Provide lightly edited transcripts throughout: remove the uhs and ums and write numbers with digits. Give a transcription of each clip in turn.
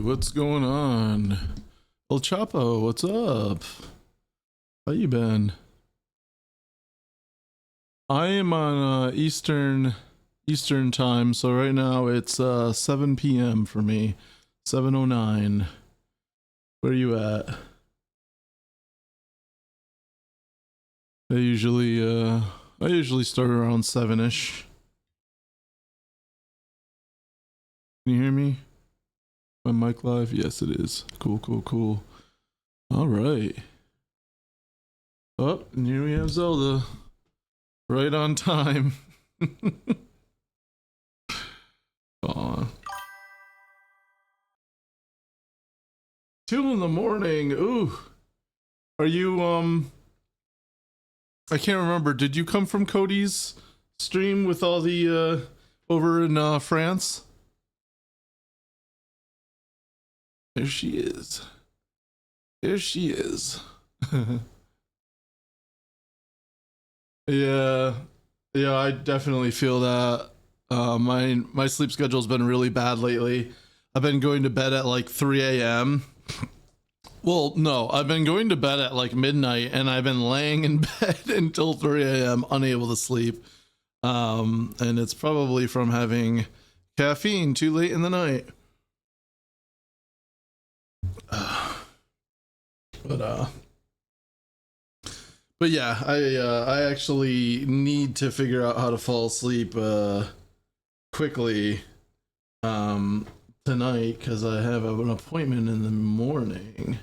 what's going on? El Chapo, what's up? How you been? I am on Eastern time, so right now it's 7 p.m. for me. 7:09. Where are you at? I usually start around 7ish. Can you hear me? My mic live? Yes, it is. Cool. All right. Oh, and here we have Zelda. Right on time. Aw. 2 in the morning. Ooh. Are you, I can't remember. Did you come from Cody's stream with all the, over in, France? There she is. There she is. Yeah, I definitely feel that. My sleep schedule's been really bad lately. I've been going to bed at like 3 a.m. Well, no, I've been going to bed at like midnight, and I've been laying in bed until 3 a.m. unable to sleep. And it's probably from having caffeine too late in the night. But yeah, I actually need to figure out how to fall asleep quickly tonight, because I have an appointment in the morning,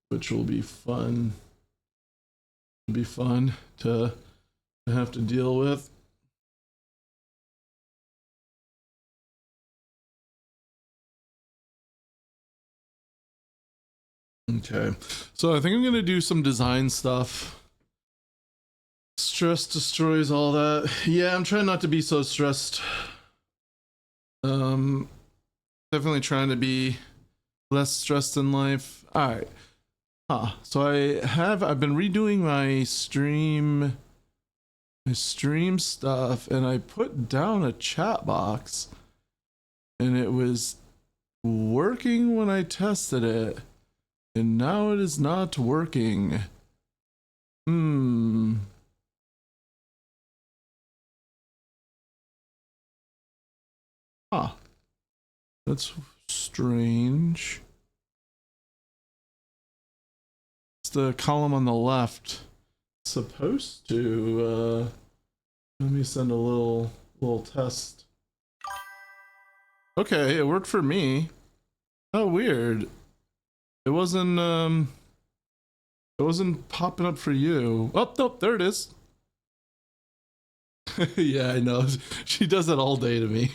which will be fun. It'll be fun to have to deal with. Okay, so I think I'm gonna do some design stuff. Stress destroys all that. Yeah, I'm trying not to be so stressed. Definitely trying to be less stressed in life. All right. So I've been redoing my stream stuff, and I put down a chat box, and it was working when I tested it, and now it is not working. That's strange. It's the column on the left. Supposed to, let me send a little test. Okay, it worked for me. Oh, weird. It wasn't popping up for you. Oh, nope, there it is. Yeah, I know. She does it all day to me.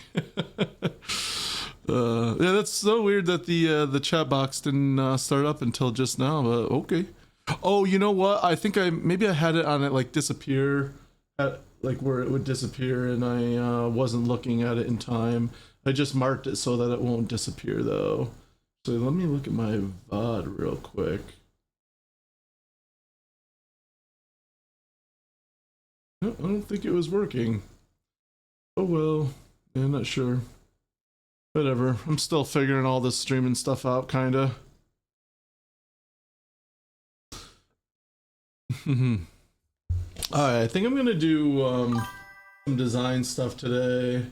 Yeah, that's so weird that the chat box didn't start up until just now, but okay. Oh, you know what? I think maybe I had it on it like disappear, at like where it would disappear, and I wasn't looking at it in time. I just marked it so that it won't disappear though. So let me look at my VOD real quick. No, I don't think it was working. Oh well, yeah, not sure. Whatever, I'm still figuring all this streaming stuff out, kinda. Alright, I think I'm gonna do some design stuff today.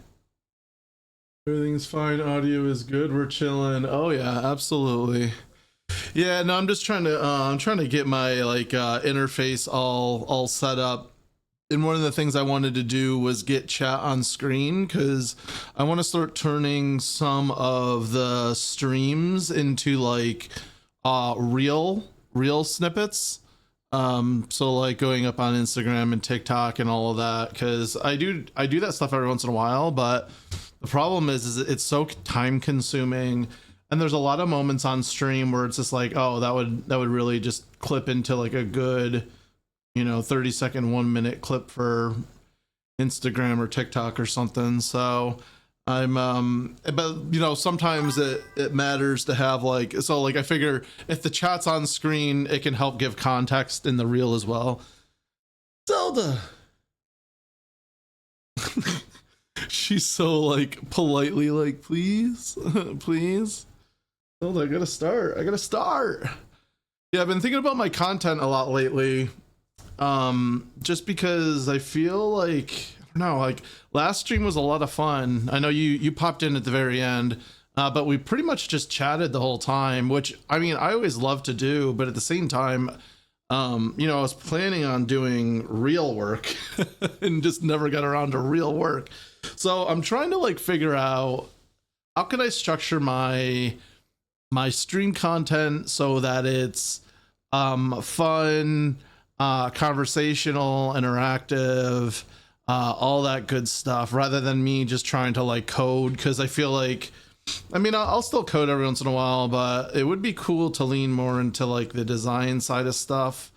Everything's fine, audio is good, we're chilling. Oh yeah, absolutely. Yeah, no, I'm just trying to get my like interface all set up. And one of the things I wanted to do was get chat on screen, because I want to start turning some of the streams into like real snippets. So like going up on Instagram and TikTok and all of that, because I do that stuff every once in a while, but the problem is it's so time consuming, and there's a lot of moments on stream where it's just like, oh, that would really just clip into like a good, 30-second, 1-minute clip for Instagram or TikTok or something. So I'm but sometimes it matters to have like, so like I figure if the chat's on screen, it can help give context in the reel as well. Zelda. She's so like politely like, please please. Oh, I gotta start. I gotta start. Yeah, I've been thinking about my content a lot lately. Just because I feel like I don't know, like last stream was a lot of fun. I know you popped in at the very end, but we pretty much just chatted the whole time, which I mean I always love to do, but at the same time, you know, I was planning on doing real work and just never got around to real work. So I'm trying to like figure out how can I structure my stream content so that it's fun, conversational, interactive, all that good stuff, rather than me just trying to like code. Because I feel like, I mean, I'll still code every once in a while, but it would be cool to lean more into like the design side of stuff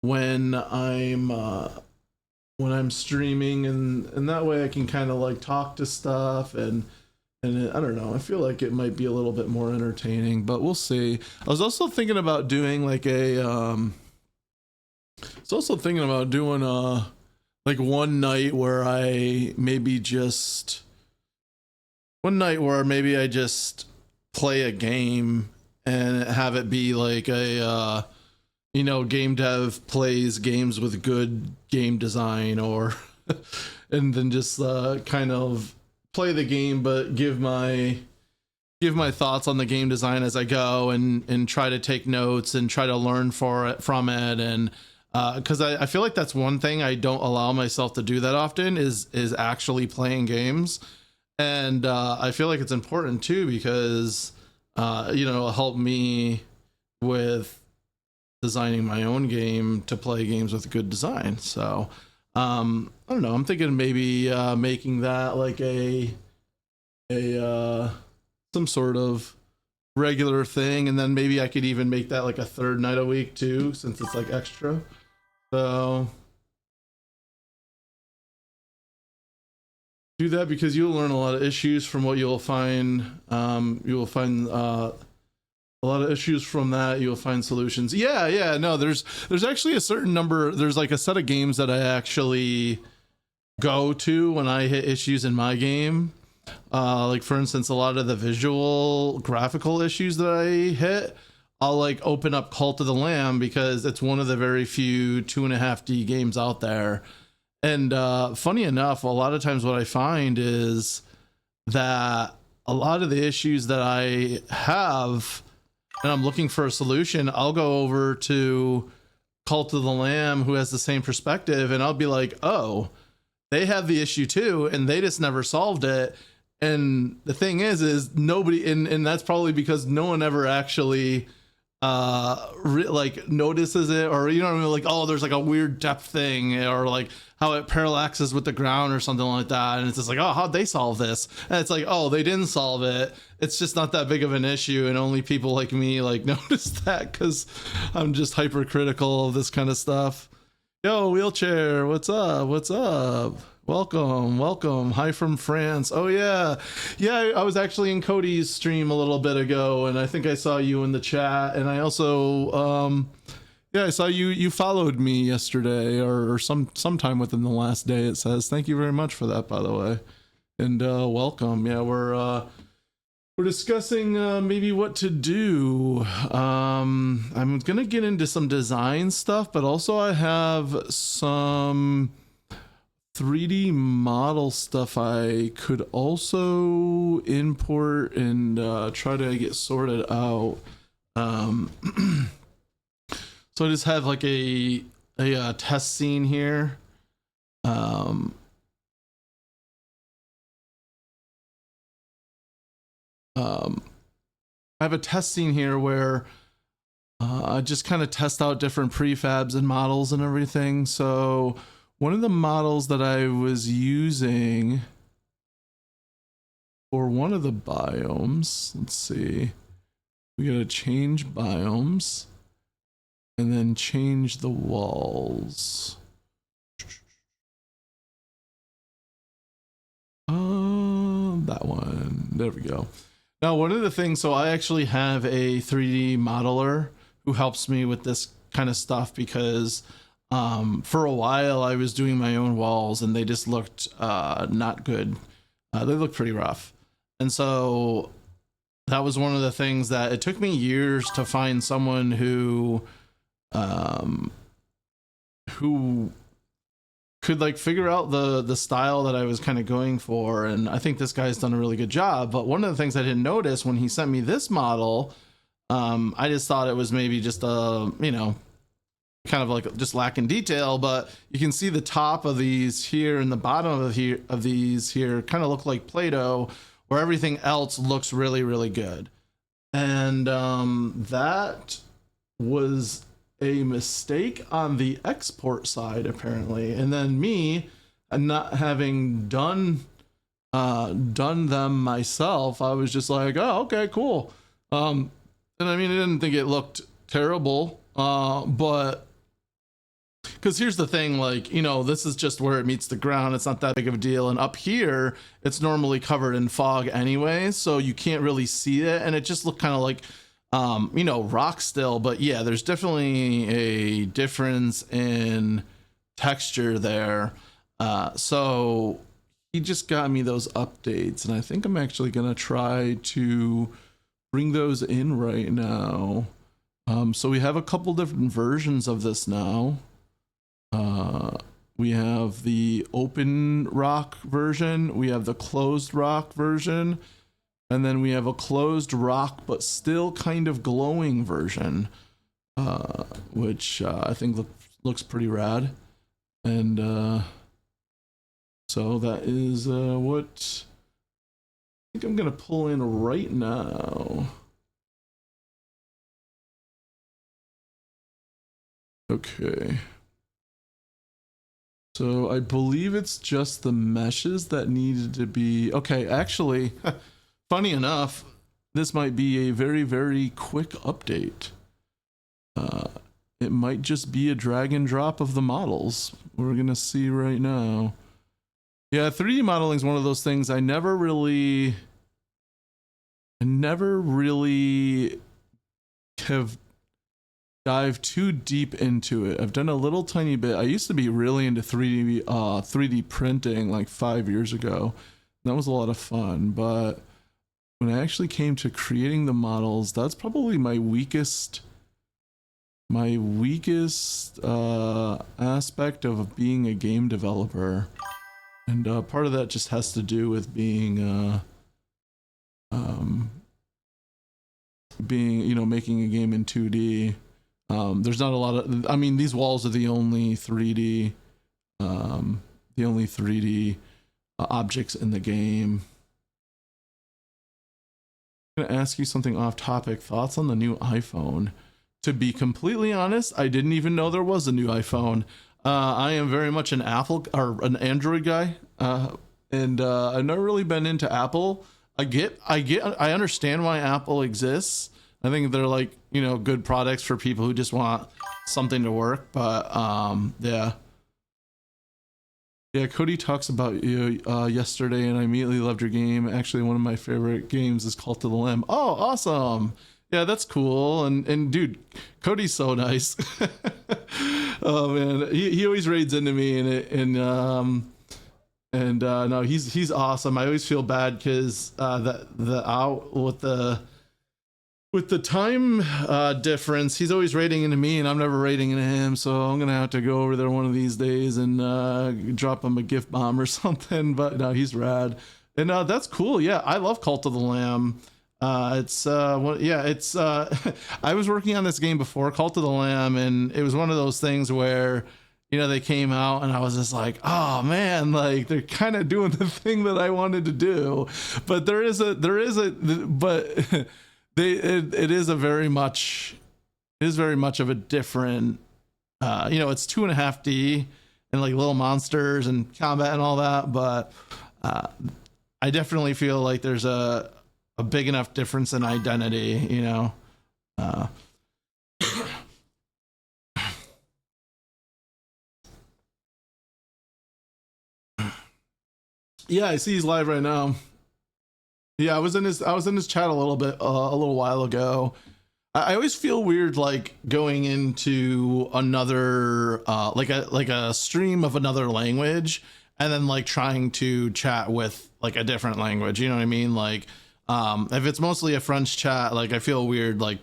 when I'm streaming, and that way I can kind of like talk to stuff and I don't know. I feel like it might be a little bit more entertaining, but we'll see. I was also thinking about doing like like one night where I just play a game and have it be like a you know, game dev plays games with good game design, or and then just kind of play the game but give my thoughts on the game design as I go, and try to take notes and try to learn from it. And because I feel like that's one thing I don't allow myself to do that often is actually playing games. And I feel like it's important too, because you know, it'll help me with designing my own game to play games with good design. So I don't know, I'm thinking maybe making that like a some sort of regular thing, and then maybe I could even make that like a third night a week too, since it's like extra. So do that, because you'll learn a lot of issues from what you'll find. A lot of issues from that. You'll find solutions. Yeah, no, there's actually a certain number, there's like a set of games that I actually go to when I hit issues in my game. Like for instance, a lot of the visual graphical issues that I hit, I'll like open up Cult of the Lamb, because it's one of the very few 2.5D games out there. And funny enough, a lot of times what I find is that a lot of the issues that I have and I'm looking for a solution, I'll go over to Cult of the Lamb, who has the same perspective, and I'll be like, oh, they have the issue too, and they just never solved it. And the thing is nobody, and that's probably because no one ever actually like notices it, or you know what I mean, like, oh, there's like a weird depth thing, or like how it parallaxes with the ground or something like that, and it's just like, oh, how'd they solve this? And it's like, oh, they didn't solve it, it's just not that big of an issue, and only people like me like notice that because I'm just hypercritical of this kind of stuff. Yo, Wheelchair, what's up? Welcome. Hi from France. Oh yeah, I was actually in Cody's stream a little bit ago, and I think I saw you in the chat, and I also I saw you followed me yesterday, or sometime within the last day, it says. Thank you very much for that, by the way. And welcome. Yeah, we're discussing maybe what to do. I'm gonna get into some design stuff, but also I have some 3D model stuff I could also import and try to get sorted out. So I just have like a test scene here. I have a test scene here where I just kind of test out different prefabs and models and everything. So one of the models that I was using for one of the biomes, let's see, we gotta change biomes and then change the walls. That one, there we go. Now, one of the things, so I actually have a 3D modeler who helps me with this kind of stuff, because for a while I was doing my own walls and they just looked not good. They looked pretty rough. And so that was one of the things that it took me years to find someone um, who could like figure out the style that I was kind of going for. And I think this guy's done a really good job. But one of the things I didn't notice when he sent me this model, I just thought it was maybe just a, you know, kind of like just lacking detail, but you can see the top of these here and the bottom of these here kind of look like Play-Doh, where everything else looks really, really good. And that was a mistake on the export side, apparently. And then me, not having done them myself, I was just like, oh, okay, cool. And I mean, I didn't think it looked terrible, but because here's the thing, like, you know, this is just where it meets the ground. It's not that big of a deal. And up here, it's normally covered in fog anyway, so you can't really see it. And it just looked kind of like, you know, rock still. But yeah, there's definitely a difference in texture there. So he just got me those updates, and I think I'm actually going to try to bring those in right now. So we have a couple different versions of this now. We have the open rock version, we have the closed rock version, and then we have a closed rock but still kind of glowing version, which I think looks pretty rad. And so that is what I think I'm gonna pull in right now. Okay. So I believe it's just the meshes that needed to be, okay, actually, funny enough, this might be a very, very quick update. It might just be a drag and drop of the models. We're gonna see right now. Yeah, 3D modeling is one of those things I never really have dive too deep into it. I've done a little tiny bit. I used to be really into 3D printing like 5 years ago. That was a lot of fun, but when I actually came to creating the models, that's probably my weakest aspect of being a game developer. And part of that just has to do with being you know, making a game in 2D. There's not a lot of, I mean, these walls are the only 3D objects in the game. I'm gonna ask you something off topic. Thoughts on the new iPhone? To be completely honest, I didn't even know there was a new iPhone. I am very much an Apple or an Android guy, and I've never really been into Apple. I understand why Apple exists. I think they're like, you know, good products for people who just want something to work. But yeah. Cody talks about you yesterday, and I immediately loved your game. Actually, one of my favorite games is Cult of the Lamb. Oh, awesome! Yeah, that's cool. And dude, Cody's so nice. Oh man, he always raids into me, and no, he's awesome. I always feel bad because with the time difference, he's always raiding into me and I'm never raiding into him, so I'm gonna have to go over there one of these days and drop him a gift bomb or something. But no, he's rad. And that's cool. Yeah, I love Cult of the Lamb. I was working on this game before Cult of the Lamb, and it was one of those things where, you know, they came out and I was just like, oh man, like they're kind of doing the thing that I wanted to do. But it is very much of a different, you know, it's 2.5D and like little monsters and combat and all that. But I definitely feel like there's a big enough difference in identity, you know. Yeah, I see he's live right now. Yeah, I was in his chat a little while ago. I always feel weird like going into another like a stream of another language and then like trying to chat with like a different language, you know what I mean? Like If it's mostly a French chat, like I feel weird, like,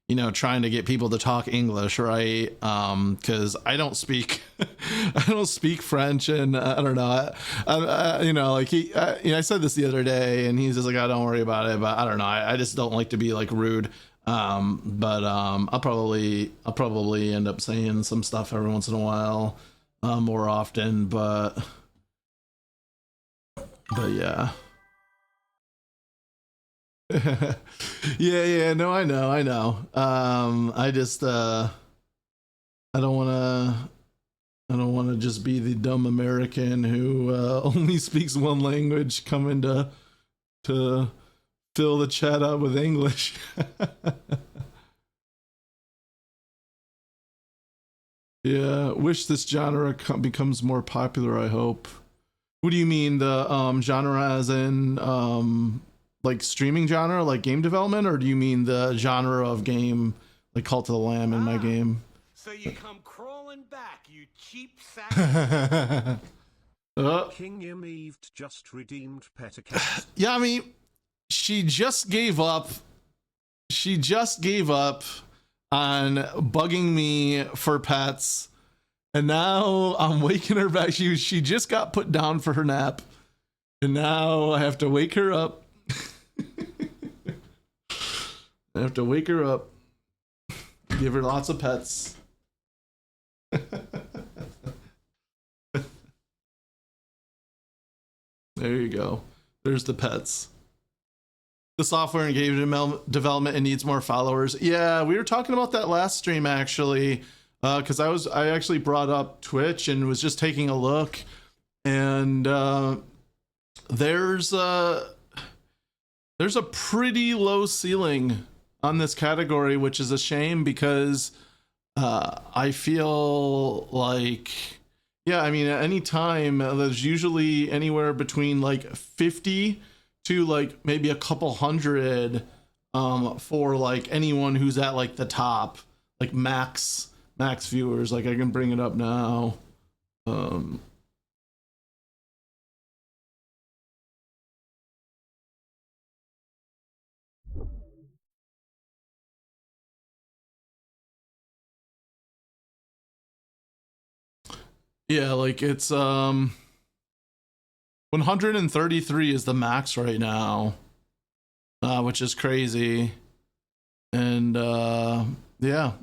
you know, trying to get people to talk English, right? Because I don't speak, I don't speak French, and I don't know, you know, like you know, I said this the other day, and he's just like, "I don't worry about it," but I don't know, I just don't like to be like rude. I'll probably end up saying some stuff every once in a while, more often, but yeah. Yeah, no, I know. I just I don't want to just be the dumb American who only speaks one language coming to fill the chat up with English. Yeah, wish this genre becomes more popular, I hope. What do you mean, the genre as in like streaming genre, like game development, or do you mean the genre of game, like Cult of the Lamb in my game? So you come crawling back, you cheap sack. King Eve just redeemed pet account. Yeah, I mean, she just gave up. She just gave up on bugging me for pets, and now I'm waking her back. She just got put down for her nap, and now I have to wake her up. I have to wake her up, give her lots of pets. There you go. There's the pets. The software and game development, it needs more followers. Yeah, we were talking about that last stream actually, because I actually brought up Twitch and was just taking a look, and there's a pretty low ceiling on this category, which is a shame, because I feel like, yeah, I mean, at any time there's usually anywhere between like 50 to like maybe a couple hundred for like anyone who's at like the top, like max viewers. Like I can bring it up now. Yeah, like it's 133 is the max right now, which is crazy. And yeah,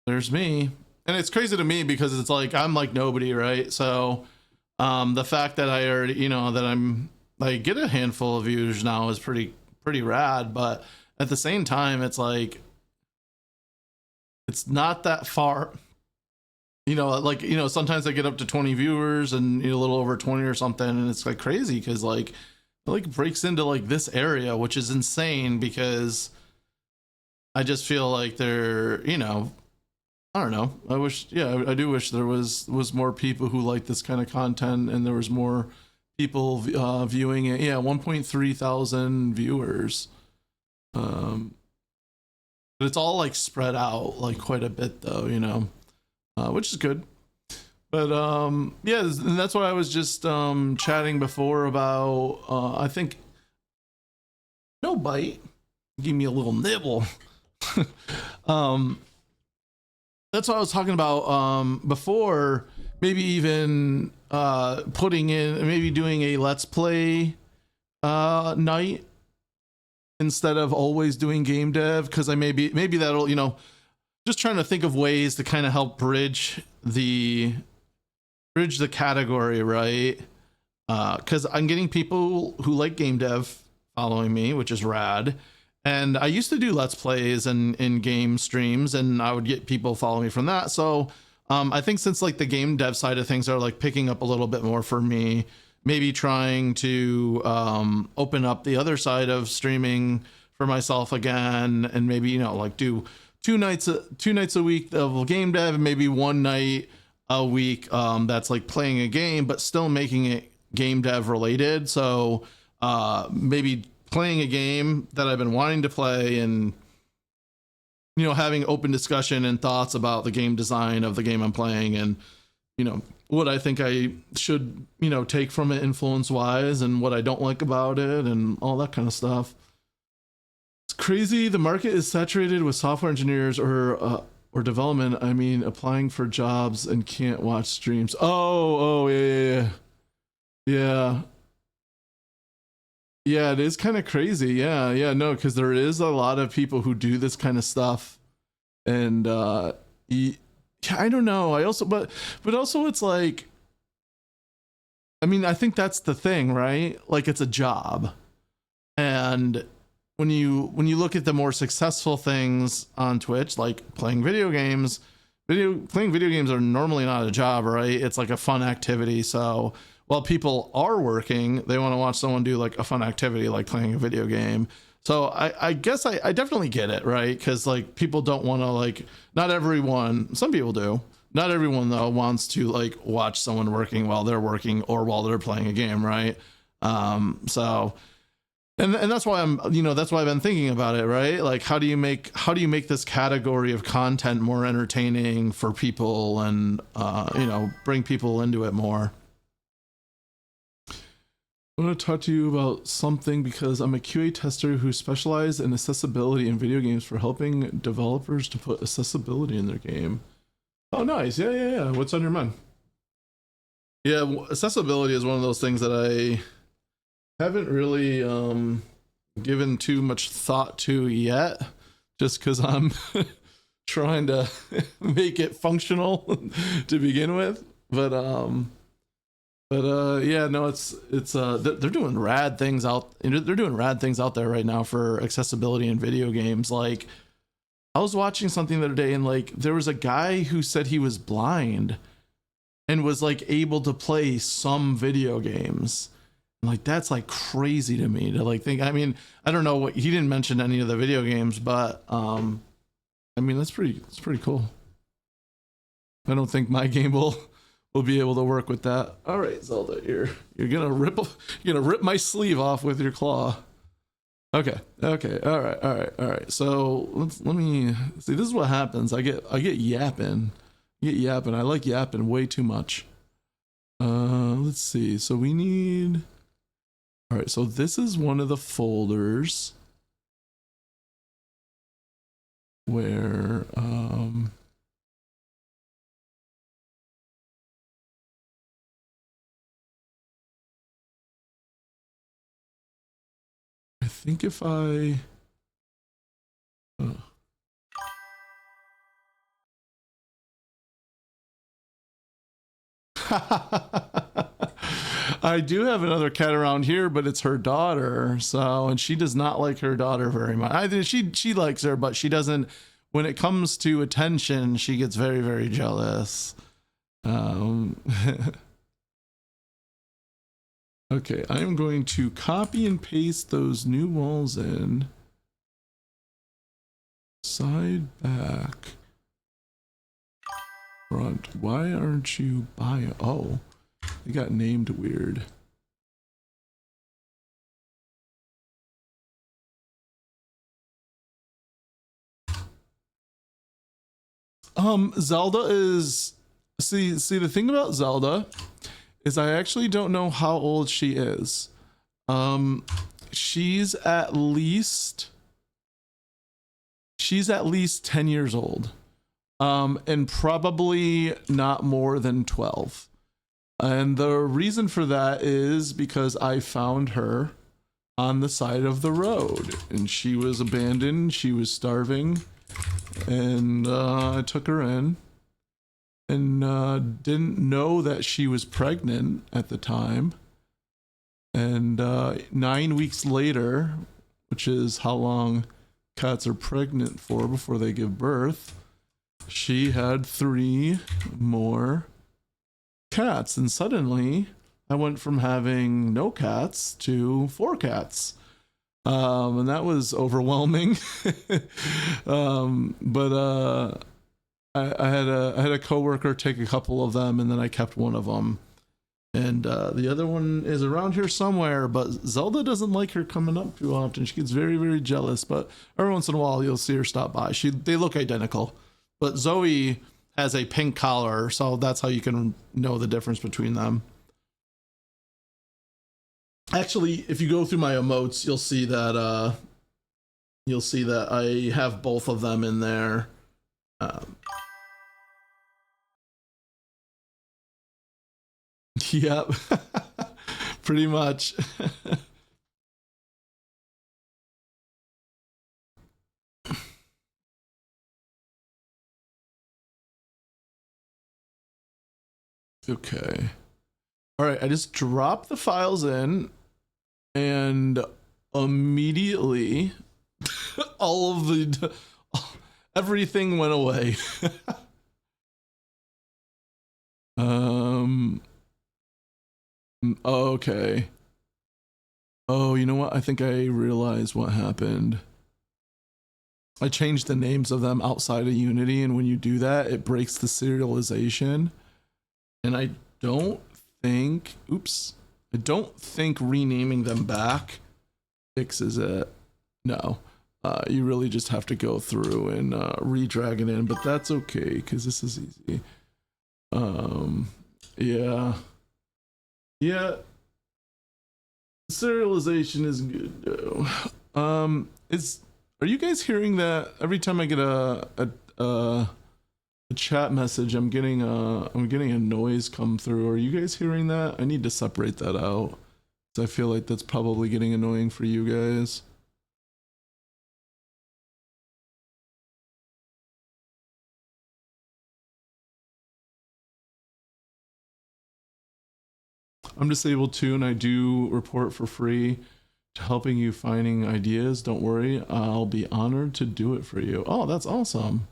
there's me, and it's crazy to me because it's like I'm like nobody, right? So the fact that I already, you know, that I get a handful of views now is pretty rad, but at the same time it's like it's not that far. You know, like, you know, sometimes I get up to 20 viewers and, you know, a little over 20 or something, and it's like crazy because like it like breaks into like this area, which is insane, because I just feel like they're, you know, I don't know. I wish, yeah, I do wish there was more people who like this kind of content, and there was more people viewing it. Yeah, 1.3 thousand viewers. But it's all like spread out like quite a bit though, you know. Which is good. But yeah, and that's what I was just chatting before about. I think no bite, give me a little nibble. That's what I was talking about before. Maybe even putting in, maybe doing a let's play night instead of always doing game dev, because I maybe that'll, you know, just trying to think of ways to kind of help bridge the category, right? Because I'm getting people who like game dev following me, which is rad. And I used to do let's plays and in game streams, and I would get people following me from that. So I think since like the game dev side of things are like picking up a little bit more for me, maybe trying to open up the other side of streaming for myself again, and maybe, you know, like do two nights a week of game dev, and maybe one night a week that's like playing a game but still making it game dev related. So maybe playing a game that I've been wanting to play, and, you know, having open discussion and thoughts about the game design of the game I'm playing, and, what I think I should, take from it influence wise and what I don't like about it and all that kind of stuff. It's crazy. The market is saturated with software engineers or development. I mean, applying for jobs and can't watch streams. Oh, yeah. Yeah. Yeah, it is kind of crazy. Yeah, no, because there is a lot of people who do this kind of stuff. And I don't know. But also it's like, I mean, I think that's the thing, right? Like it's a job. And when you look at the more successful things on Twitch, like playing video games, playing video games are normally not a job, right? It's like a fun activity. So while people are working, they want to watch someone do like a fun activity like playing a video game. So I guess I definitely get it, right? Because like people don't want to like, not everyone, some people do. Not everyone though wants to like watch someone working while they're working or while they're playing a game, right? So and that's why that's why I've been thinking about it, right? Like how do you make this category of content more entertaining for people and bring people into it more. I want to talk to you about something because I'm a QA tester who specializes in accessibility in video games for helping developers to put accessibility in their game. Oh, nice. Yeah. What's on your mind? Yeah, accessibility is one of those things that I haven't really given too much thought to yet, just because I'm trying to make it functional to begin with. But yeah, no, it's they're doing rad things out. They're doing rad things out there right now for accessibility in video games. Like I was watching something the other day, and like there was a guy who said he was blind and was like able to play some video games. Like that's like crazy to me to like think. I mean, I don't know what he didn't mention any of the video games, but I mean that's pretty cool. I don't think my game will be able to work with that. All right, Zelda, you're gonna rip my sleeve off with your claw. Okay. All right. So let me see. This is what happens. I get yapping. I like yapping way too much. Let's see. So we need. All right. So this is one of the folders where I think if I I do have another cat around here, but it's her daughter. So, and she does not like her daughter very much. I think she likes her, but she doesn't. When it comes to attention, she gets very, very jealous. Okay, I am going to copy and paste those new walls in. Side, back, front. Why aren't you bio? Oh, they got named weird. Zelda is see the thing about Zelda is I actually don't know how old she is. She's at least 10 years old. And probably not more than 12. And the reason for that is because I found her on the side of the road and she was abandoned, she was starving, and I took her in and didn't know that she was pregnant at the time. And 9 weeks later, which is how long cats are pregnant for before they give birth, she had 3 more cats. And suddenly I went from having no cats to 4 cats. And that was overwhelming. But I had a coworker take a couple of them, and then I kept one of them. And the other one is around here somewhere, but Zelda doesn't like her coming up too often. She gets very, very jealous, but every once in a while you'll see her stop by. They look identical. But Zoe has a pink collar, so that's how you can know the difference between them. Actually, if you go through my emotes, you'll see that I have both of them in there. Yep, pretty much. Okay. All right, I just dropped the files in, and immediately all of the everything went away. Okay. Oh, you know what? I think I realized what happened. I changed the names of them outside of Unity, and when you do that, it breaks the serialization. And I don't think, I don't think renaming them back fixes it. No, you really just have to go through and redrag it in, but that's okay because this is easy. Yeah. Serialization is good though. Are you guys hearing that every time I get a chat message, I'm getting a noise come through? Are you guys hearing that? I need to separate that out. I feel like that's probably getting annoying for you guys. I'm disabled too, and I do report for free to helping you finding ideas. Don't worry, I'll be honored to do it for you. Oh, that's awesome.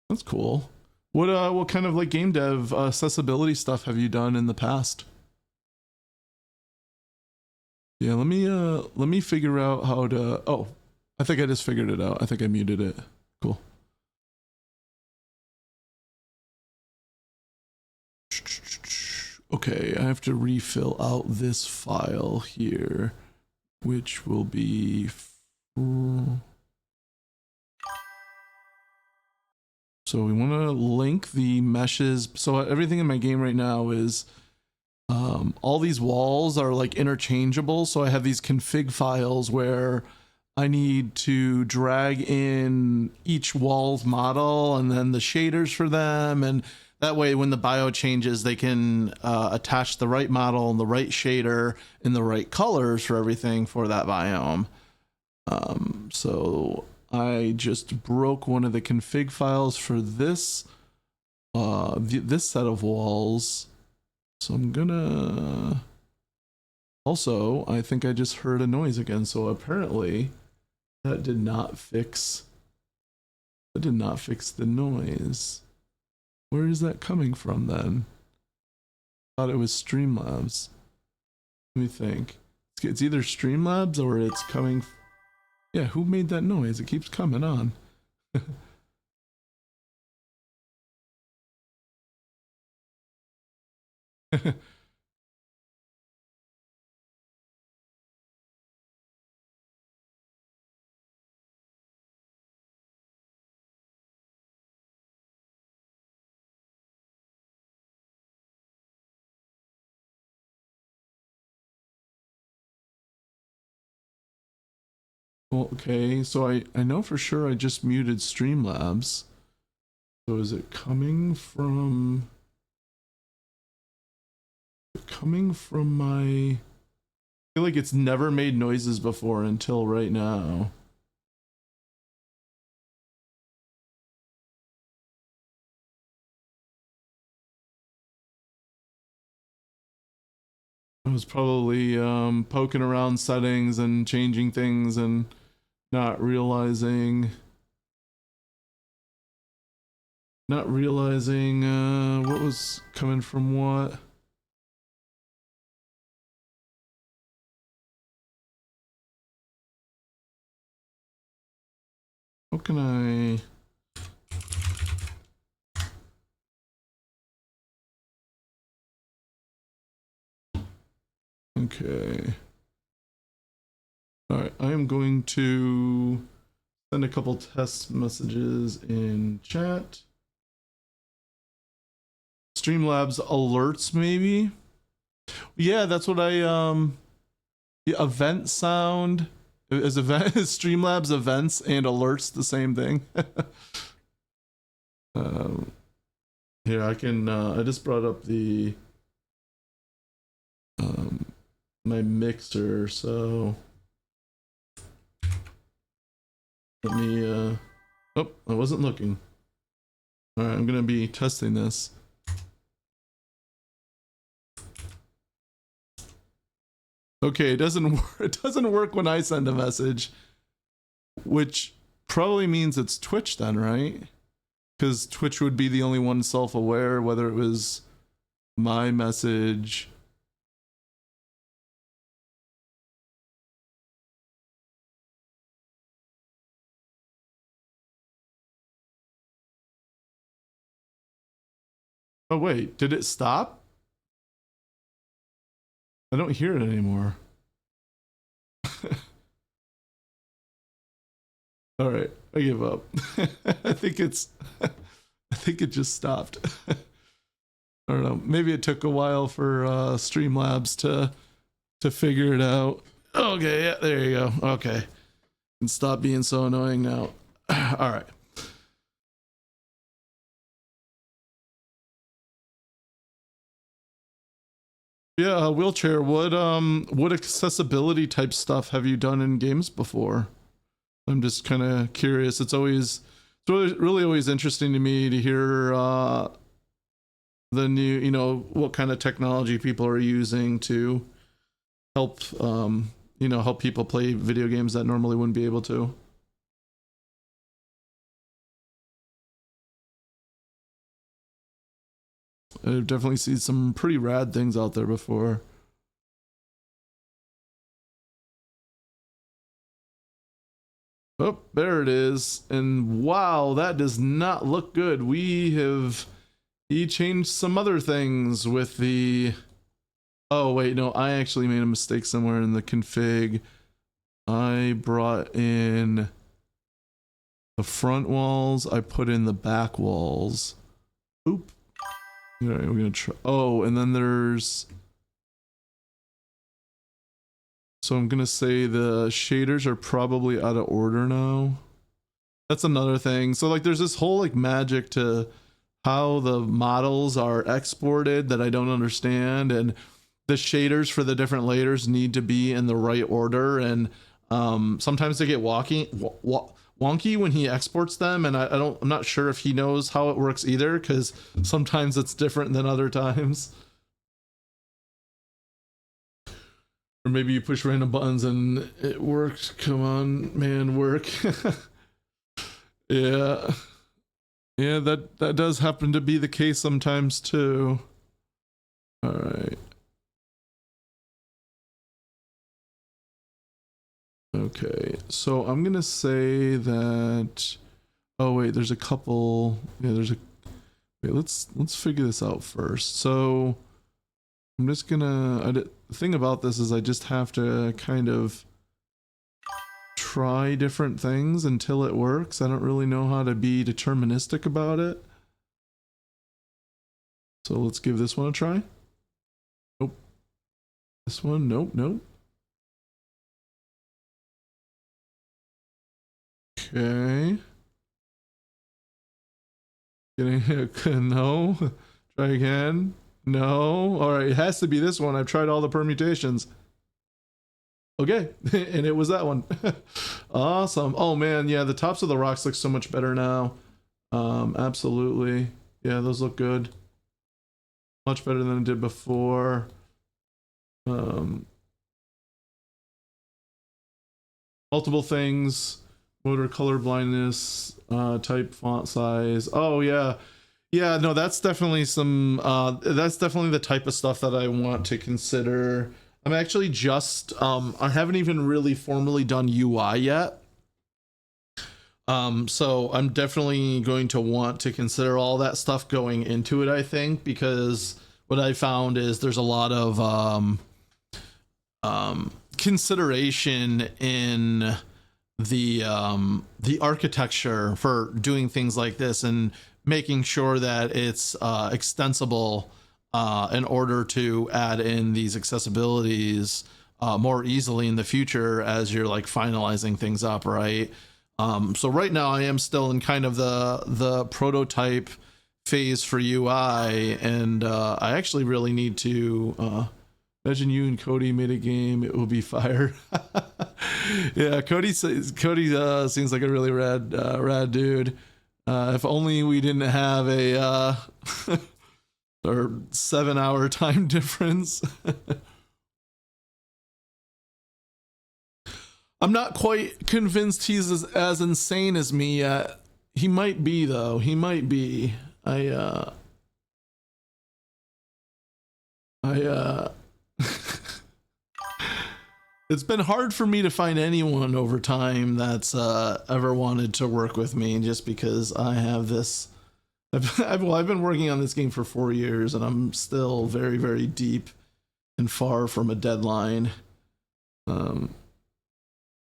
That's cool. What kind of like game dev accessibility stuff have you done in the past? Yeah, let me figure out how to. Oh, I think I just figured it out. I think I muted it. Cool. Okay, I have to refill out this file here, which will be. So we want to link the meshes. So everything in my game right now is all these walls are like interchangeable. So I have these config files where I need to drag in each wall's model and then the shaders for them. And that way, when the bio changes, they can attach the right model and the right shader and the right colors for everything for that biome. So I just broke one of the config files for this this set of walls. So I'm gonna also, I think I just heard a noise again. So apparently that did not fix the noise. Where is that coming from then? I thought it was Streamlabs. Let me think. It's either Streamlabs or it's coming. Yeah, who made that noise? It keeps coming on. Well, okay, so I know for sure I just muted Streamlabs. So is it coming from my... I feel like it's never made noises before until right now. I was probably poking around settings and changing things and not realizing what was coming from what. How can I... Okay. All right, I am going to send a couple test messages in chat. Streamlabs alerts maybe. Yeah, that's what I the event sound is event Streamlabs events and alerts the same thing. Here I can I just brought up the my mixer, so let me oh, I wasn't looking. All right, I'm gonna be testing this. Okay, it doesn't work when I send a message, which probably means it's Twitch then, right? Because Twitch would be the only one self-aware whether it was my message. Oh wait, did it stop? I don't hear it anymore. All right, I give up. I think it just stopped. I don't know. Maybe it took a while for Streamlabs to figure it out. Okay, yeah, there you go. Okay, and stop being so annoying now. All right. Yeah, wheelchair. What accessibility type stuff have you done in games before? I'm just kind of curious. It's really always interesting to me to hear the new, you know, what kind of technology people are using to help, you know, help people play video games that normally wouldn't be able to. I've definitely seen some pretty rad things out there before. Oh, there it is. And wow, that does not look good. He changed some other things with the... Oh, wait, no, I actually made a mistake somewhere in the config. I brought in the front walls. I put in the back walls. Oop. All right, we're gonna try. Oh, and then there's. So I'm gonna say the shaders are probably out of order now. That's another thing. So like, there's this whole like magic to how the models are exported that I don't understand, and the shaders for the different layers need to be in the right order, and sometimes they get wonky when he exports them, and I'm not sure if he knows how it works either, because sometimes it's different than other times. Or maybe you push random buttons and it works. Come on, man, work. Yeah, that does happen to be the case sometimes too. All right. Okay, so I'm gonna say that. Oh wait, there's a couple. Yeah, there's a. Wait, let's figure this out first. So I'm just gonna. The thing about this is I just have to kind of try different things until it works. I don't really know how to be deterministic about it. So let's give this one a try. Nope. This one, nope. Okay. Getting no. Try again. No. All right, it has to be this one. I've tried all the permutations. Okay, and it was that one. Awesome. Oh man, yeah, the tops of the rocks look so much better now. Absolutely. Yeah, those look good. Much better than it did before. Multiple things. Motor color blindness, type font size. Oh yeah. Yeah, no, that's definitely some that's definitely the type of stuff that I want to consider. I'm actually just I haven't even really formally done UI yet. So I'm definitely going to want to consider all that stuff going into it, I think, because what I found is there's a lot of consideration in the architecture for doing things like this, and making sure that it's extensible in order to add in these accessibilities more easily in the future as you're like finalizing things up, right? So right now I am still in kind of the prototype phase for UI, and I actually really need to imagine you and Cody made a game, it will be fire. Yeah, Cody seems like a really rad dude. If only we didn't have a or 7-hour time difference. I'm not quite convinced he's as insane as me yet. He might be though. He might be. I it's been hard for me to find anyone over time that's ever wanted to work with me, just because I have this I've been working on this game for 4 years and I'm still very, very deep and far from a deadline.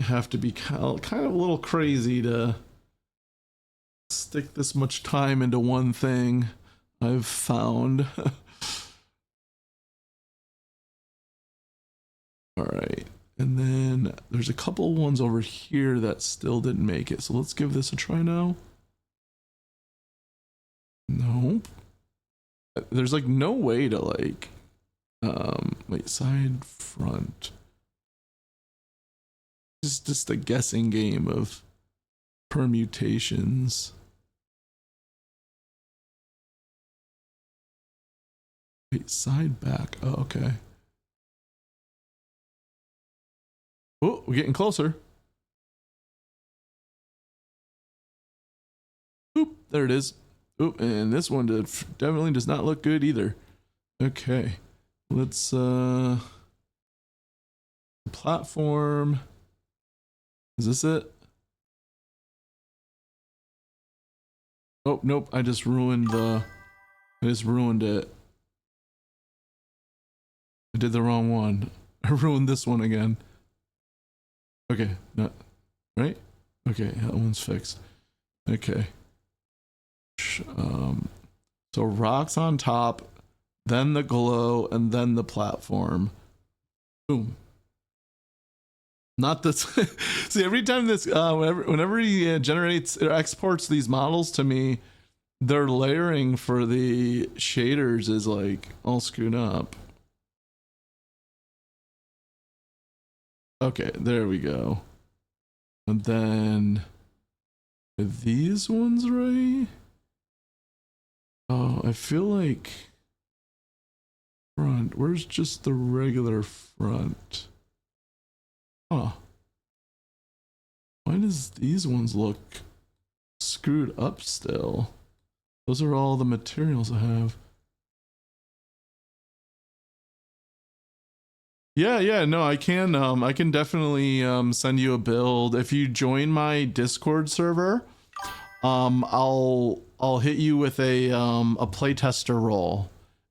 Have to be kind of a little crazy to stick this much time into one thing, I've found. All right. And then there's a couple ones over here that still didn't make it. So let's give this a try now. Nope. There's like no way to like, wait, side, front. It's just a guessing game of permutations. Wait, side, back. Oh, okay. Oh, we're getting closer. Oop, there it is. Oop, and this one definitely does not look good either. Okay, let's platform. Is this it? Oh, nope, I just ruined it. I did the wrong one. I ruined this one again. Okay, no, right? Okay, that one's fixed. Okay. So rocks on top, then the glow, and then the platform. Boom. Not this. See, every time this, whenever he generates or exports these models to me, their layering for the shaders is like all screwed up. Okay, there we go. And then are these ones right? Oh, I feel like front. Where's just the regular front? Huh. Why does these ones look screwed up still? Those are all the materials I have. Yeah, no, I can definitely send you a build. If you join my Discord server, I'll hit you with a playtester role,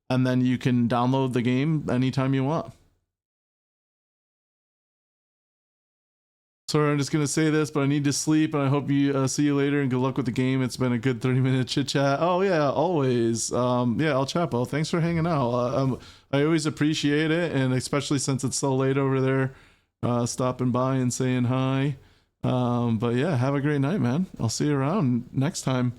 and then you can download the game anytime you want. Sorry, I'm just gonna say this, but I need to sleep, and I hope you see you later, and good luck with the game. It's been a good 30-minute chit chat. Oh yeah, always. Yeah, El Chapo, thanks for hanging out. I always appreciate it, and especially since it's so late over there, stopping by and saying hi. But yeah, have a great night, man. I'll see you around next time.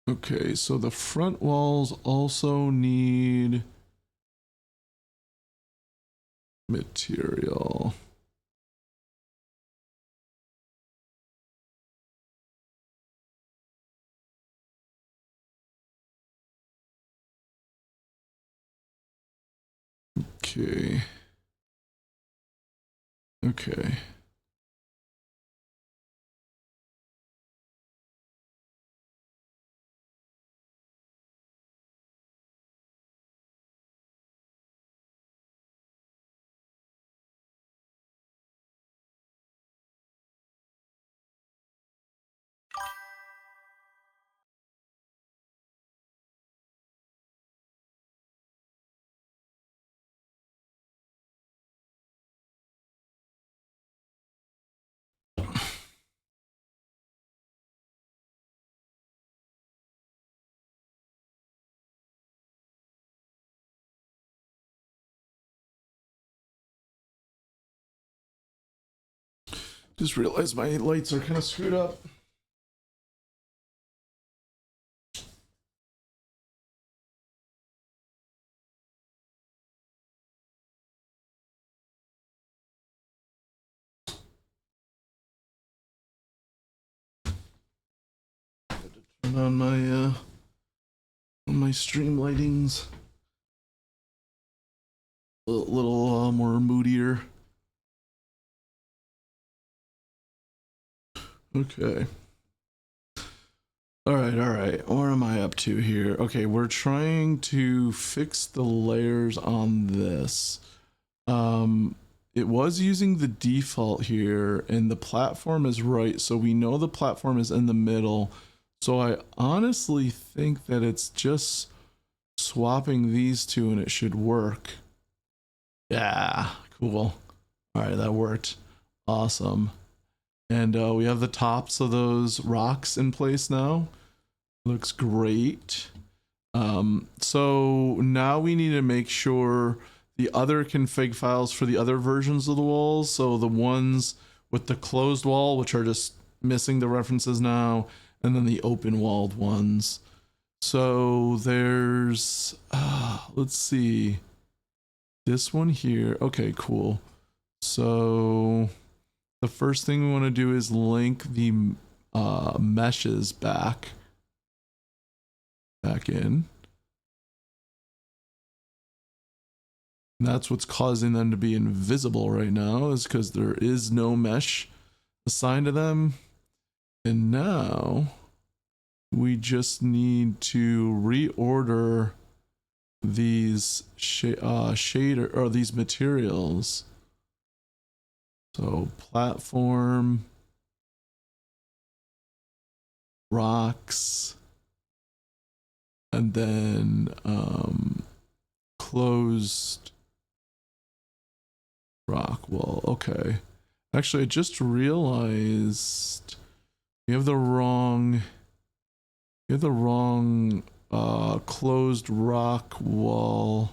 Okay, so the front walls also need material. Okay. Okay. Just realized my lights are kind of screwed up. Turn on my stream lightings. A little more moodier. Okay. All right. What am I up to here? Okay, we're trying to fix the layers on this. It was using the default here, and the platform is right, so we know the platform is in the middle. So I honestly think that it's just swapping these two and it should work. Yeah, cool. All right, that worked. Awesome. And we have the tops of those rocks in place now. Looks great. So now we need to make sure the other config files for the other versions of the walls, so the ones with the closed wall, which are just missing the references now, and then the open walled ones. So there's, let's see, this one here. Okay, cool. So the first thing we want to do is link the meshes back in. And that's what's causing them to be invisible right now, is because there is no mesh assigned to them. And now we just need to reorder these shader or these materials. So platform, rocks, and then closed rock wall. Okay. Actually, I just realized we have the wrong closed rock wall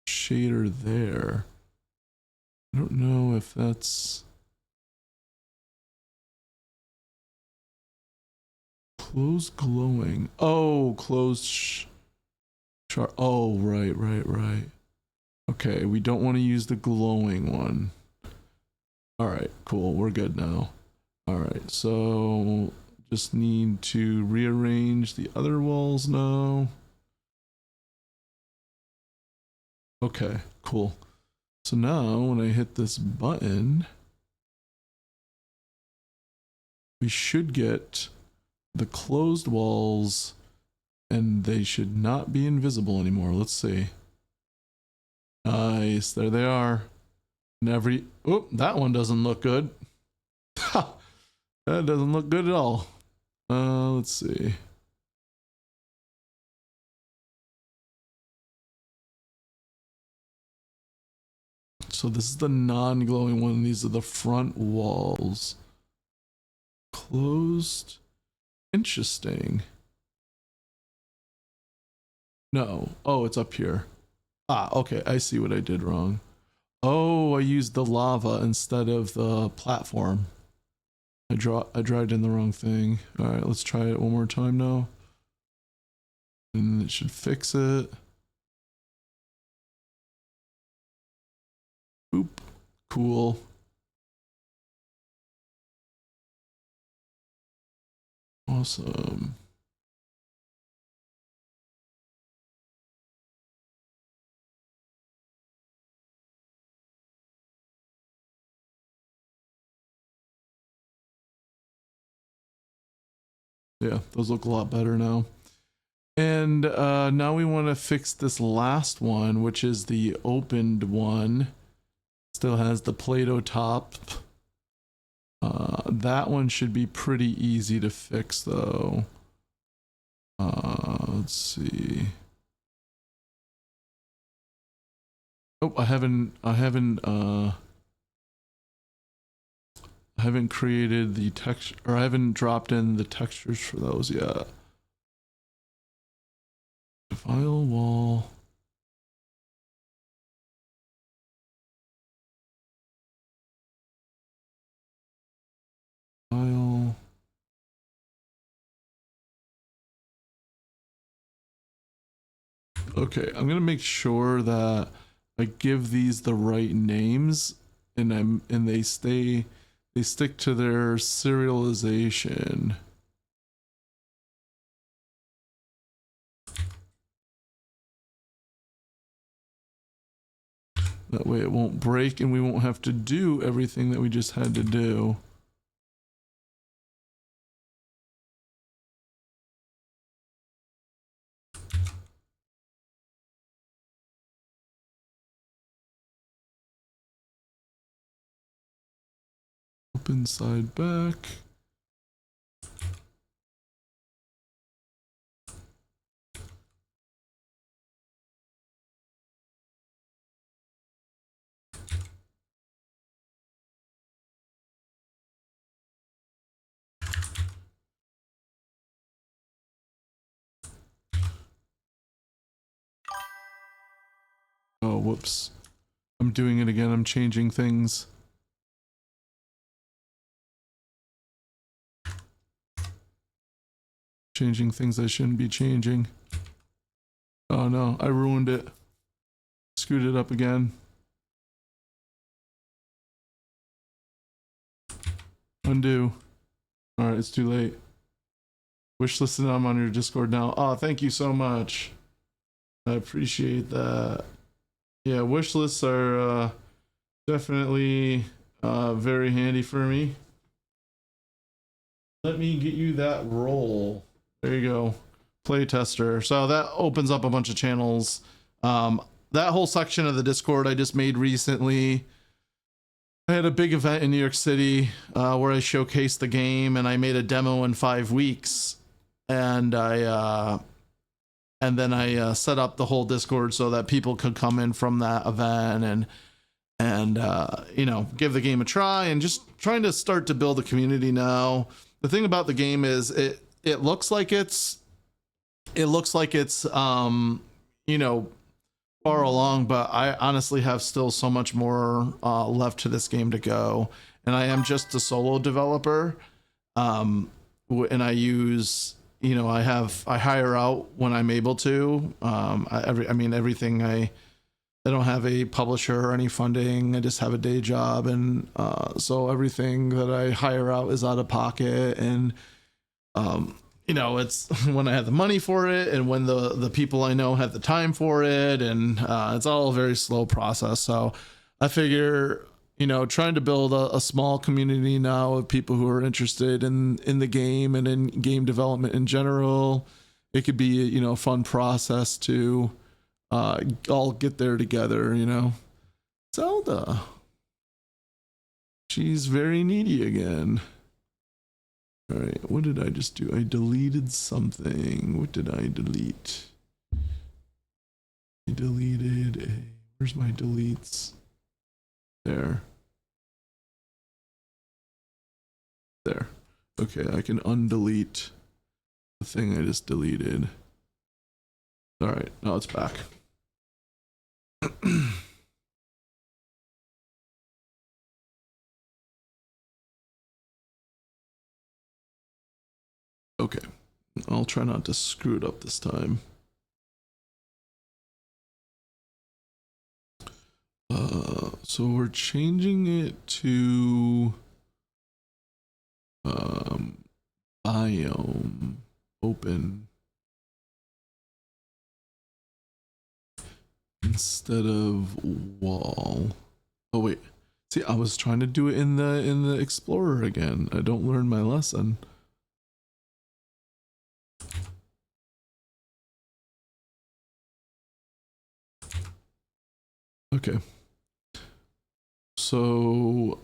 shader there. I don't know if that's closed glowing. Oh, closed chart. Oh, right. Okay, we don't want to use the glowing one. All right, cool. We're good now. All right, so just need to rearrange the other walls now. Okay, cool. So now when I hit this button, we should get the closed walls and they should not be invisible anymore. Let's see. Nice, there they are. And oh, that one doesn't look good. That doesn't look good at all. Let's see. So this is the non-glowing one. These are the front walls. Closed. Interesting. No. Oh, it's up here. Ah, okay. I see what I did wrong. Oh, I used the lava instead of the platform. I dragged in the wrong thing. All right, let's try it one more time now. And it should fix it. Boop. Cool. Awesome. Yeah, those look a lot better now. And now we want to fix this last one, which is the opened one. Still has the Play-Doh top. That one should be pretty easy to fix though. Let's see. Oh, I haven't created the texture, or I haven't dropped in the textures for those yet. File wall. Okay, I'm gonna make sure that I give these the right names, and they stick to their serialization. That way it won't break and we won't have to do everything that we just had to do. Open side back. Oh, whoops. I'm doing it again. I'm changing things. Changing things I shouldn't be changing. Oh no, I ruined it. Screwed it up again. Undo. Alright, it's too late. Wishlist and I'm on your Discord now. Oh, thank you so much. I appreciate that. Yeah, wish lists are definitely very handy for me. Let me get you that role. There you go. Playtester. So that opens up a bunch of channels. That whole section of the Discord I just made recently. I had a big event in New York City where I showcased the game and I made a demo in 5 weeks. And then I set up the whole Discord so that people could come in from that event and you know, give the game a try, and just trying to start to build a community now. The thing about the game is it looks like it's you know, far along, but I honestly have still so much more left to this game to go, and I am just a solo developer, and I use, you know, I hire out when I'm able to. Everything I don't have a publisher or any funding. I just have a day job, and so everything that I hire out is out of pocket. And you know, it's when I have the money for it, and when the people I know have the time for it, and it's all a very slow process. So I figure, you know, trying to build a small community now of people who are interested in the game and in game development in general, it could be, you know, a fun process to all get there together, you know. Zelda, she's very needy again. All right, what did I just do? I deleted something. What did I delete? I deleted a, where's my deletes? There. There. Okay, I can undelete the thing I just deleted. All right, now it's back. Okay, I'll try not to screw it up this time. So we're changing it to biome open instead of wall. Oh wait, see, I was trying to do it in the Explorer again. I don't learn my lesson. Okay, so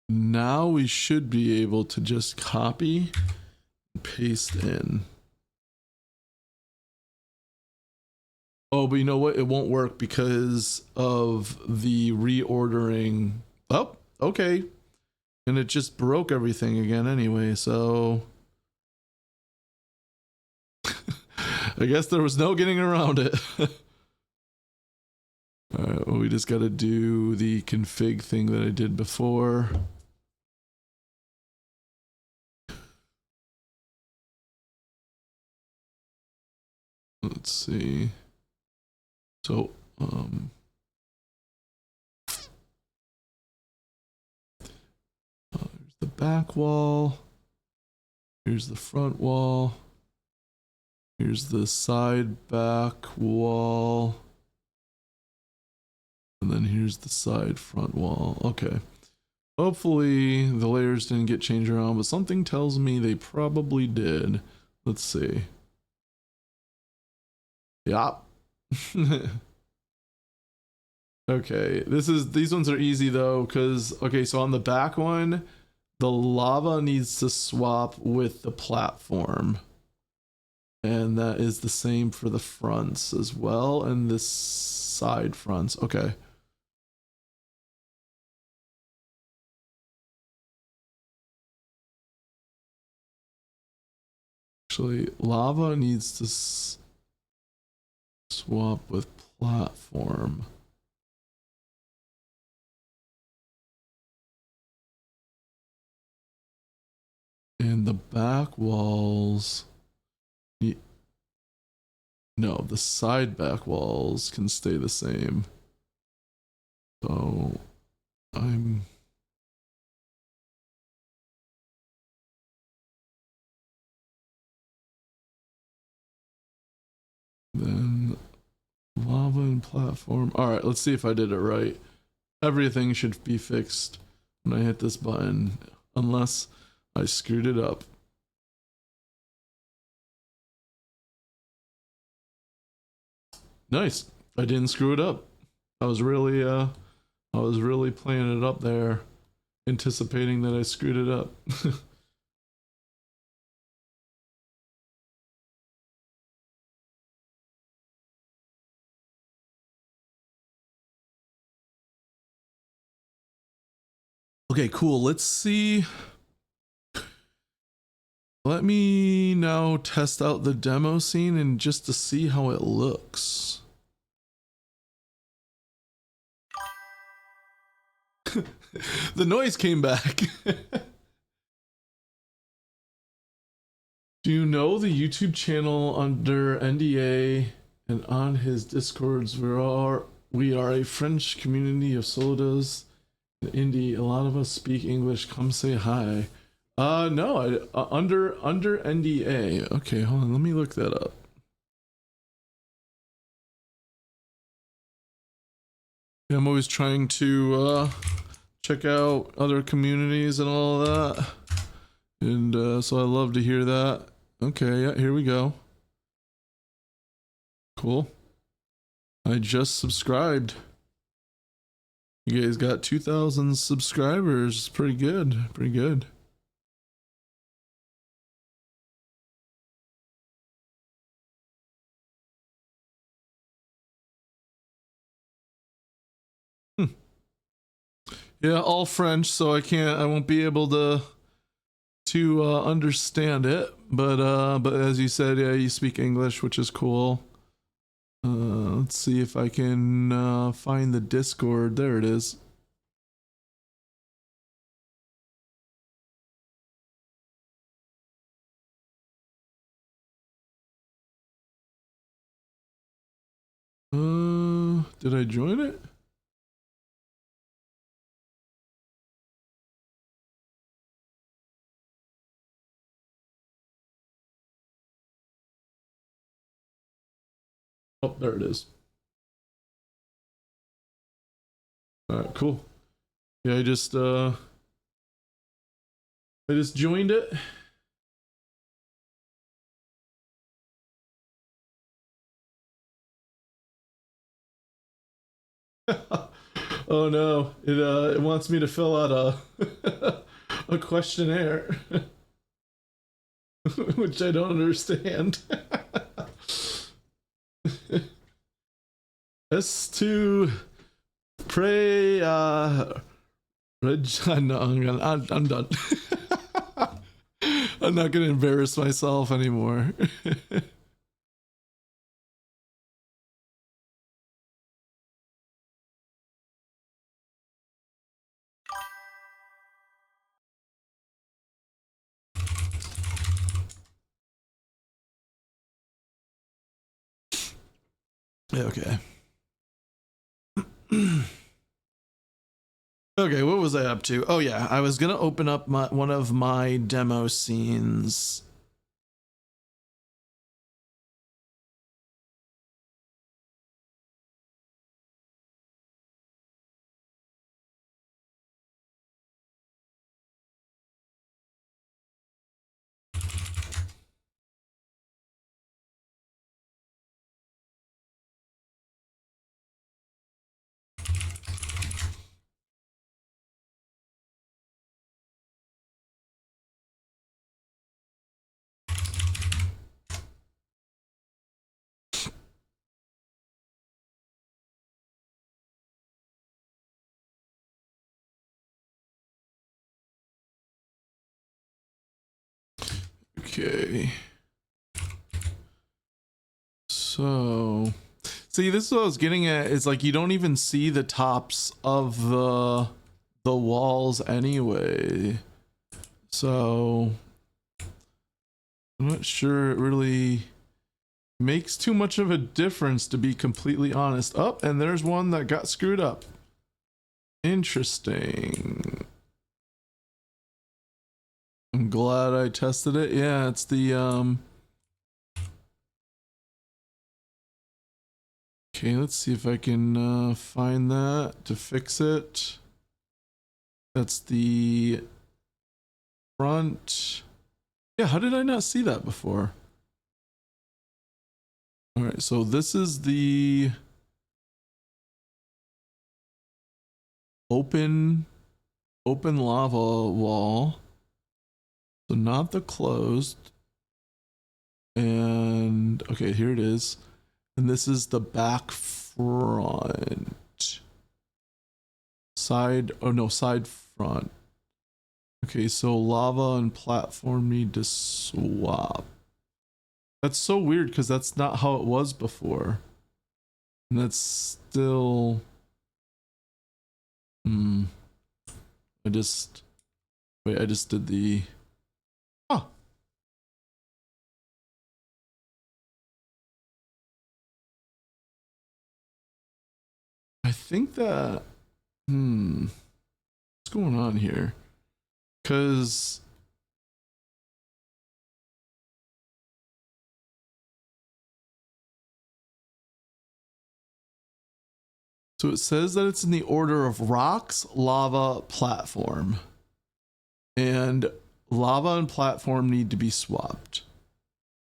now we should be able to just copy and paste in. Oh, but you know what? It won't work because of the reordering. Oh, okay. And it just broke everything again anyway, so I guess there was no getting around it. All right, well, we just got to do the config thing that I did before. Let's see. So, here's the back wall. Here's the front wall. Here's the side back wall. And then here's the side front wall. Okay. Hopefully the layers didn't get changed around, but something tells me they probably did. Let's see. Yup. Okay, these ones are easy though, because okay, so on the back one, the lava needs to swap with the platform. And that is the same for the fronts as well, and the side fronts. Okay. Actually, lava needs to swap with platform. And the back walls, no, the side back walls can stay the same. So then lava and platform. All right, let's see if I did it right. Everything should be fixed when I hit this button, unless I screwed it up. Nice. I didn't screw it up. I was really playing it up there, anticipating that I screwed it up. Okay, cool. Let's see. Let me now test out the demo scene and just to see how it looks. The noise came back. Do you know the YouTube channel under NDA and on his Discords? We are a French community of sodas in Indy. A lot of us speak English. Come say hi. No, under NDA. Okay, hold on. Let me look that up. Yeah, I'm always trying to check out other communities and all of that. And so I love to hear that. Okay, yeah, here we go. Cool. I just subscribed. You guys got 2,000 subscribers. Pretty good. Pretty good. Yeah, all French, so I won't be able to understand it. But as you said, yeah, you speak English, which is cool. Let's see if I can find the Discord. There it is. Did I join it? Oh, there it is. All right, cool. Yeah, I just joined it. Oh no, it wants me to fill out a a questionnaire, which I don't understand. S2 pray no, I'm done. I'm not gonna embarrass myself anymore. Yeah, okay. Okay, what was I up to? Oh yeah, I was gonna open up one of my demo scenes. Okay. So, see, this is what I was getting at. Is like you don't even see the tops of the walls anyway. So, I'm not sure it really makes too much of a difference, to be completely honest. Oh, and there's one that got screwed up. Interesting. I'm glad I tested it. Yeah, it's the okay, let's see if I can find that to fix it. That's the front. Yeah, how did I not see that before? All right, so this is the open lava wall. So not the closed. And okay, here it is. And this is the back front. Side, oh no, side front. Okay, so lava and platform need to swap. That's so weird because that's not how it was before. And that's still... I just did the... Huh. I think that... What's going on here? Because... So it says that it's in the order of rocks, lava, platform. And lava and platform need to be swapped.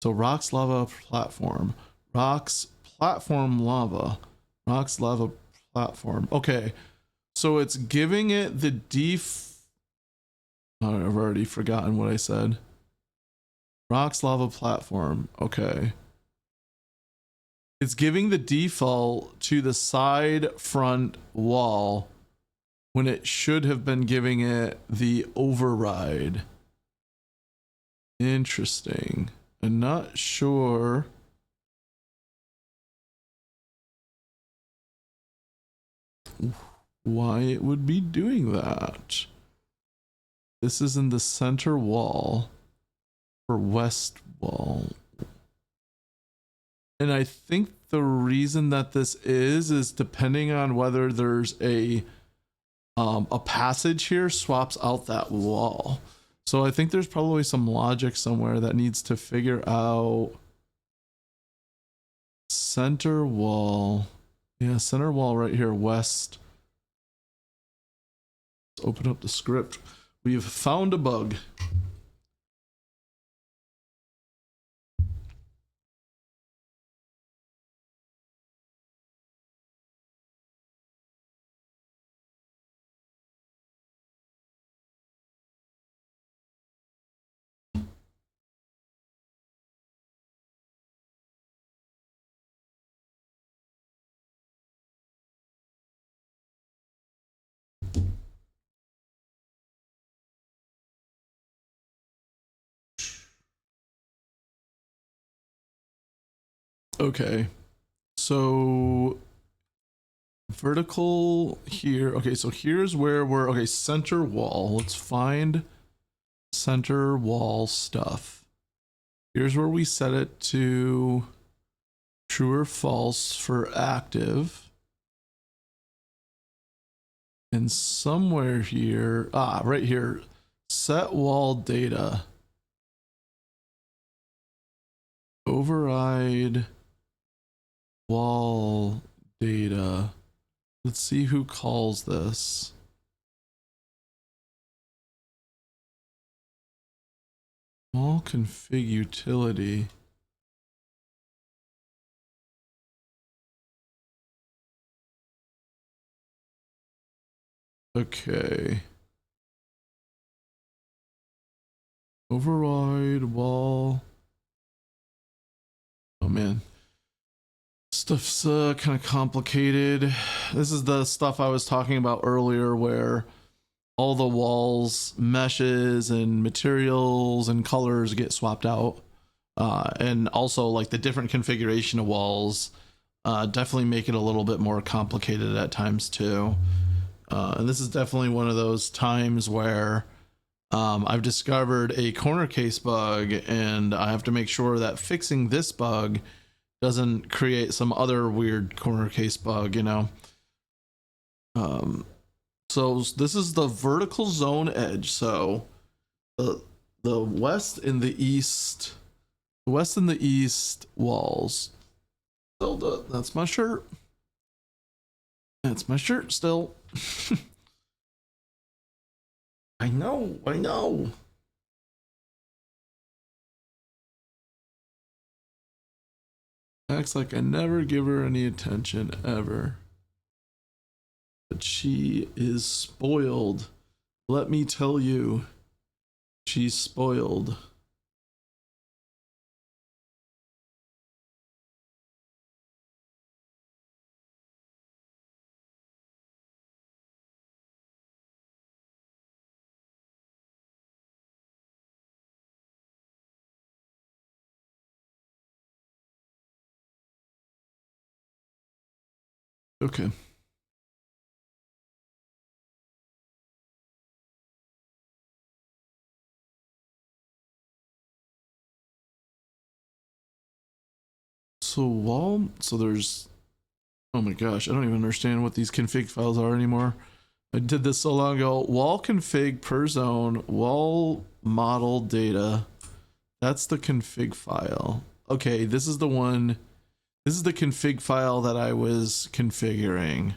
So rocks, lava, platform. Rocks, platform, lava. Rocks, lava, platform. Okay. So it's giving it the oh, I've already forgotten what I said. Rocks, lava, platform. Okay. It's giving the default to the side front wall when it should have been giving it the override. Interesting. I'm not sure. Why it would be doing that. This is in the center wall for west wall. And I think the reason that this is depending on whether there's a passage here swaps out that wall. So I think there's probably some logic somewhere that needs to figure out center wall. Yeah, center wall right here, west. Let's open up the script. We've found a bug. Okay, so vertical here. Okay, so here's where we're, okay, center wall. Let's find center wall stuff. Here's where we set it to true or false for active. And somewhere here, right here, set wall data, override wall data. Let's see who calls this. Wall config utility. Okay. Override wall. Oh man. Stuff's kind of complicated. This is the stuff I was talking about earlier where all the walls, meshes, and materials and colors get swapped out. And also like the different configuration of walls definitely make it a little bit more complicated at times too. And this is definitely one of those times where I've discovered a corner case bug and I have to make sure that fixing this bug doesn't create some other weird corner case bug, you know. So this is the vertical zone edge. So the west and the east walls. Zelda, that's my shirt. That's my shirt still. I know. Acts like I never give her any attention ever. But she is spoiled. Let me tell you, she's spoiled. Okay. So there's, oh my gosh, I don't even understand what these config files are anymore. I did this so long ago. Wall config per zone, wall model data. That's the config file. Okay, this is the one. This is the config file that I was configuring.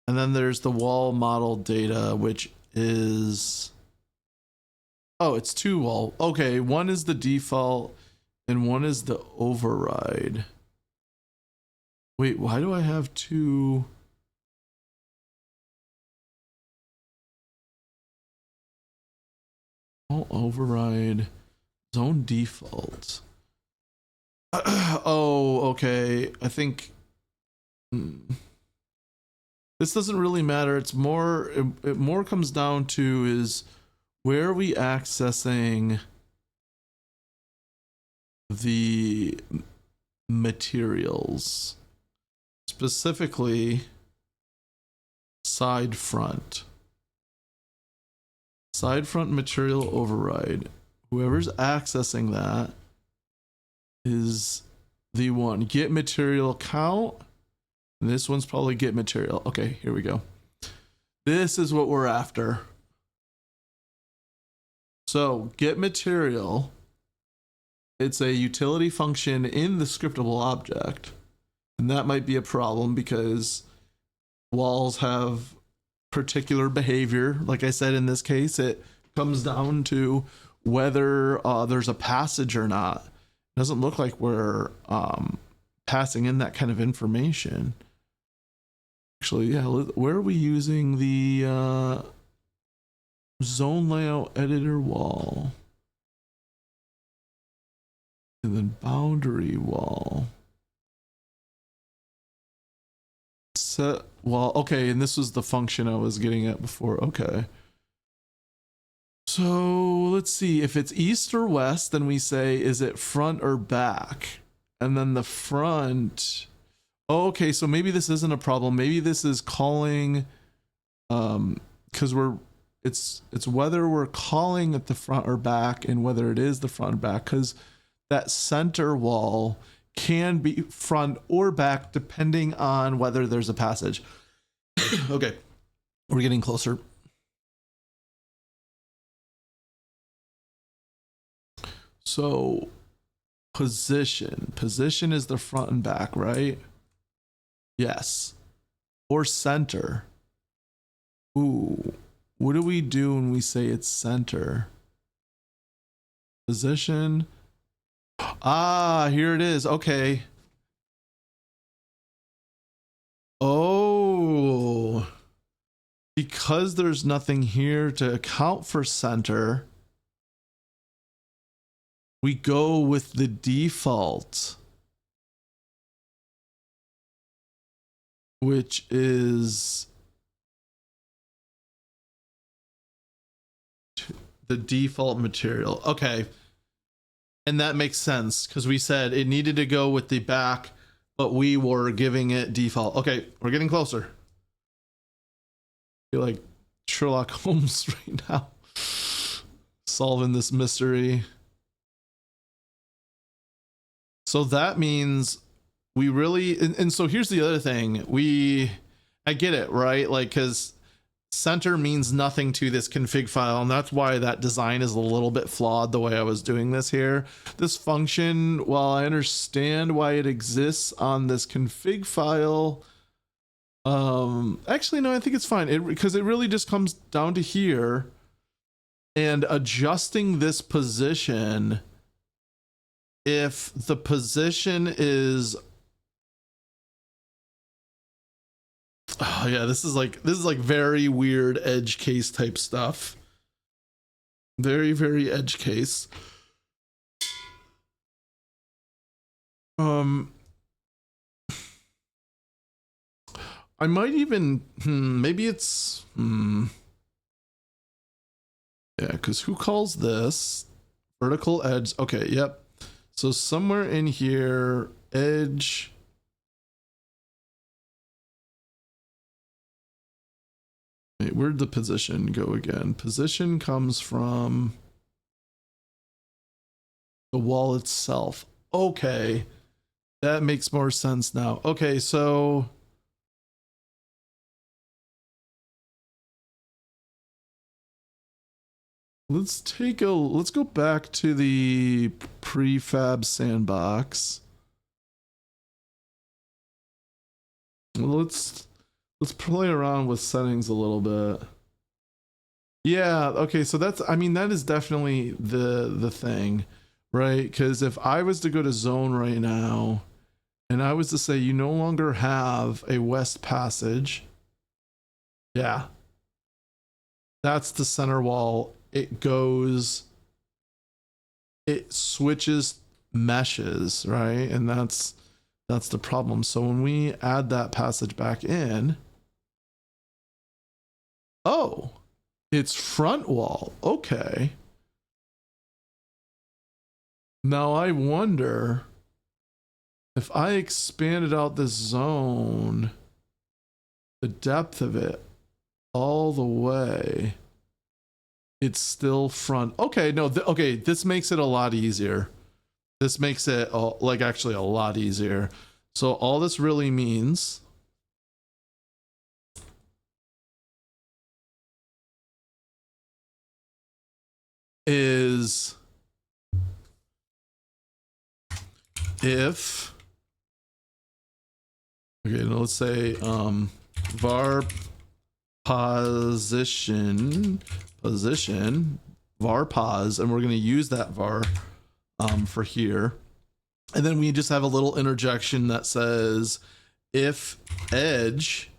And then there's the wall model data, which is, oh, it's two wall. Okay, one is the default and one is the override. Wait, why do I have two? Wall override, zone default. Oh, okay. I think this doesn't really matter. It's more, it more comes down to is where are we accessing the materials, specifically side front material override. Whoever's accessing that is the one. Get material count. And this one's probably get material. Okay, here we go. This is what we're after. So get material. It's a utility function in the scriptable object. And that might be a problem because walls have particular behavior. Like I said, in this case, it comes down to whether there's a passage or not. It doesn't look like we're passing in that kind of information. Actually, yeah, where are we using the zone layout editor wall? And then boundary wall. Set wall. Okay, and this was the function I was getting at before. Okay. So let's see. If it's east or west, then we say, is it front or back? And then the front. Oh, okay, so maybe this isn't a problem. Maybe this is calling, because it's whether we're calling at the front or back, and whether it is the front or back, because that center wall can be front or back depending on whether there's a passage. Okay. We're getting closer. So position is the front and back, right? Yes. Or center. Ooh, what do we do when we say it's center? Position. Ah, here it is. Okay. Oh, because there's nothing here to account for center, we go with the default, which is the default material. Okay. And that makes sense because we said it needed to go with the back, but we were giving it default. Okay, we're getting closer. I feel like Sherlock Holmes right now, solving this mystery. So that means we really, and so here's the other thing. I get it, right? Like, because center means nothing to this config file, and that's why that design is a little bit flawed the way I was doing this here. This function, while I understand why it exists on this config file, actually no, I think it's fine, because it really just comes down to here and adjusting this position. If the position is, oh yeah, this is like very weird edge case type stuff. Very, very edge case. I might even maybe it's yeah, because who calls this vertical edge? Okay, yep. So somewhere in here, edge. Wait, where'd the position go again? Position comes from the wall itself. Okay, that makes more sense now. Okay, so let's go back to the prefab sandbox. Let's play around with settings a little bit. Yeah, okay, so that's, I mean, that is definitely the thing, right? Because if I was to go to zone right now and I was to say you no longer have a west passage, yeah, that's the center wall. It switches meshes, right? And that's the problem. So when we add that passage back in, oh, it's front wall. Okay. Now I wonder if I expanded out this zone, the depth of it all the way, it's still front. Okay, no, okay, this makes it a lot easier. This makes it like actually a lot easier. So all this really means is if, okay, now let's say var position var pos, and we're going to use that var for here, and then we just have a little interjection that says if edge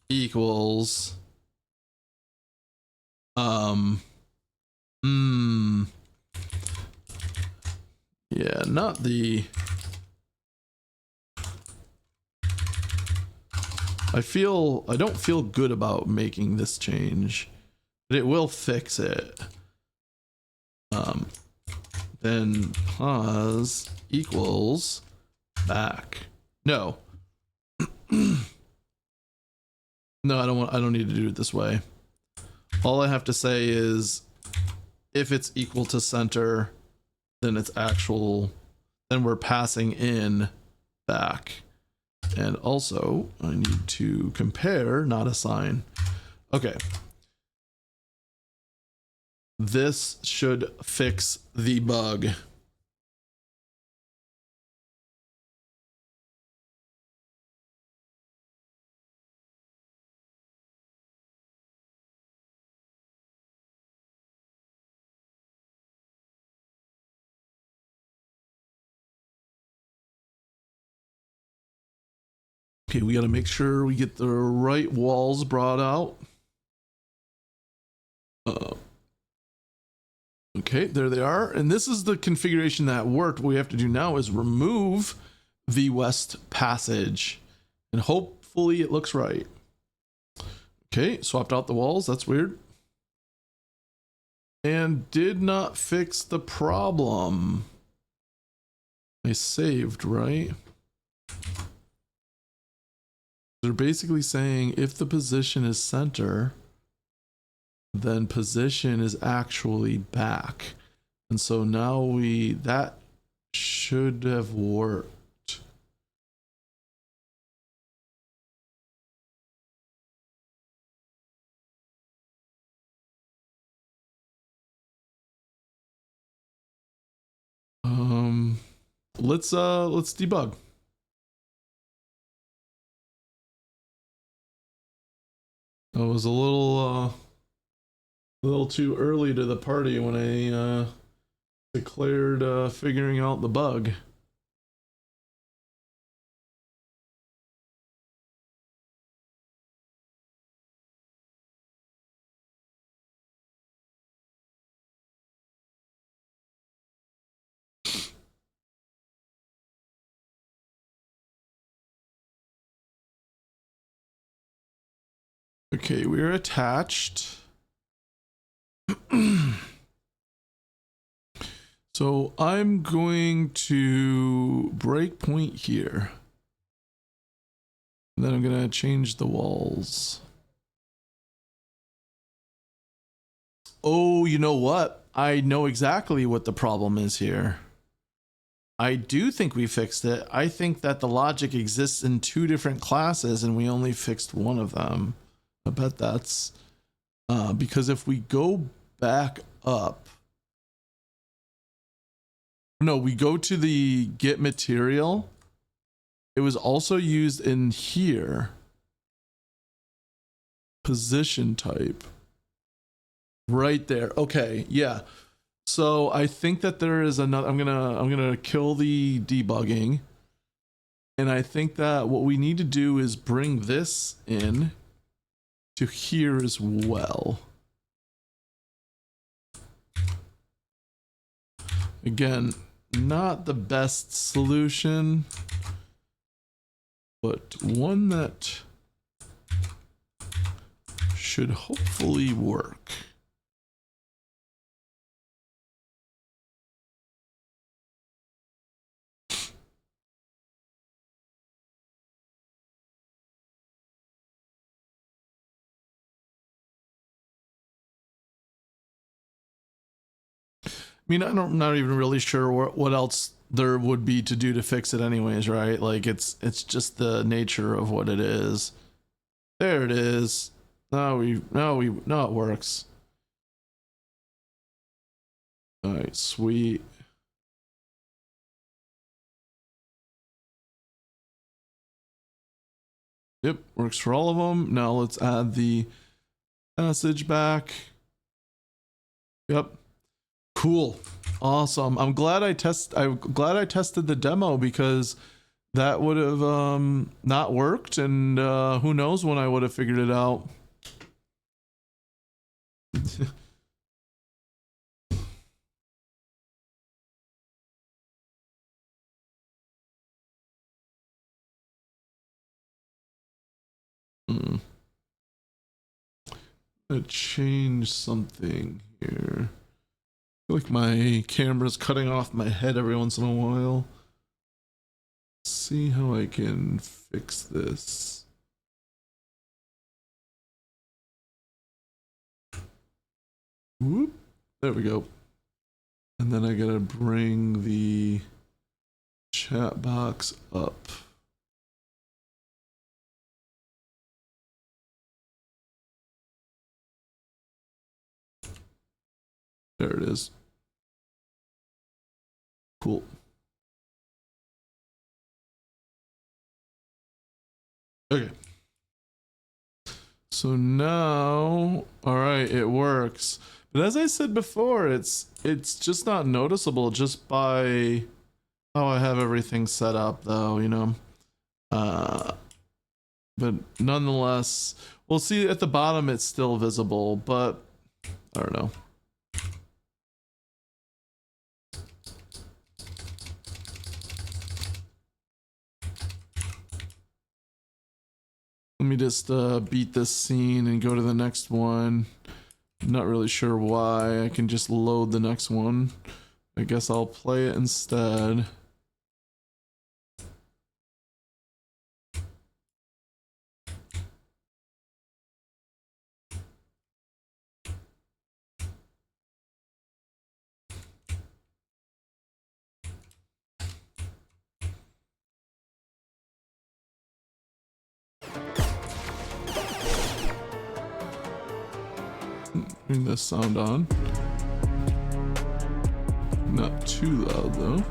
equals yeah, not the, I don't feel good about making this change, but it will fix it. Then pos equals back. No. No, I don't need to do it this way. All I have to say is if it's equal to center, then it's actual, then we're passing in back. And also I need to compare, not assign. Okay. This should fix the bug. Okay, we got to make sure we get the right walls brought out. Okay, there they are. And this is the configuration that worked. What we have to do now is remove the west passage. And hopefully it looks right. Okay, swapped out the walls. That's weird. And did not fix the problem. I saved, right? They're basically saying if the position is center, then position is actually back. And so now that should have worked. Let's debug. I was a little too early to the party when I declared figuring out the bug. Okay, we're attached. So I'm going to break point here. And then I'm going to change the walls. Oh, you know what? I know exactly what the problem is here. I do think we fixed it. I think that the logic exists in two different classes and we only fixed one of them. I bet that's because if we go back up, no, we go to the get material. It was also used in here. Position type. Right there. Okay, yeah. So I think that there is another. I'm gonna kill the debugging, and I think that what we need to do is bring this in to here as well. Again, not the best solution, but one that should hopefully work. I mean, I'm not even really sure what else there would be to do to fix it anyways, right? Like it's just the nature of what it is. There it is. Now it works. All right, sweet. Yep, works for all of them. Now let's add the passage back. Yep. Cool. Awesome. I'm glad I tested the demo because that would have not worked, and who knows when I would have figured it out. Change something here. I feel like my camera's cutting off my head every once in a while. Let's see how I can fix this. Whoop. There we go. And then I gotta bring the chat box up. There it is. Cool. Okay. So now, all right, it works. But as I said before, it's just not noticeable just by how I have everything set up, though, you know. But nonetheless, we'll see at the bottom it's still visible, but I don't know. Let me just beat this scene and go to the next one. Not really sure why. I can just load the next one. I guess I'll play it instead. Bring this sound on. Not too loud though.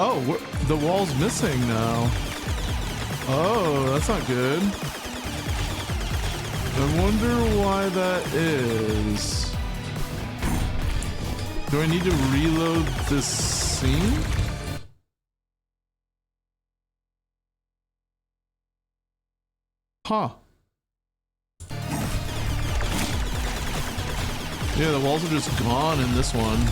Oh, the wall's missing now. Oh, that's not good. I wonder why that is. Do I need to reload this scene? Huh. Yeah, the walls are just gone in this one.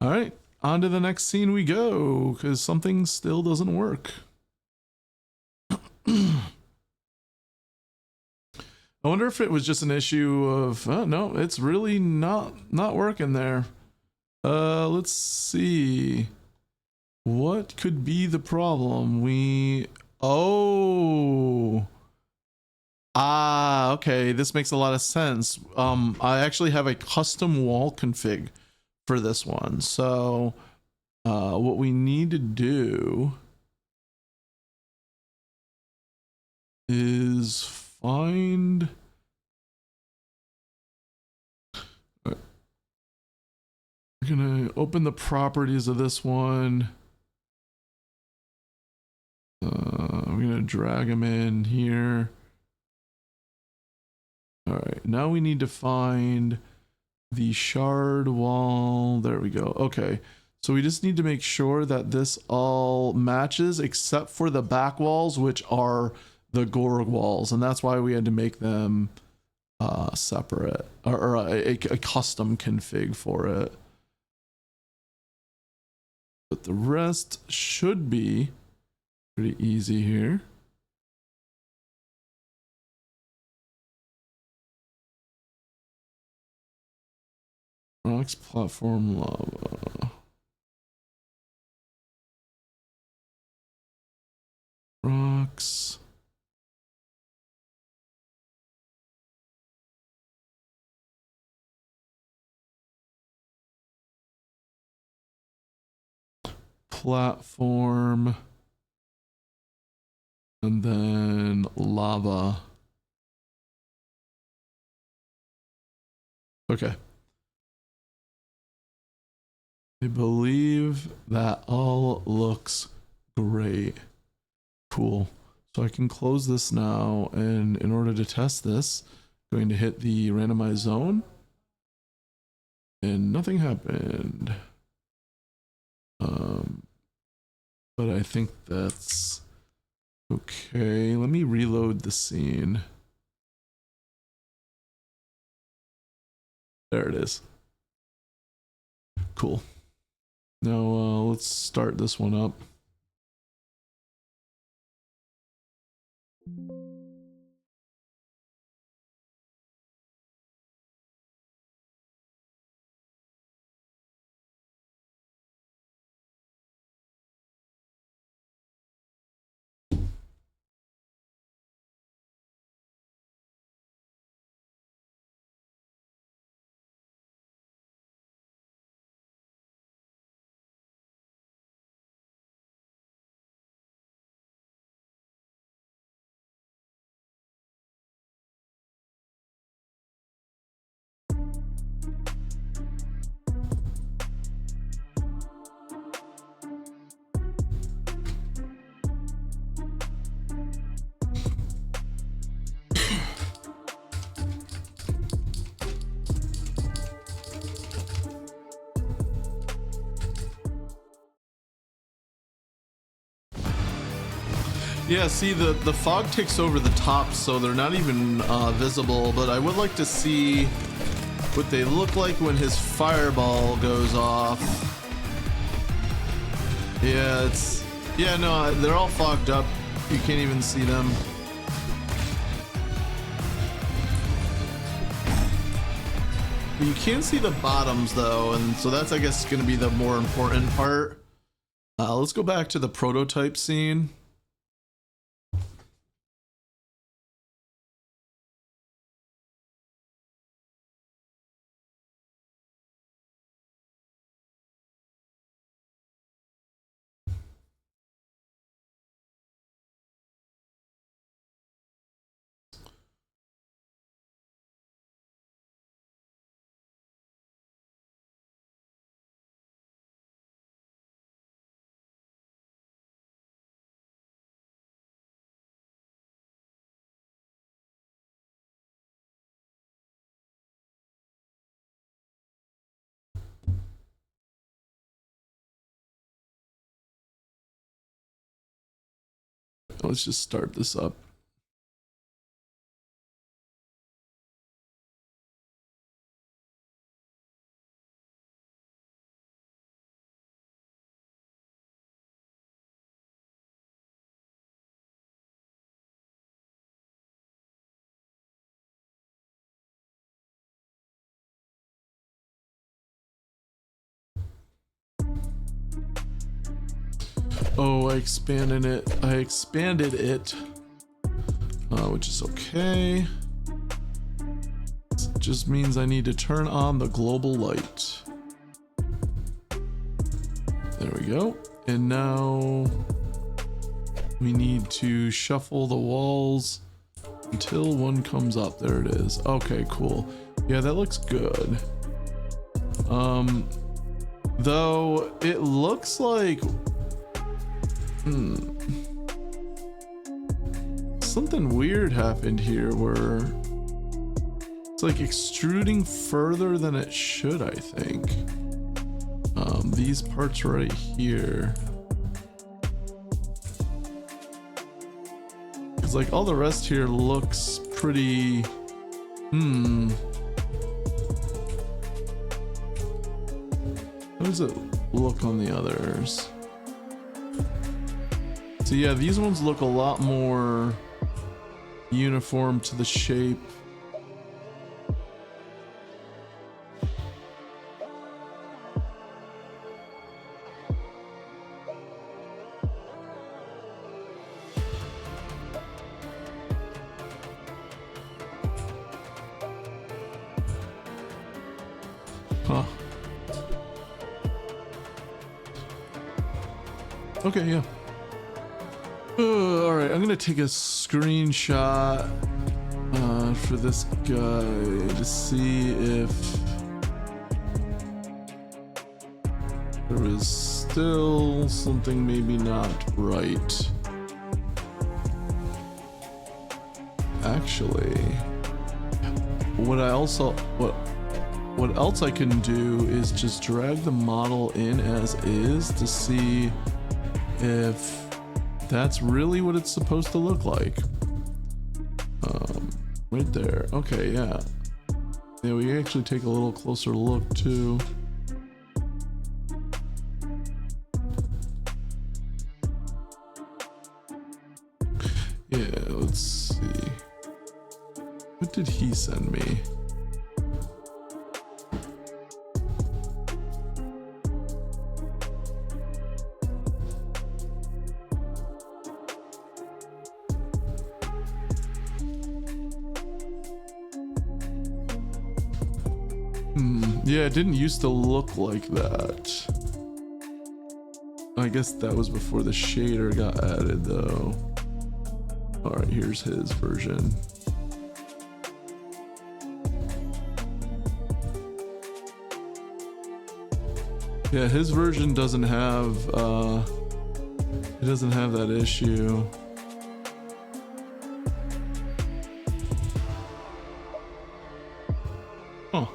All right, on to the next scene we go, because something still doesn't work. I wonder if it was just an issue of, oh, no, it's really not working there. Let's see. What could be the problem? Okay, this makes a lot of sense. I actually have a custom wall config for this one. So what we need to do is find we're gonna open the properties of this one. I'm gonna drag them in here. All right, now we need to find the shard wall. There we go. Okay, so we just need to make sure that this all matches except for the back walls, which are the Gorg walls, and that's why we had to make them separate, or a custom config for it. But the rest should be pretty easy here. Rocks, platform, lava. Rocks. Platform. And then lava. Okay. I believe that all looks great. Cool. So I can close this now, and in order to test this, I'm going to hit the randomized zone and nothing happened. But I think that's okay. Let me reload the scene. There it is. Cool. Now let's start this one up. Yeah, see, the fog takes over the top, so they're not even visible, but I would like to see what they look like when his fireball goes off. Yeah, no, they're all fogged up. You can't even see them. But you can see the bottoms, though, and so that's, I guess, going to be the more important part. Let's go back to the prototype scene. Let's just start this up. Oh, I expanded it, which is okay. It just means I need to turn on the global light. There we go. And now we need to shuffle the walls until one comes up. There it is. Okay, cool. Yeah, that looks good. Though it looks like something weird happened here where it's like extruding further than it should, I think. These parts right here. It's like all the rest here looks pretty, How does it look on the others? So yeah, these ones look a lot more uniform to the shape. Huh. Okay, yeah. All right, I'm gonna take a screenshot for this guy to see if there is still something maybe not right. Actually, what what else I can do is just drag the model in as is to see if that's really what it's supposed to look like. Right there. Okay, yeah. Yeah, we actually take a little closer look too. Yeah, let's see. What did he send me? Yeah, it didn't used to look like that. I guess that was before the shader got added though. Alright, here's his version. Yeah, his version doesn't have it doesn't have that issue. Oh.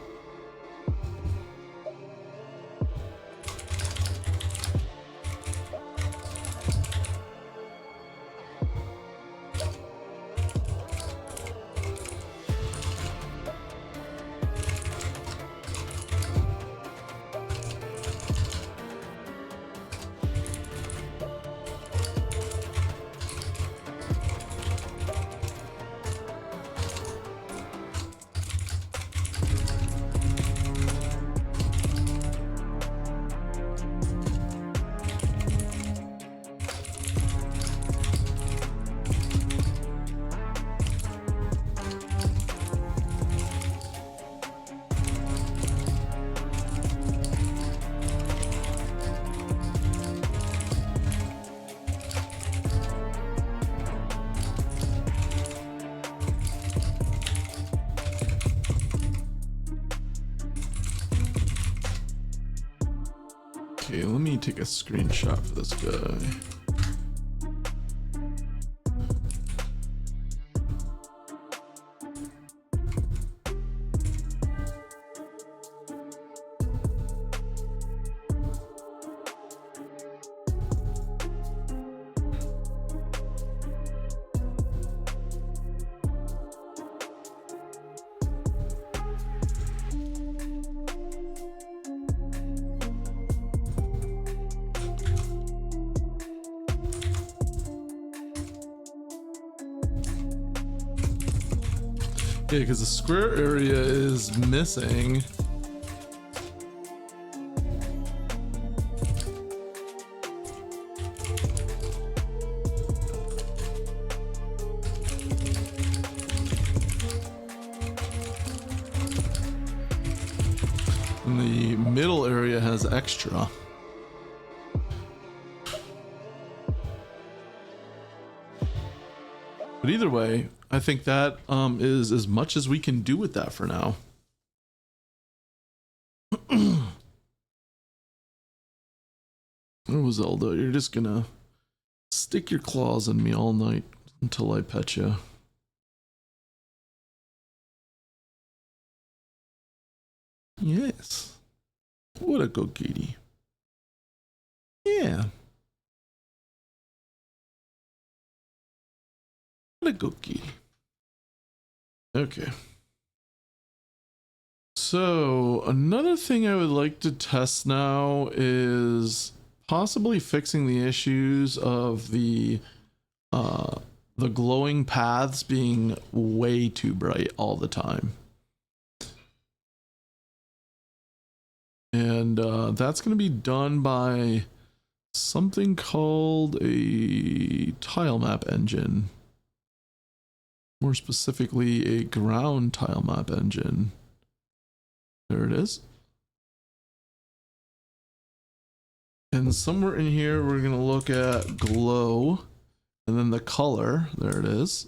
Okay, let me take a screenshot for this guy. Yeah, because the square area is missing. And the middle area has extra. But either way, I think that is as much as we can do with that for now. Oh, Zelda, you're just gonna stick your claws in me all night until I pet you. Yes. What a good kitty. Yeah. What a good kitty. Okay. So another thing I would like to test now is possibly fixing the issues of the glowing paths being way too bright all the time. And that's going to be done by something called a tile map engine. More specifically, a ground tile map engine. There it is. And somewhere in here, we're going to look at glow and then the color. There it is.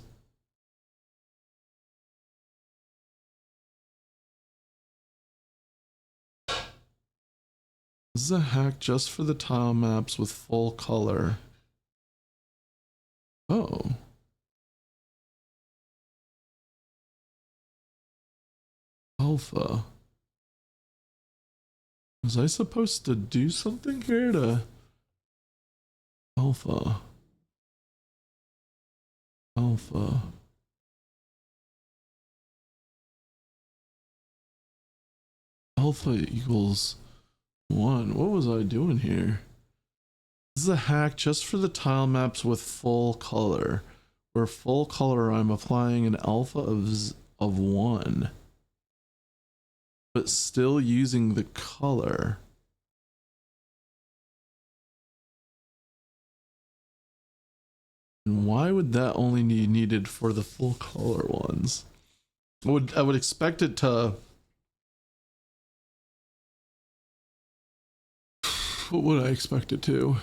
This is a hack just for the tile maps with full color. Oh. Alpha. Was I supposed to do something here to alpha? Alpha. Alpha equals 1. What was I doing here? This is a hack just for the tile maps with full color. For full color, I'm applying an alpha of 1. But still using the color. And why would that only be needed for the full color ones? I would expect it to... What would I expect it to?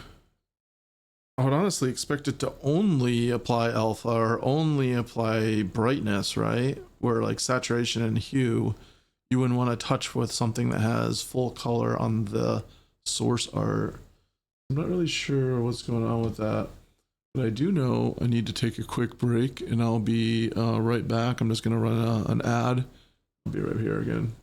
I would honestly expect it to only apply alpha or only apply brightness, right? Where like saturation and hue, you wouldn't want to touch with something that has full color on the source art. I'm not really sure what's going on with that, but I do know I need to take a quick break and I'll be right back. I'm just going to run an ad. I'll be right here again.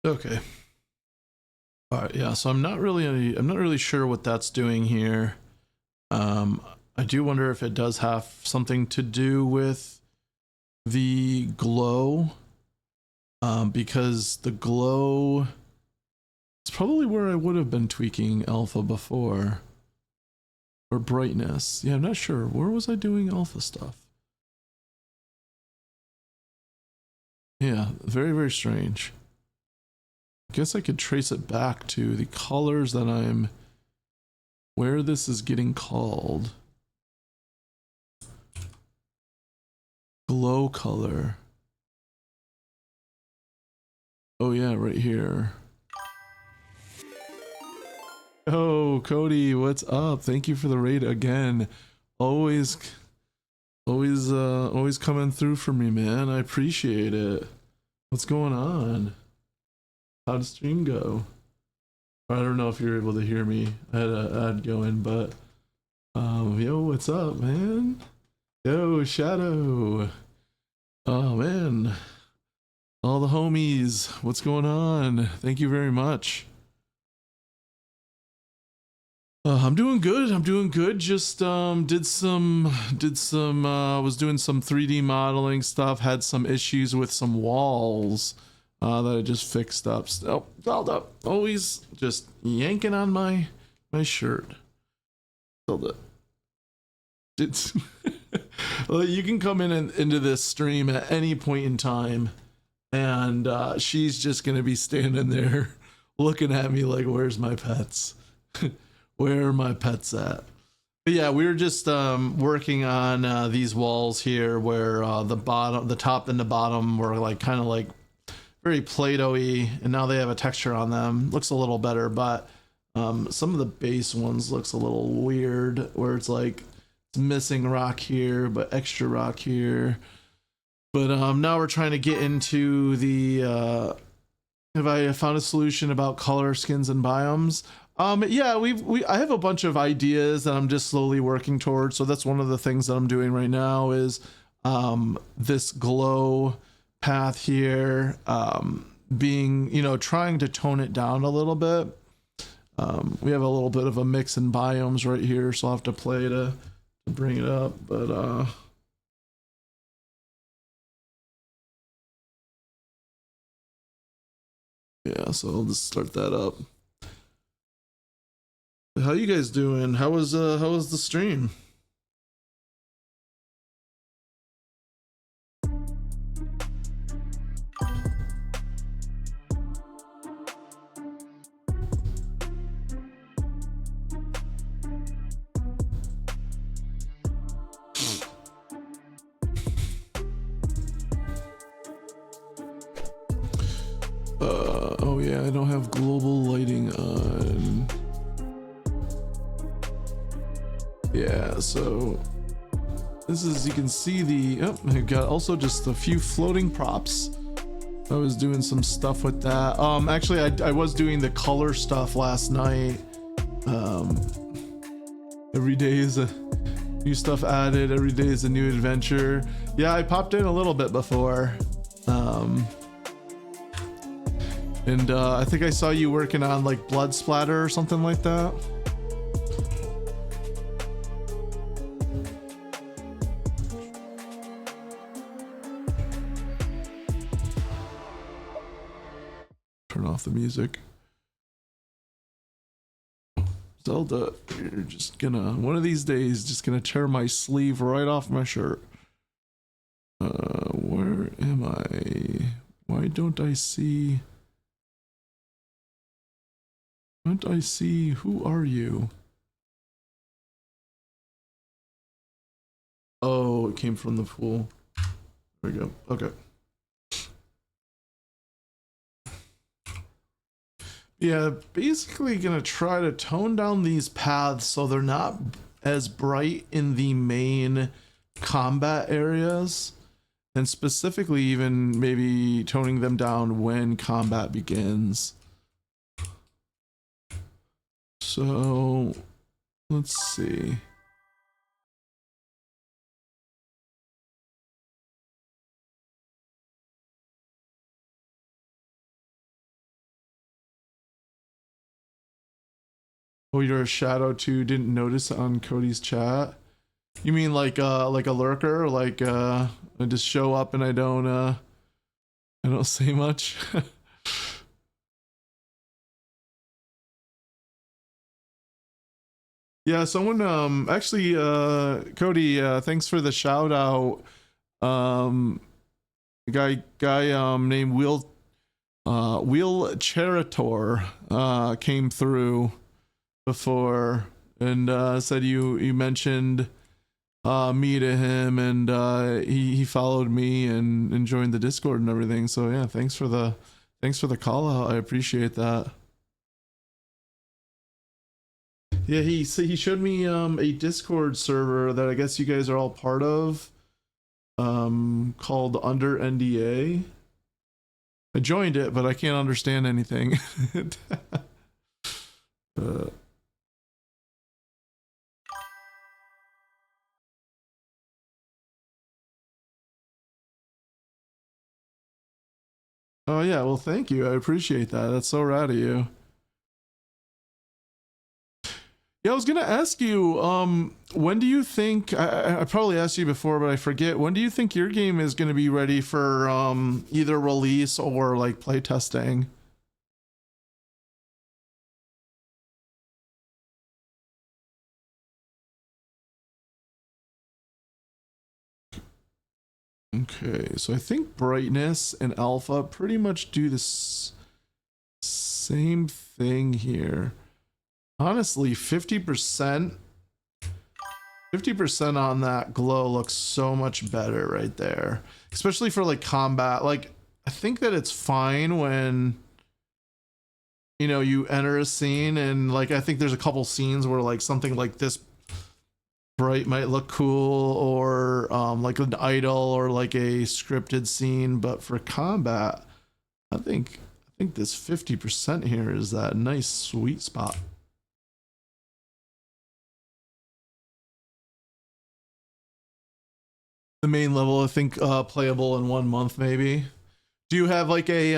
Okay. All right, yeah, so I'm not really sure what that's doing here. I do wonder if it does have something to do with the glow. Because the glow it's probably where I would have been tweaking alpha before. Or brightness. Yeah, I'm not sure. Where was I doing alpha stuff? Yeah, very, very strange. I guess I could trace it back to the colors that I'm... Where this is getting called. Glow color. Oh yeah, right here. Oh, Cody, what's up? Thank you for the raid again. Always coming through for me, man. I appreciate it. What's going on? How'd the stream go? I don't know if you're able to hear me. I had an ad going, but yo, what's up, man? Yo, Shadow. Oh man. All the homies, what's going on? Thank you very much. I'm doing good. I'm doing good. Just did some was doing some 3D modeling stuff, had some issues with some walls that I just fixed up. Oh, hold up. Always just yanking on my shirt. Hold up. It's Well, you can come in and into this stream at any point in time, and she's just gonna be standing there looking at me like, "Where's my pets? Where are my pets at?" But yeah, we were just working on these walls here, where the top, and the bottom were like kind of like very Play-Doh-y, and now they have a texture on them. Looks a little better, but some of the base ones looks a little weird, where it's like it's missing rock here, but extra rock here. But now we're trying to get into the have I found a solution about color, skins, and biomes? Yeah, I have a bunch of ideas that I'm just slowly working towards. So that's one of the things that I'm doing right now is this glow path here, being, you know, trying to tone it down a little bit. We have a little bit of a mix in biomes right here, so I'll have to play to bring it up, but yeah, so I'll just start that up. How you guys doing? How was the stream? Oh yeah, I don't have global lighting on. Yeah, so this is, you can see the, oh, I've got also just a few floating props. I was doing some stuff with that. Actually, I was doing the color stuff last night. Every day is a new stuff added. Every day is a new adventure. Yeah, I popped in a little bit before. And I think I saw you working on like blood splatter or something like that. Turn off the music. Zelda, you're just gonna, one of these days, just gonna tear my sleeve right off my shirt. Where am I? Why don't I see? Don't I see? Who are you? Oh, it came from the pool. There we go. Okay. Yeah, basically gonna try to tone down these paths so they're not as bright in the main combat areas, and specifically even maybe toning them down when combat begins. So let's see. Oh, you're a shadow too. Didn't notice on Cody's chat. You mean like a lurker, like I just show up and I don't say much. Yeah, someone actually Cody, thanks for the shout out. Guy named Wheel Cheritor came through before and said you mentioned me to him, and he followed me and joined the Discord and everything. So yeah, thanks for the call out. I appreciate that. Yeah, he showed me a Discord server that I guess you guys are all part of, called Under NDA. I joined it, but I can't understand anything. Oh yeah, well thank you. I appreciate that. That's so rad of you. Yeah, I was gonna ask you, when do you think, I probably asked you before, but I forget, when do you think your game is gonna be ready for either release or like playtesting? Okay, so I think brightness and alpha pretty much do this same thing here. Honestly, 50% on that glow looks so much better right there, especially for like combat. Like, I think that it's fine when, you know, you enter a scene, and like I think there's a couple scenes where like something like this bright might look cool, or like an idle or like a scripted scene. But for combat, I think this 50% here is that nice sweet spot. The main level, I think, playable in 1 month maybe. Do you have like a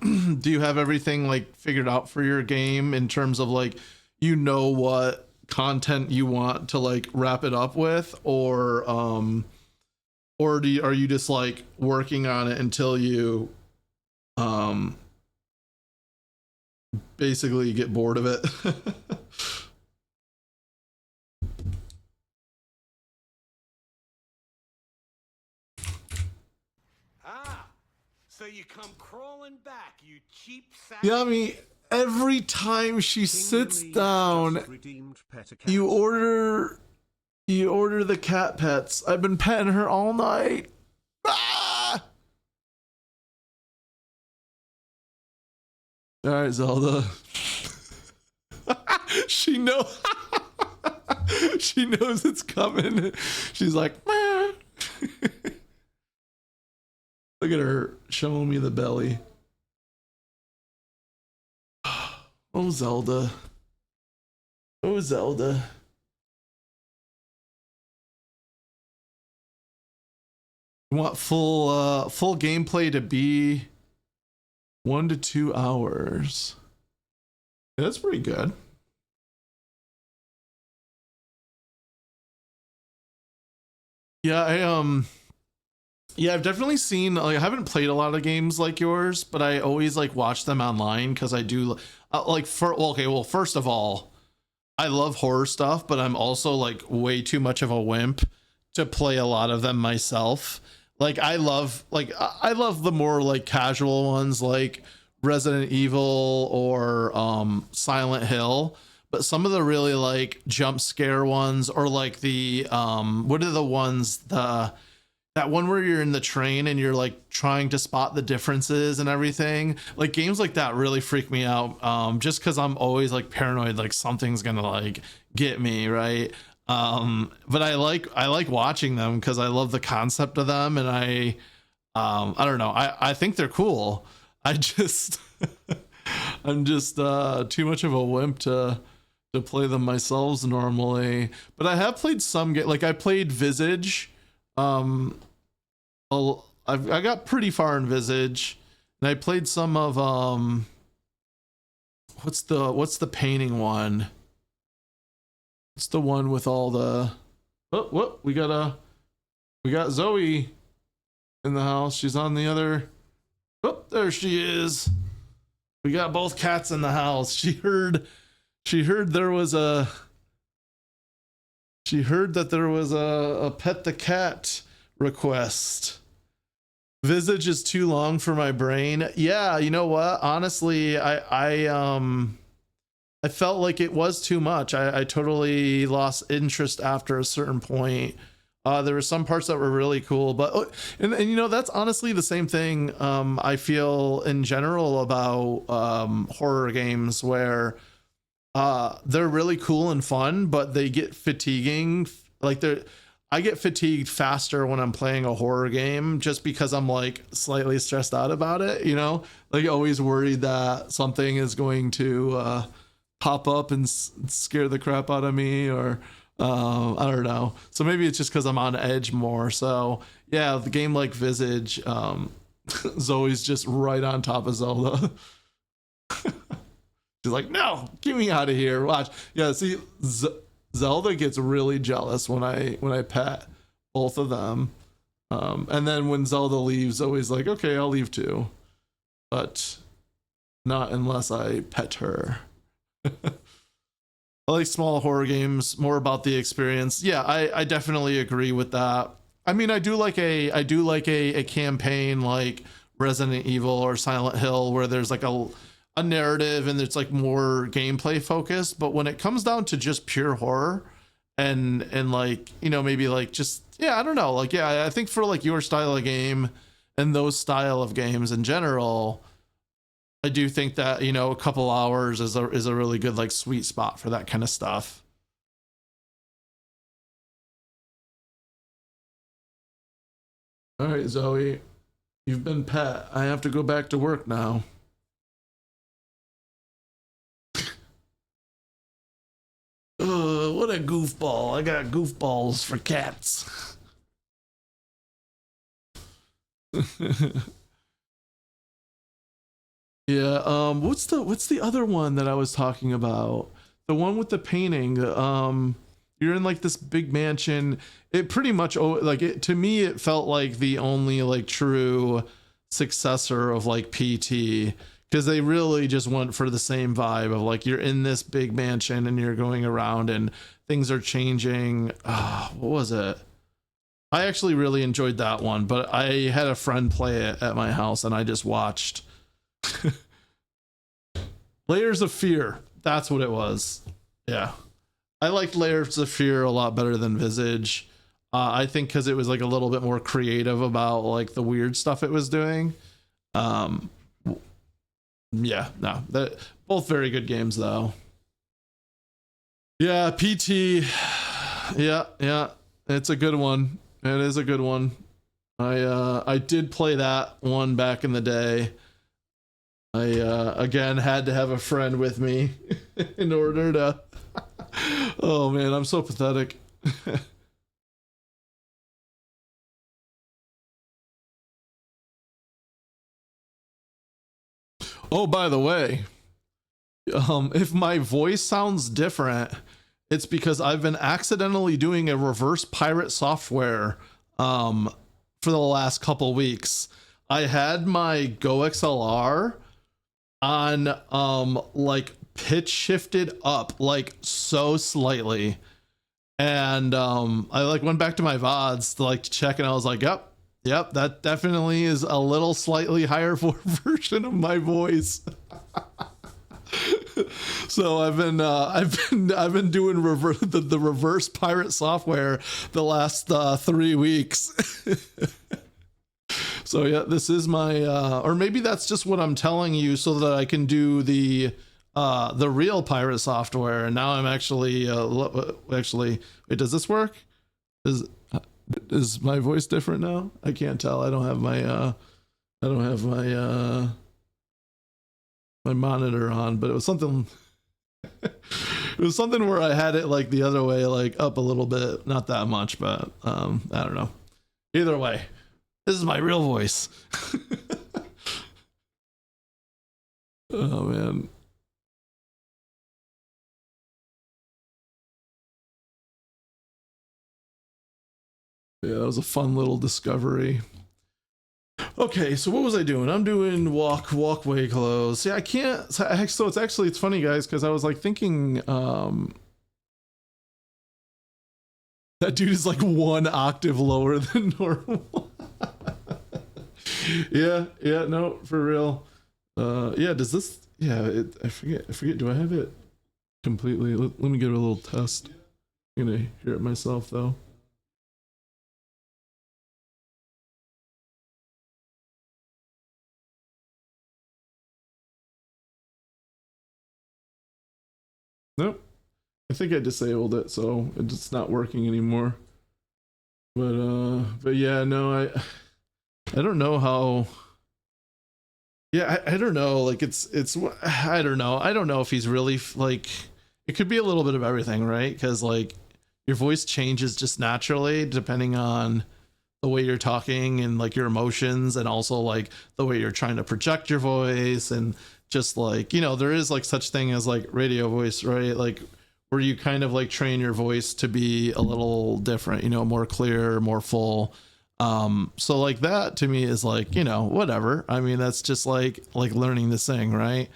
do you have everything like figured out for your game in terms of like, you know, what content you want to like wrap it up with, or are you just like working on it until you basically get bored of it? So you come crawling back, you cheap sack. Yeah, I mean, every time she sits down, you order the cat pets. I've been petting her all night. Ah! All right, Zelda. She knows. She knows it's coming. She's like, look at her showing me the belly. Oh, Zelda. Oh, Zelda. You want full gameplay to be 1 to 2 hours. Yeah, that's pretty good. Yeah, I've definitely seen, like, I haven't played a lot of games like yours, but I always like watch them online because I do like first of all, I love horror stuff, but I'm also like way too much of a wimp to play a lot of them myself. Like I love the more like casual ones like Resident Evil or Silent Hill, but some of the really like jump scare ones, or like the what are the ones, that one where you're in the train and you're like trying to spot the differences and everything, like games like that really freak me out, just because I'm always like paranoid like something's gonna like get me, right? But I like watching them because I love the concept of them, and I don't know, I think they're cool. I just I'm just too much of a wimp to play them myself normally. But I have played some like I played Visage. I got pretty far in Visage, and I played some of what's the painting one? It's the one with all the we got Zoe in the house. She's on the other. Oh, there she is. We got both cats in the house. She heard there was a pet the cat request. Visage is too long for my brain. Yeah, you know what? Honestly, I felt like it was too much. I totally lost interest after a certain point. There were some parts that were really cool, but and you know, that's honestly the same thing I feel in general about horror games, where they're really cool and fun, but they get fatiguing. Like I get fatigued faster when I'm playing a horror game, just because I'm like slightly stressed out about it, you know, like always worried that something is going to pop up and scare the crap out of me, or I don't know. So maybe it's just because I'm on edge more. So yeah, the game like Visage, Zoe's just right on top of Zelda. She's like, no, get me out of here. Watch. Yeah, see, Zelda gets really jealous when I pet both of them. And then when Zelda leaves, Zoe's like, okay, I'll leave too. But not unless I pet her. I like small horror games, more about the experience. Yeah, I definitely agree with that. I mean, I do like a campaign like Resident Evil or Silent Hill where there's like a narrative and it's like more gameplay focused. But when it comes down to just pure horror and like, you know, maybe like just, yeah, I don't know, like, yeah, I think for like your style of game and those style of games in general, I do think that, you know, a couple hours is a really good like sweet spot for that kind of stuff. All right, Zoe, you've been pet. I have to go back to work now. What a goofball. I got goofballs for cats. Yeah, what's the other one that I was talking about? The one with the painting. You're in like this big mansion. It pretty much like it to me it felt like the only like true successor of like PT, because they really just went for the same vibe of like you're in this big mansion and you're going around and things are changing. What was it? I actually really enjoyed that one, but I had a friend play it at my house and I just watched. Layers of Fear. That's what it was. Yeah. I liked Layers of Fear a lot better than Visage. I think because it was like a little bit more creative about like the weird stuff it was doing. Yeah, no, that both very good games though. Yeah, PT. Yeah, it's a good one. It is a good one. I did play that one back in the day. I again had to have a friend with me in order to. Oh man, I'm so pathetic. Oh, by the way, if my voice sounds different, it's because I've been accidentally doing a reverse pirate software for the last couple weeks. I had my Go XLR on like pitch shifted up like so slightly, and I like went back to my VODs to like check, and I was like, yep, that definitely is a little slightly higher version of my voice. So I've been doing the reverse pirate software the last 3 weeks. So yeah, this is my or maybe that's just what I'm telling you so that I can do the real pirate software. And now I'm actually wait, does this work? Is my voice different now? I can't tell. I don't have my my monitor on, but it was something it was something where I had it like the other way, like up a little bit, not that much, but I don't know. Either way, this is my real voice. Oh man. Yeah, that was a fun little discovery. Okay, so what was I doing? I'm doing walkway close. See, I can't. So it's funny, guys, because I was like thinking, that dude is like 1 octave lower than normal. yeah, no, for real. Yeah, does this? Yeah, I forget. Do I have it completely? Let me give it a little test. I'm gonna hear it myself though. Nope. I think I disabled it, so it's not working anymore. But yeah, no, I don't know how. Yeah, I don't know. Like it's I don't know. I don't know if he's really like. It could be a little bit of everything, right? Because like your voice changes just naturally depending on the way you're talking and like your emotions, and also like the way you're trying to project your voice, and just like, you know, there is like such thing as like radio voice, right? Like where you kind of like train your voice to be a little different, you know, more clear, more full. So like that to me is like, you know, whatever. I mean, that's just like learning to sing, right?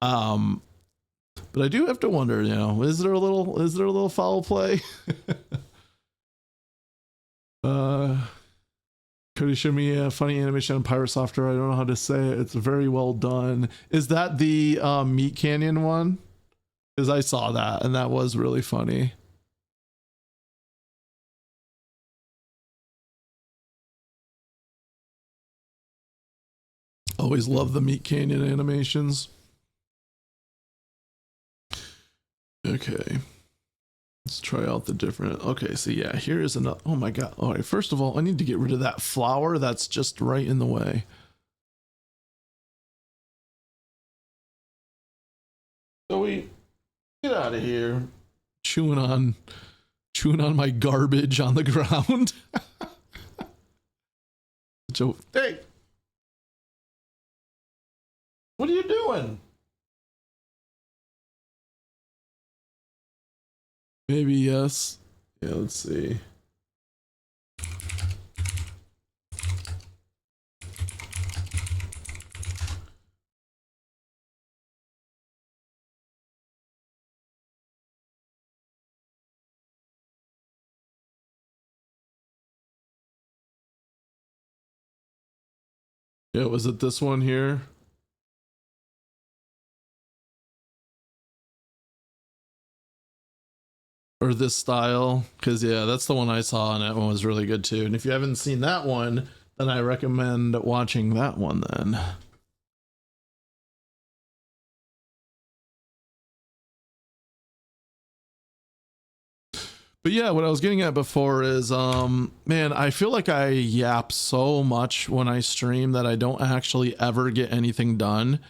um but I do have to wonder, you know, is there a little foul play? Uh, Cody showed me a funny animation on Pirate Software. I don't know how to say it. It's very well done. Is that the Meat Canyon one? Because I saw that and that was really funny. Always love the Meat Canyon animations. Okay. Let's try out the different. Okay, so yeah, here is another. Oh my god. All right, first of all, I need to get rid of that flower that's just right in the way. So we get out of here. Chewing on my garbage on the ground. So, hey, what are you doing? Maybe yes. Yeah, let's see. Yeah, was it this one here? Or this style? Because yeah, that's the one I saw and that one was really good too. And if you haven't seen that one, then I recommend watching that one then. But yeah, what I was getting at before is man, I feel like I yap so much when I stream that I don't actually ever get anything done.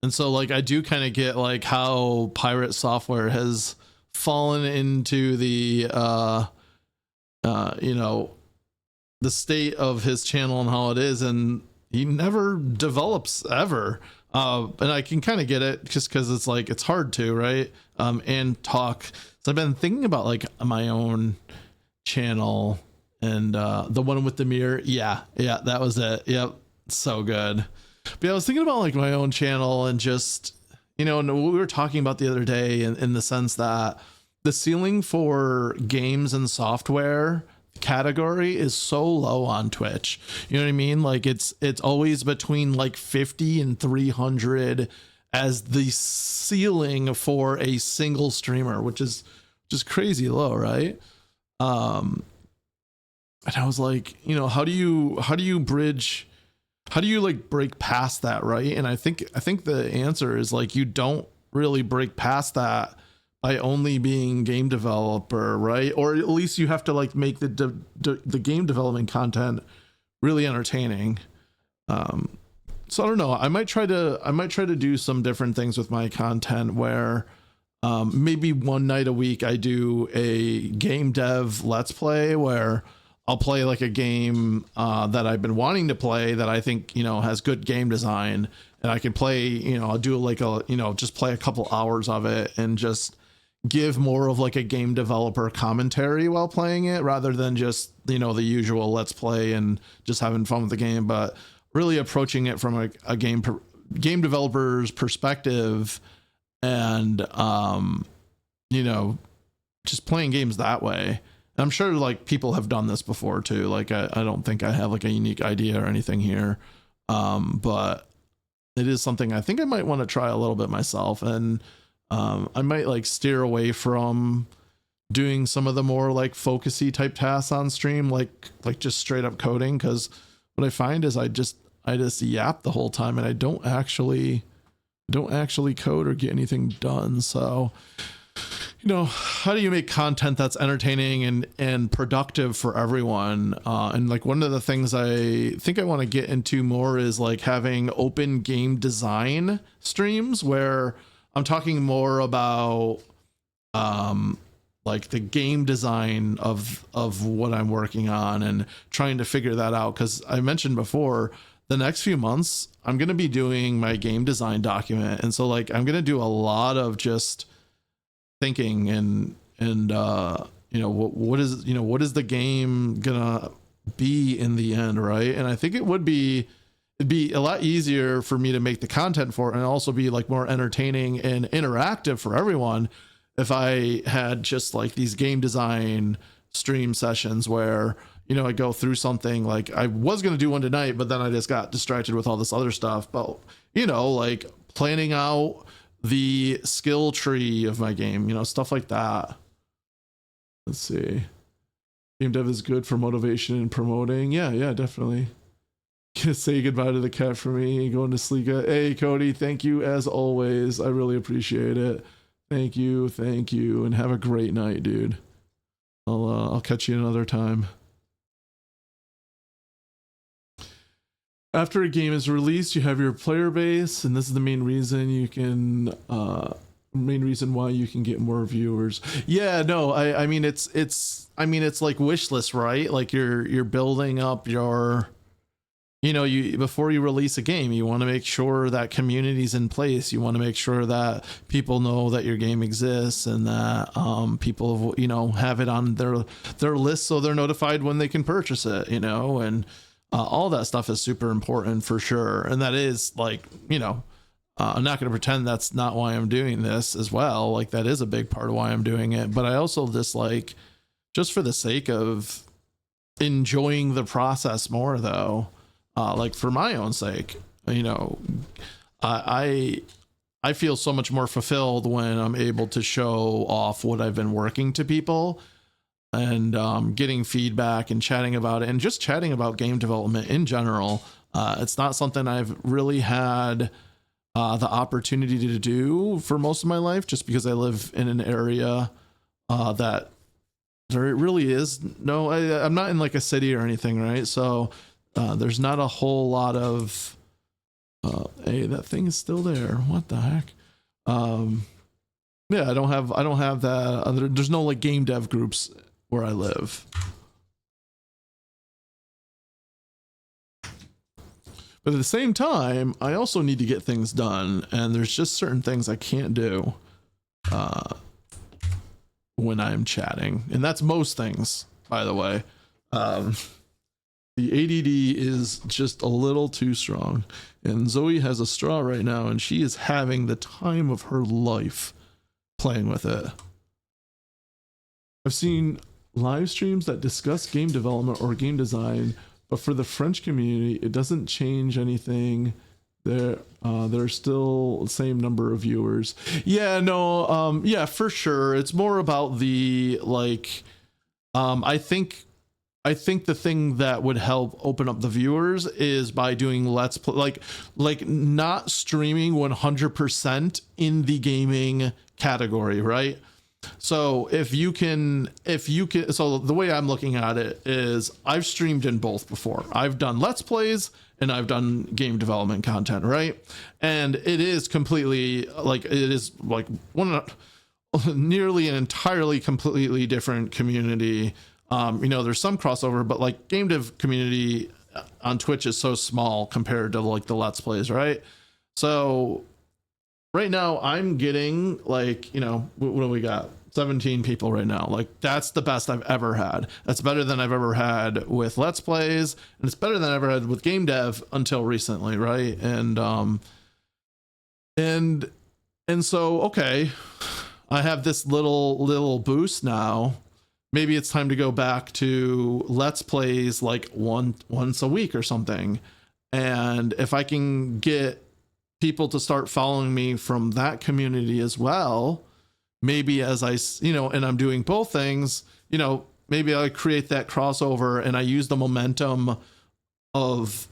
And so like I do kind of get like how Pirate Software has fallen into the you know, the state of his channel and how it is, and he never develops ever. And I can kind of get it just because it's like it's hard to, right? And talk. So I've been thinking about like my own channel and the one with the mirror. Yeah, that was it. Yep, so good. But yeah, I was thinking about like my own channel and just, you know, and we were talking about the other day in the sense that the ceiling for games and software category is so low on Twitch. You know what I mean? Like it's always between like 50 and 300 as the ceiling for a single streamer, which is just crazy low, right? And I was like, you know, how do you bridge, how do you like break past that, right? And I think the answer is like you don't really break past that by only being game developer, right? Or at least you have to like make the game development content really entertaining. So I don't know. I might try to do some different things with my content where maybe one night a week I do a game dev let's play where I'll play like a game that I've been wanting to play that I think, you know, has good game design, and I can play, you know, I'll do like a, you know, just play a couple hours of it and just give more of like a game developer commentary while playing it rather than just, you know, the usual let's play and just having fun with the game, but really approaching it from a game developer's perspective and you know, just playing games that way. I'm sure like people have done this before too. Like I don't think I have like a unique idea or anything here, but it is something I think I might want to try a little bit myself. And I might like steer away from doing some of the more like focusy type tasks on stream, like just straight up coding, because what I find is I just yap the whole time and I don't actually code or get anything done. So, you know, how do you make content that's entertaining and productive for everyone? And like one of the things I think I want to get into more is like having open game design streams where I'm talking more about like the game design of what I'm working on and trying to figure that out. Cause I mentioned before, the next few months, I'm going to be doing my game design document. And so like, I'm going to do a lot of just thinking and you know, what is the game gonna be in the end, right? And I think it'd be a lot easier for me to make the content for it and also be like more entertaining and interactive for everyone if I had just like these game design stream sessions where, I go through something. Like I was going to do one tonight, but then I just got distracted with all this other stuff. But, like planning out the skill tree of my game, stuff like that. Let's see. Game dev is good for motivation and promoting. Yeah, definitely. Say goodbye to the cat for me. Going to sleep. Hey, Cody, thank you as always. I really appreciate it. Thank you, and have a great night, dude. I'll catch you another time. After a game is released, you have your player base, and this is the main reason why you can get more viewers. Yeah, no, I mean it's like wish list, right? Like you're building up your, you before you release a game, you want to make sure that community's in place. You want to make sure that people know that your game exists and that people have it on their list so they're notified when they can purchase it, and all that stuff is super important for sure. And that is like, I'm not going to pretend that's not why I'm doing this as well. Like that is a big part of why I'm doing it. But I also just for the sake of enjoying the process more though, like for my own sake, I feel so much more fulfilled when I'm able to show off what I've been working to people and getting feedback and chatting about it and just chatting about game development in general. It's not something I've really had the opportunity to do for most of my life, just because I live in an area that there really is I'm not in like a city or anything, right? So there's not a whole lot of hey, that thing is still there. What the heck? Yeah, I don't have that. There's no like game dev groups where I live. But at the same time, I also need to get things done, and there's just certain things I can't do when I'm chatting, and that's most things, by the way. The ADD is just a little too strong, and Zoe has a straw right now, and she is having the time of her life playing with it. I've seen live streams that discuss game development or game design, but for the French community, it doesn't change anything. There's still the same number of viewers. Yeah, no, yeah, for sure. It's more about the like, I think the thing that would help open up the viewers is by doing let's play, like not streaming 100% in the gaming category, right? So if you can, so the way I'm looking at it is I've streamed in both before. I've done let's plays and I've done game development content, right? And it is completely like, it is like nearly an entirely completely different community. There's some crossover, but like game dev community on Twitch is so small compared to like the let's plays, right? So right now I'm getting like, what do we got? 17 people right now. Like that's the best I've ever had. That's better than I've ever had with let's plays, and it's better than I ever had with game dev until recently, right? And so okay, I have this little boost now. Maybe it's time to go back to let's plays like once a week or something. And if I can get people to start following me from that community as well, maybe as I, and I'm doing both things, maybe I create that crossover and I use the momentum of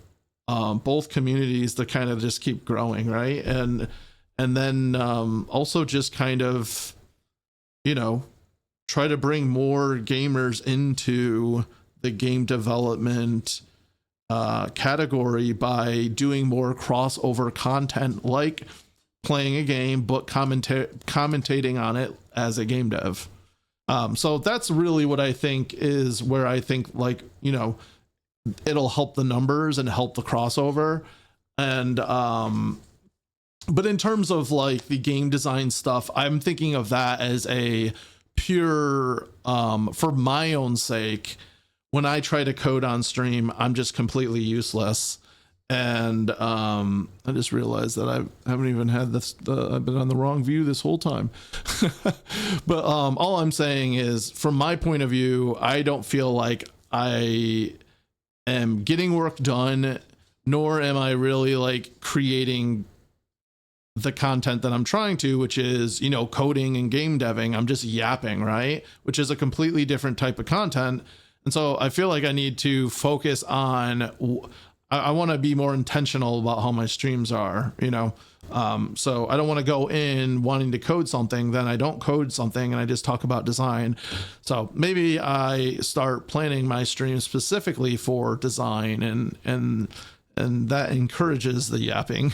both communities to kind of just keep growing, right? And then also just kind of, try to bring more gamers into the game development category by doing more crossover content, like playing a game but commentating on it as a game dev. So that's really what I think is where I think like, it'll help the numbers and help the crossover. And but in terms of like the game design stuff, I'm thinking of that as a pure for my own sake. When I try to code on stream, I'm just completely useless. And I just realized that I haven't even had this, I've been on the wrong view this whole time. But all I'm saying is, from my point of view, I don't feel like I am getting work done, nor am I really like creating the content that I'm trying to, which is, you know, coding and game deving. I'm just yapping, right? Which is a completely different type of content. And so I feel like I need to focus on, I want to be more intentional about how my streams are, you know? So I don't want to go in wanting to code something, then I don't code something and I just talk about design. So maybe I start planning my stream specifically for design, and that encourages the yapping.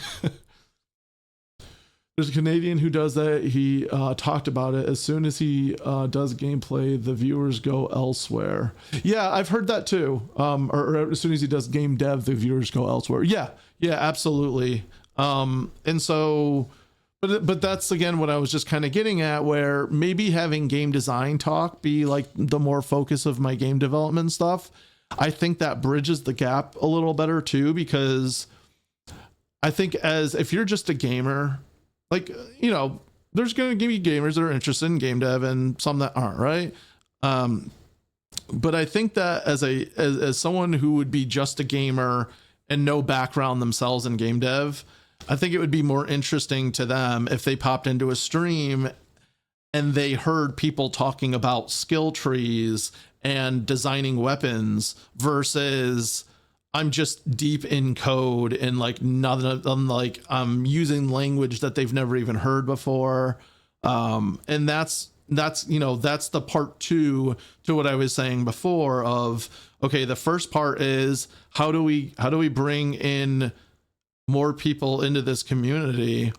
There's a Canadian who does that. He talked about it. As soon as he does gameplay, the viewers go elsewhere. Yeah, I've heard that too. Or as soon as he does game dev, the viewers go elsewhere. Yeah, absolutely. And so, but that's again what I was just kind of getting at, where maybe having game design talk be like the more focus of my game development stuff. I think that bridges the gap a little better too, because I think if you're just a gamer, like, you know, there's going to be gamers that are interested in game dev and some that aren't, right? But I think that as someone who would be just a gamer and no background themselves in game dev, I think it would be more interesting to them if they popped into a stream and they heard people talking about skill trees and designing weapons versus I'm just deep in code and like none of them, like I'm using language that they've never even heard before. And that's, you know, that's the part two to what I was saying before of, okay, the first part is how do we bring in more people into this community?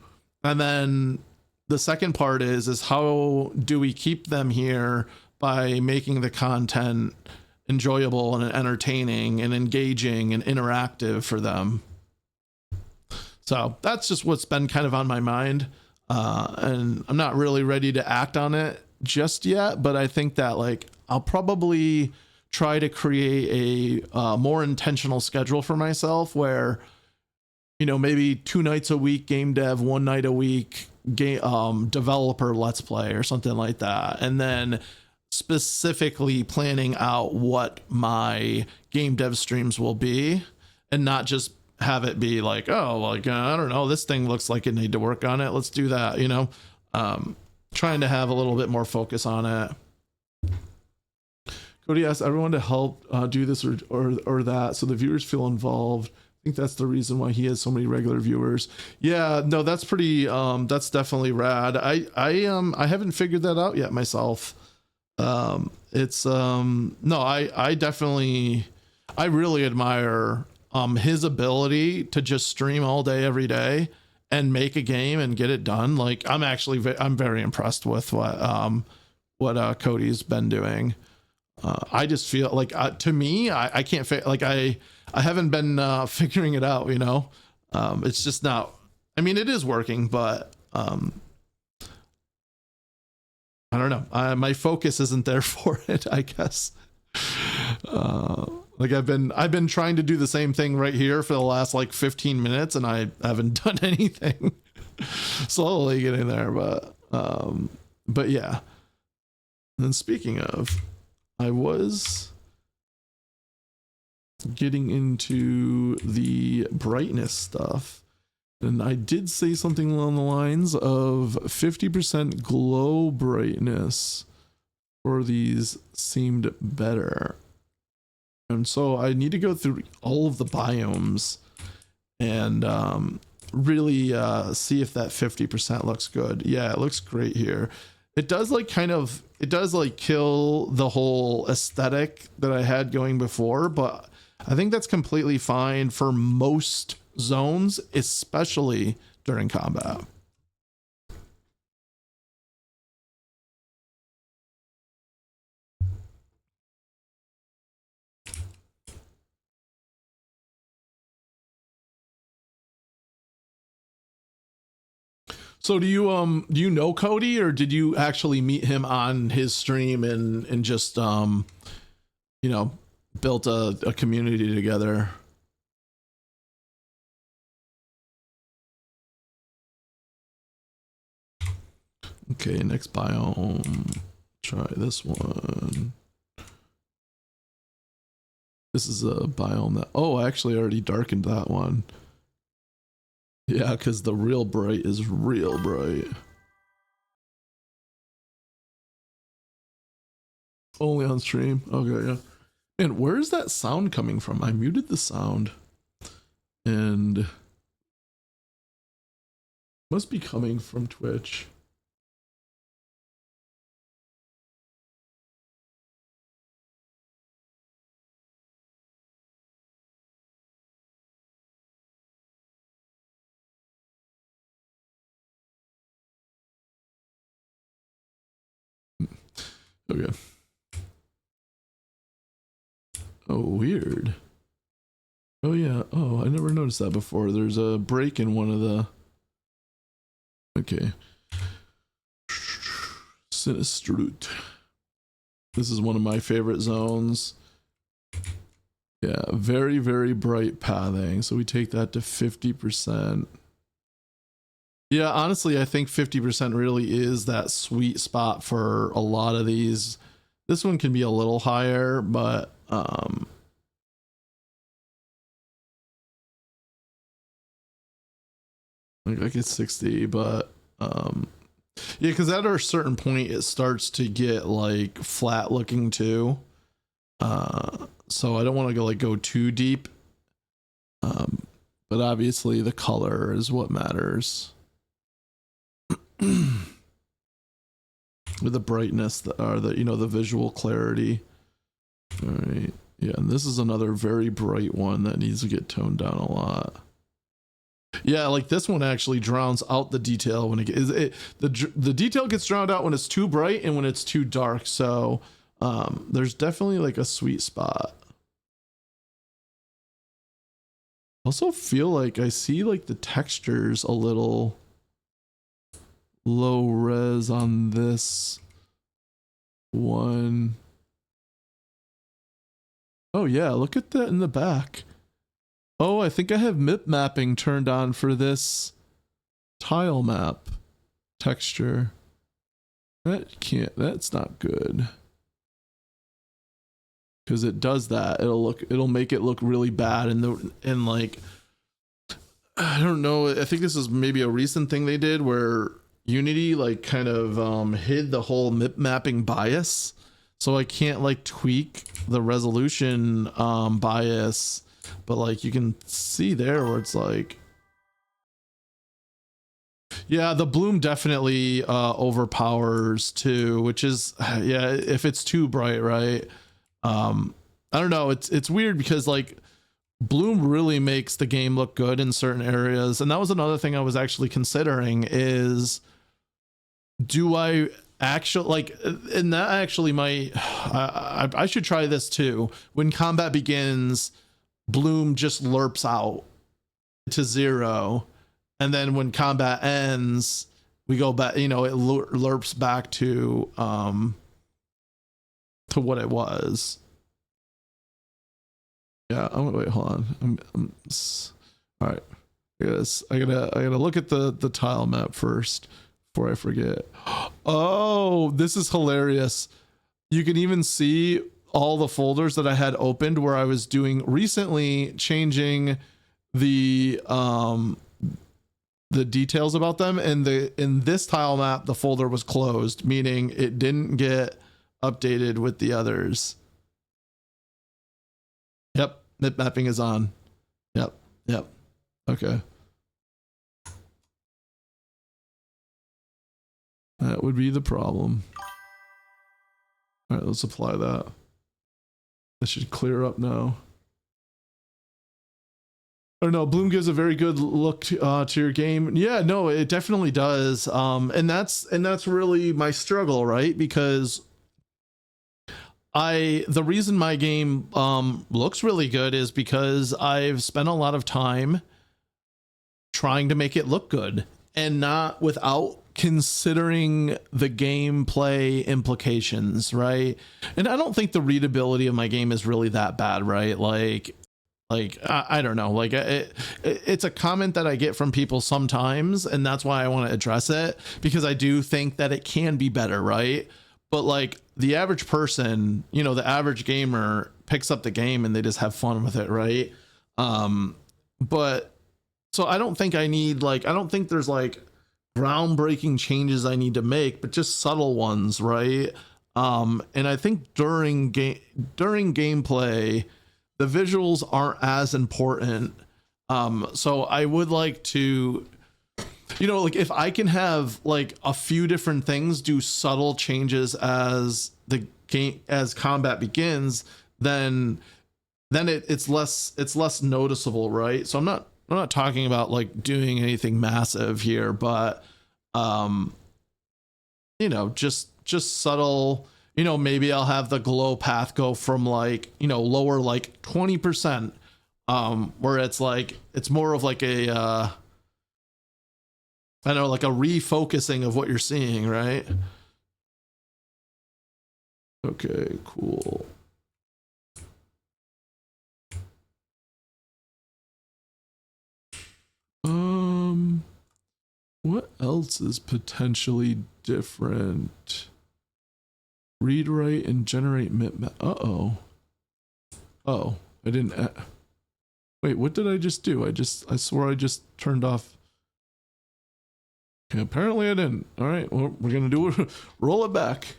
And then the second part is how do we keep them here by making the content enjoyable and entertaining and engaging and interactive for them. So that's just what's been kind of on my mind. And I'm not really ready to act on it just yet, but I think that like I'll probably try to create a more intentional schedule for myself where, you know, maybe 2 nights a week game dev, 1 night a week game developer let's play or something like that. And then specifically planning out what my game dev streams will be, and not just have it be like, oh, like, I don't know, this thing looks like it need to work on it, let's do that, you know. Trying to have a little bit more focus on it. Cody asks everyone to help do this or that so the viewers feel involved. I think that's the reason why he has so many regular viewers. Yeah, no, that's pretty that's definitely rad. I haven't figured that out yet myself. It's no, I definitely, I really admire his ability to just stream all day every day and make a game and get it done. Like I'm very impressed with what Cody's been doing. I just feel like to me I can't like I haven't been figuring it out, you know. It's just not, I mean it is working, but I don't know. My focus isn't there for it, I guess. Like I've been trying to do the same thing right here for the last like 15 minutes and I haven't done anything. Slowly getting there, but yeah. And then speaking of, I was getting into the brightness stuff. And I did say something along the lines of 50% glow brightness for these seemed better. And so I need to go through all of the biomes and really see if that 50% looks good. Yeah, it looks great here. It does like it does like kill the whole aesthetic that I had going before, but I think that's completely fine for most zones, especially during combat. So do you know Cody, or did you actually meet him on his stream and just you know, built a community together? Okay, next biome. Try this one. This is a biome that, oh, I actually already darkened that one. Yeah, because the real bright is real bright. Only on stream. Okay, yeah. And where is that sound coming from? I muted the sound. And must be coming from Twitch. Okay. Oh, weird. Oh, yeah. Oh, I never noticed that before. There's a break in one of the... Okay. Sinistrute. This is one of my favorite zones. Yeah, very, very bright pathing. So we take that to 50%. Yeah, honestly, I think 50% really is that sweet spot for a lot of these. This one can be a little higher, but like it's 60, but yeah, because at a certain point it starts to get like flat looking too. So I don't want to go too deep. But obviously the color is what matters. With the brightness that are the, you know, the visual clarity. All right. Yeah, and this is another very bright one that needs to get toned down a lot. Yeah, like this one actually drowns out the detail when the detail gets drowned out when it's too bright and when it's too dark. So there's definitely like a sweet spot. Also feel like I see like the textures a little low res on this one. Oh yeah, look at that in the back. Oh, I think I have MIP mapping turned on for this tile map texture. That's not good. Because it does that. It'll make it look really bad and like, I don't know, I think this is maybe a recent thing they did where Unity like kind of hid the whole MIP mapping bias. So I can't like tweak the resolution bias, but like you can see there where it's like, yeah, the bloom definitely overpowers too, which is, yeah, if it's too bright, right? I don't know, it's weird because like bloom really makes the game look good in certain areas. And that was another thing I was actually considering is, do I actually like, and that actually might, I should try this too. When combat begins, bloom just lerps out to 0, and then when combat ends, we go back, you know, it lerps back to what it was. Yeah, wait, hold on. All right. I gotta look at the tile map first before I forget. Oh, this is hilarious. You can even see all the folders that I had opened where I was doing recently, changing the details about them, and in this tile map the folder was closed, meaning it didn't get updated with the others. Yep, MIP mapping is on. Yep. Okay. That would be the problem. All right, let's apply that. That should clear up now. I don't know, bloom gives a very good look to your game. Yeah, no, it definitely does. And that's really my struggle, right? Because the reason my game looks really good is because I've spent a lot of time trying to make it look good, and not without considering the gameplay implications, right? And I don't think the readability of my game is really that bad, right? Like I don't know, like it's a comment that I get from people sometimes, and that's why I want to address it, because I do think that it can be better, right? But like the average person, you know, the average gamer picks up the game and they just have fun with it, right? But so I don't think I need like, I don't think there's like groundbreaking changes I need to make, but just subtle ones, right? And I think during gameplay, the visuals aren't as important. So I would like to, you know, like if I can have like a few different things do subtle changes as the game, as combat begins, then it's less noticeable, right? So I'm not talking about like doing anything massive here, but you know, just subtle, you know, maybe I'll have the glow path go from like, you know, lower like 20%, where it's like, it's more of like a, I don't know, like a refocusing of what you're seeing, right? Okay, cool. What else is potentially different? Read, write, and generate map. Uh-oh. Oh, I didn't. Wait, what did I just do? I swore I just turned off. Okay, apparently I didn't. All right, well, we're gonna do it. Roll it back.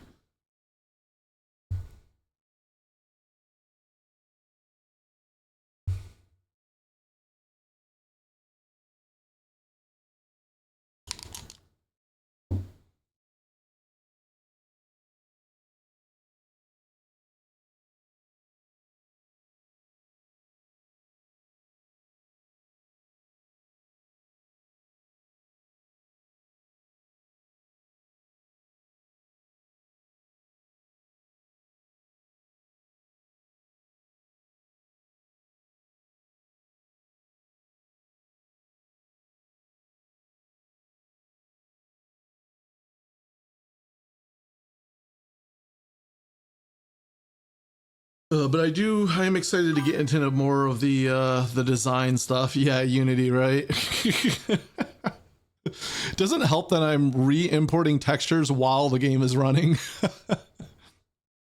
But I am excited to get into more of the design stuff. Yeah, Unity, right? Doesn't help that I'm re-importing textures while the game is running.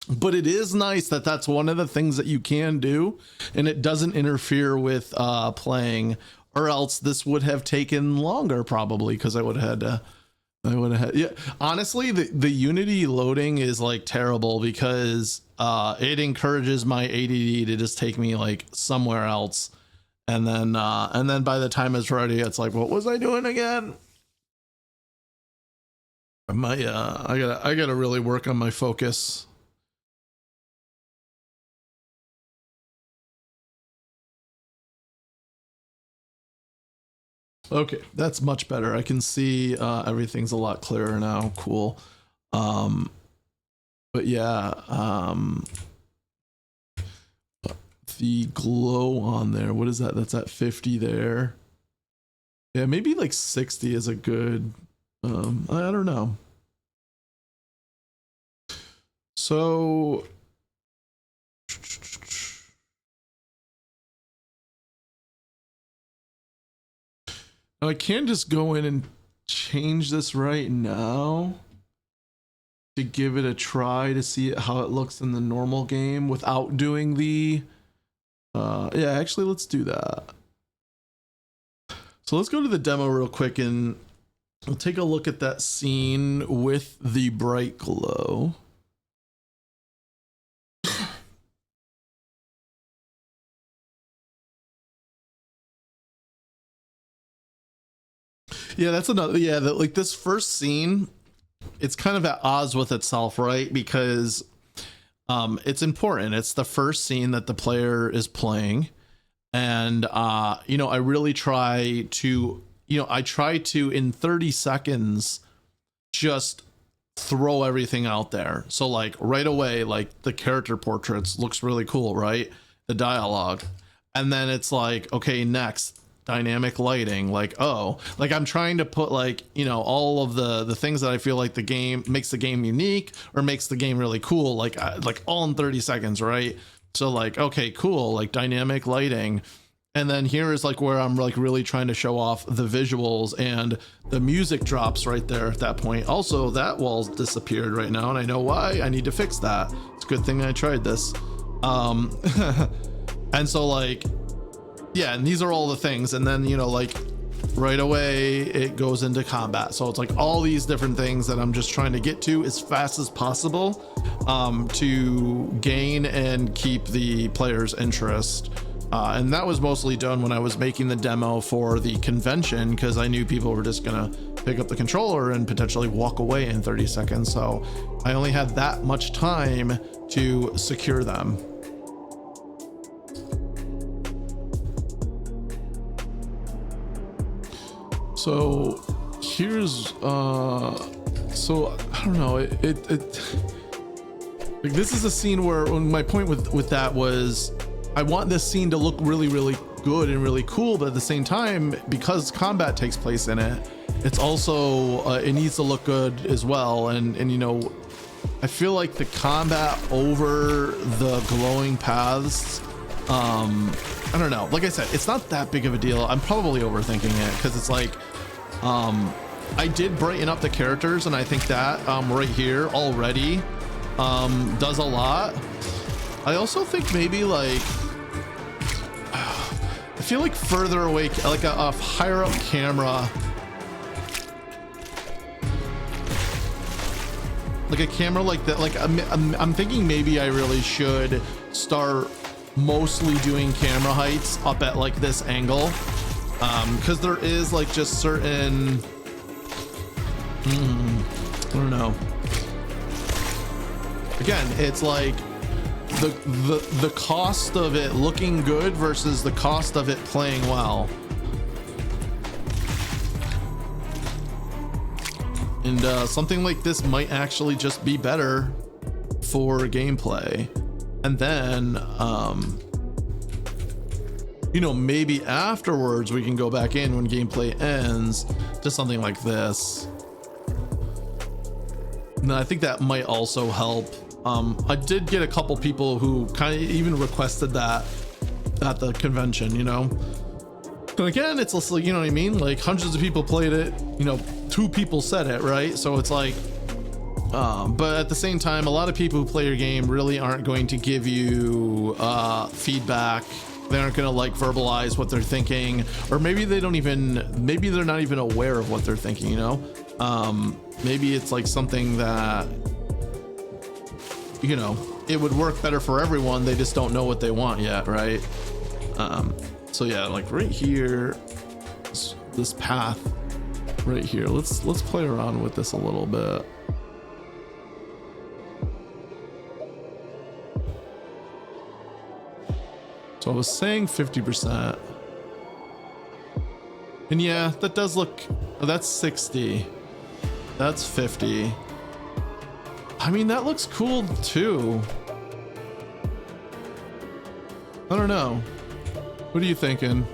But it is nice that that's one of the things that you can do, and it doesn't interfere with playing, or else this would have taken longer probably, because I would have had to. Yeah, honestly, the Unity loading is like terrible because it encourages my ADD to just take me like somewhere else, and then by the time it's ready, it's like, what was I doing again? I gotta really work on my focus. Okay, that's much better. I can see everything's a lot clearer now. Cool. But yeah, the glow on there, what is that? That's at 50 there. Yeah, maybe like 60 is a good, I don't know. So I can just go in and change this right now to give it a try to see how it looks in the normal game without doing the yeah, actually let's do that. So let's go to the demo real quick and we'll take a look at that scene with the bright glow. Yeah, that's another, yeah, that like this first scene, it's kind of at odds with itself, right? Because it's important. It's the first scene that the player is playing. And you know, I really try to, you know, I try to in 30 seconds just throw everything out there. So like right away, like the character portraits looks really cool, right? The dialogue. And then it's like, okay, next dynamic lighting, like, oh, like I'm trying to put like, you know, all of the things that I feel like the game makes the game unique or makes the game really cool, like all in 30 seconds, right? So like, okay, cool, like dynamic lighting. And then here is like where I'm like really trying to show off the visuals, and the music drops right there at that point. Also, that wall's disappeared right now, and I know why. I need to fix that. It's a good thing I tried this. Um, and so like, yeah, and these are all the things. And then, you know, like right away it goes into combat. So it's like all these different things that I'm just trying to get to as fast as possible, to gain and keep the player's interest. And that was mostly done when I was making the demo for the convention, because I knew people were just gonna pick up the controller and potentially walk away in 30 seconds. So I only had that much time to secure them. So here's so I don't know, like this is a scene where, when my point with that was, I want this scene to look really, really good and really cool, but at the same time, because combat takes place in it, it's also it needs to look good as well. And you know, I feel like the combat over the glowing paths, I don't know, like I said, it's not that big of a deal. I'm probably overthinking it, because it's like, I did brighten up the characters, and I think that right here already does a lot. I also think maybe like, I feel like further away, like a higher up camera, like a camera like that, like I'm thinking maybe I really should start mostly doing camera heights up at like this angle, because there is like just certain, I don't know, again, it's like the cost of it looking good versus the cost of it playing well. And something like this might actually just be better for gameplay. And then you know, maybe afterwards we can go back in when gameplay ends to something like this. And I think that might also help. I did get a couple people who kind of even requested that at the convention, you know. And again, it's also, you know what I mean? Like hundreds of people played it, you know, 2 people said it, right? So it's like, but at the same time, a lot of people who play your game really aren't going to give you feedback. They aren't going to like verbalize what they're thinking, or maybe they don't even, maybe they're not even aware of what they're thinking, you know? Maybe it's like something that, you know, it would work better for everyone. They just don't know what they want yet, right? So yeah, like right here, this path right here. Let's play around with this a little bit. So I was saying 50%. And yeah, that does look, oh, that's 60. That's 50. I mean, that looks cool too. I don't know. What are you thinking?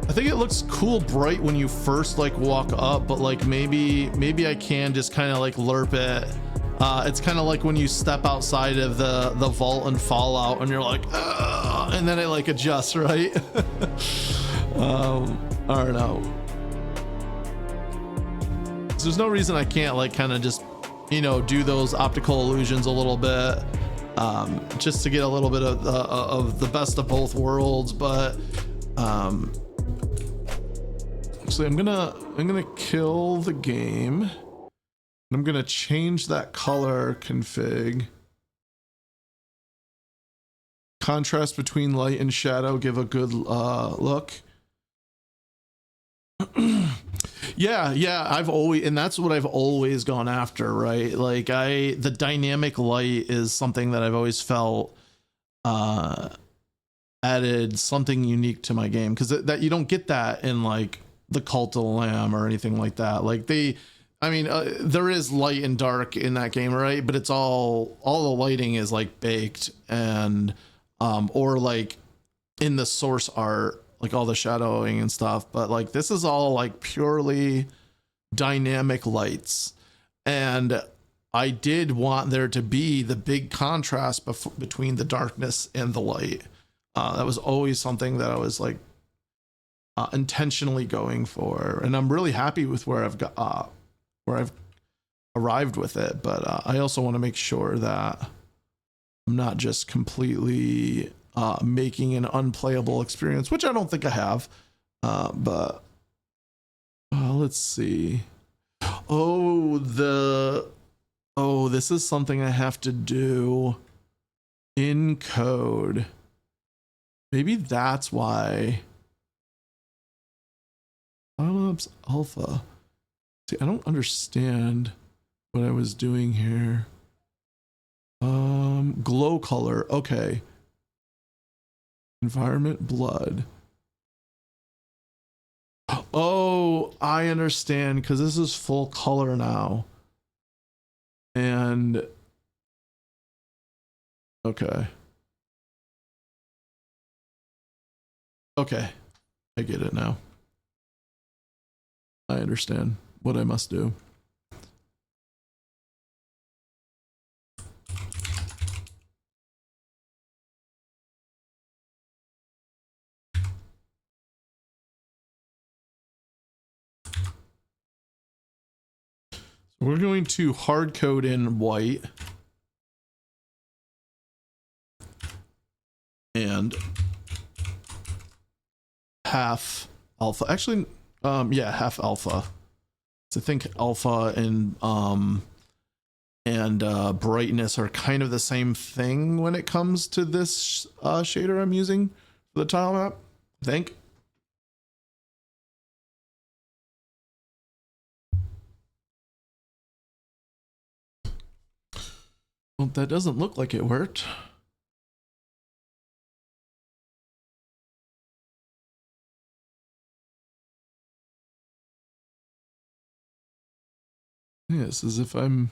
I think it looks cool bright when you first like walk up, but like maybe I can just kind of like lerp it. It's kind of like when you step outside of the vault and Fallout and you're like, ugh, and then it like adjusts, right? I don't know. So there's no reason I can't like kind of just, you know, do those optical illusions a little bit, just to get a little bit of the best of both worlds. But actually, I'm gonna kill the game. I'm gonna change that color config. Contrast between light and shadow, give a good look. Yeah, I've always, and that's what I've always gone after, right? Like the dynamic light is something that I've always felt added something unique to my game, because that you don't get that in like the Cult of the Lamb or anything like that. Like I mean, there is light and dark in that game, right? But it's all the lighting is like baked, and or like in the source art, like all the shadowing and stuff. But like this is all like purely dynamic lights, and I did want there to be the big contrast between the darkness and the light. That was always something that I was like intentionally going for, and I'm really happy with where I've arrived with it. But I also want to make sure that I'm not just completely making an unplayable experience, which I don't think I have. But let's see. This is something I have to do in code. Maybe that's why. Dial-ups alpha. See, I don't understand what I was doing here. Glow color. Okay. Environment blood. Oh, I understand, because this is full color now. And okay. Okay. I get it now. I understand what I must do. We're going to hard code in white and half alpha. Actually, yeah, half alpha. So I think alpha and brightness are kind of the same thing when it comes to this shader I'm using for the tile map, I think. Well, that doesn't look like it worked. Yes, as if I'm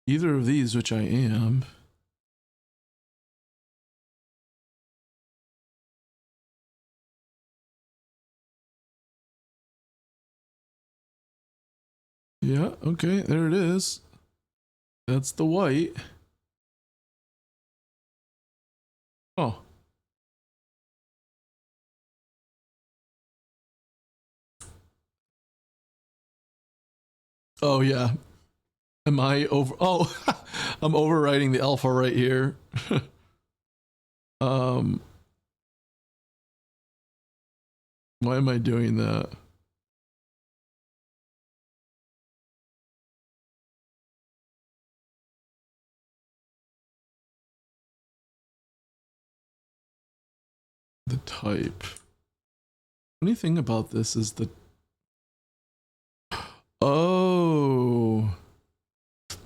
either of these, which I am. Yeah, okay, there it is. That's the white. Oh. Oh, yeah. Am I over? Oh, I'm overwriting the alpha right here. Why am I doing that? The type. Funny thing about this is the. Oh.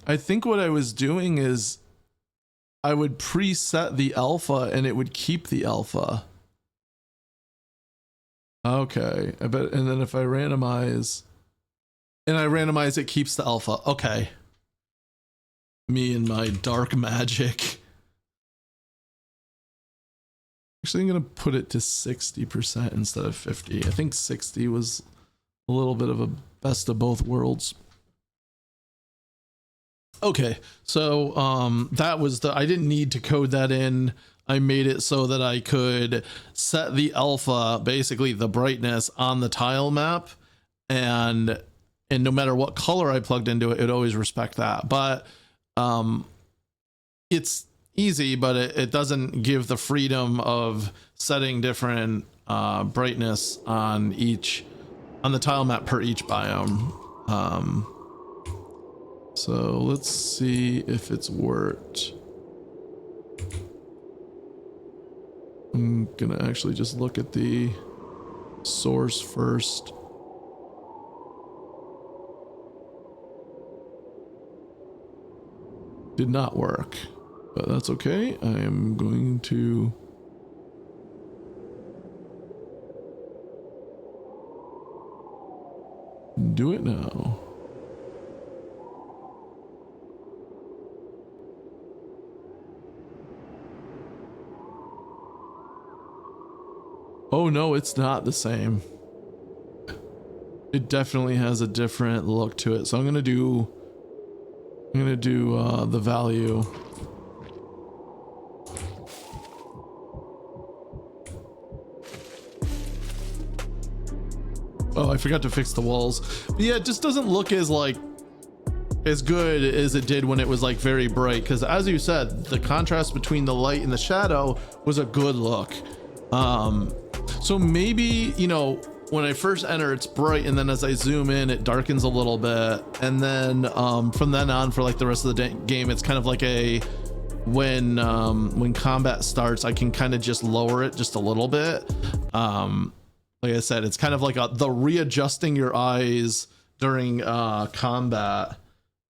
I think what I was doing is I would preset the alpha and it would keep the alpha. Okay. I bet, and then if I randomize it keeps the alpha. Okay. Me and my dark magic. Actually, I'm going to put it to 60% instead of 50. I think 60 was a little bit of a best of both worlds. Okay, so that was I didn't need to code that in. I made it so that I could set the alpha, basically the brightness, on the tile map, and no matter what color I plugged into it, it would always respect that. But it's easy, but it doesn't give the freedom of setting different brightness on the tile map per each biome. So let's see if it's worked. I'm gonna actually just look at the source first. Did not work, but that's okay. I am going to do it now. Oh no, it's not the same. It definitely has a different look to it. So I'm gonna do the value. Oh, I forgot to fix the walls. But yeah, it just doesn't look as like as good as it did when it was like very bright, because as you said, the contrast between the light and the shadow was a good look. So maybe, you know, when I first enter it's bright, and then as I zoom in it darkens a little bit, and then from then on for like the rest of the game it's kind of like a when combat starts I can kind of just lower it just a little bit. Like I said, it's kind of like the readjusting your eyes during combat.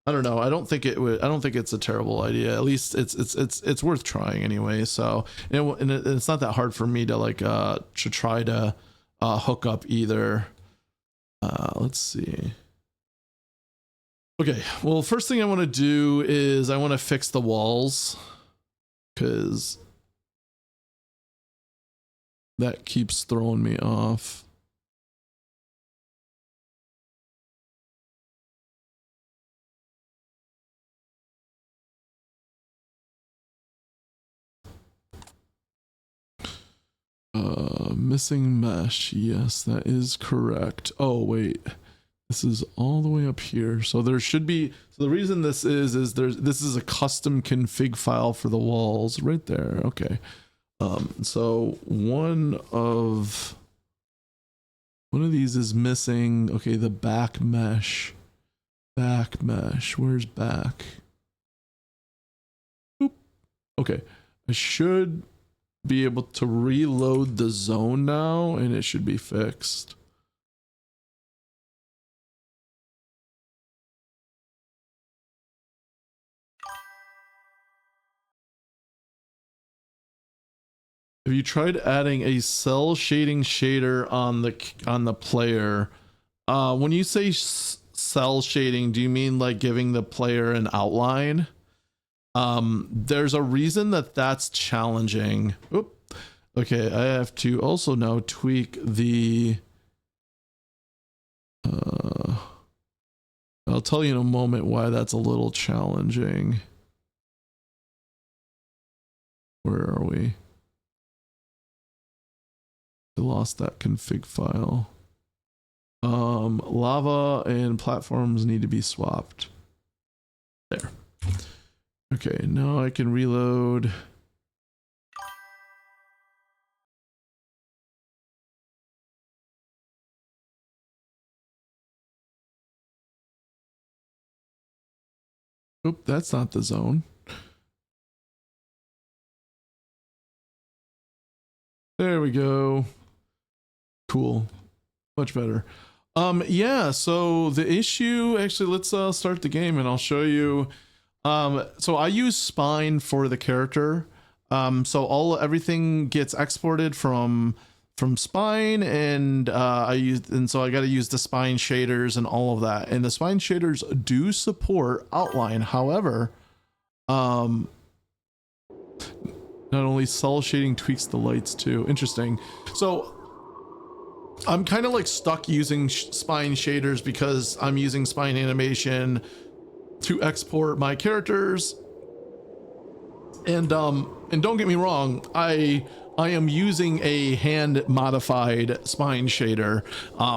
I don't know. I don't think it's a terrible idea. At least it's worth trying anyway. So, and it's not that hard for me to like to try to hook up either. Let's see. Okay. Well, first thing I want to do is I want to fix the walls, because that keeps throwing me off. Missing mesh. Yes, that is correct. Oh, wait. This is all the way up here. So there should be, so the reason this is this is a custom config file for the walls right there. Okay. So one of these is missing. Okay, the back mesh. Where's back? Oop. Okay, I should be able to reload the zone now, and it should be fixed. Have you tried adding a cell shading shader on the player? When you say cell shading, do you mean like giving the player an outline? There's a reason that's challenging. Oop. Okay, I have to also now tweak the I'll tell you in a moment why that's a little challenging. Where are we? I lost that config file. Lava and platforms need to be swapped. There. Okay, now I can reload. Oop, that's not the zone. There we go. Cool. Much better. Yeah, so the issue, actually, let's start the game and I'll show you. So I use spine for the character. So everything gets exported from spine, and so I got to use the spine shaders and all of that. And the spine shaders do support outline. However, not only cell shading tweaks the lights too. Interesting. So I'm kind of like stuck using spine shaders because I'm using spine animation to export my characters. And don't get me wrong, I am using a hand modified spine shader.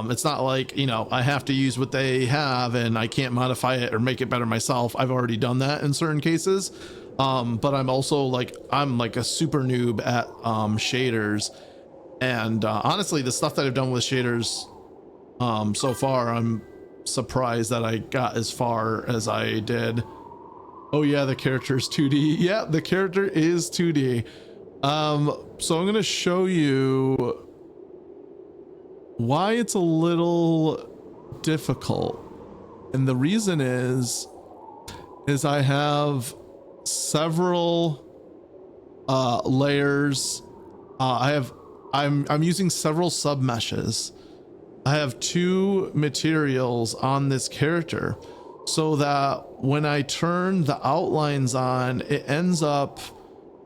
It's not like, you know, I have to use what they have and I can't modify it or make it better myself. I've already done that in certain cases. But I'm also like, I'm like a super noob at shaders. And honestly, the stuff that I've done with shaders so far, I'm surprised that I got as far as I did. Oh yeah, the character is 2D. Yeah, the character is 2D. So I'm gonna show you why it's a little difficult. And the reason is I have several layers. I'm using several sub meshes. I have two materials on this character, so that when I turn the outlines on, it ends up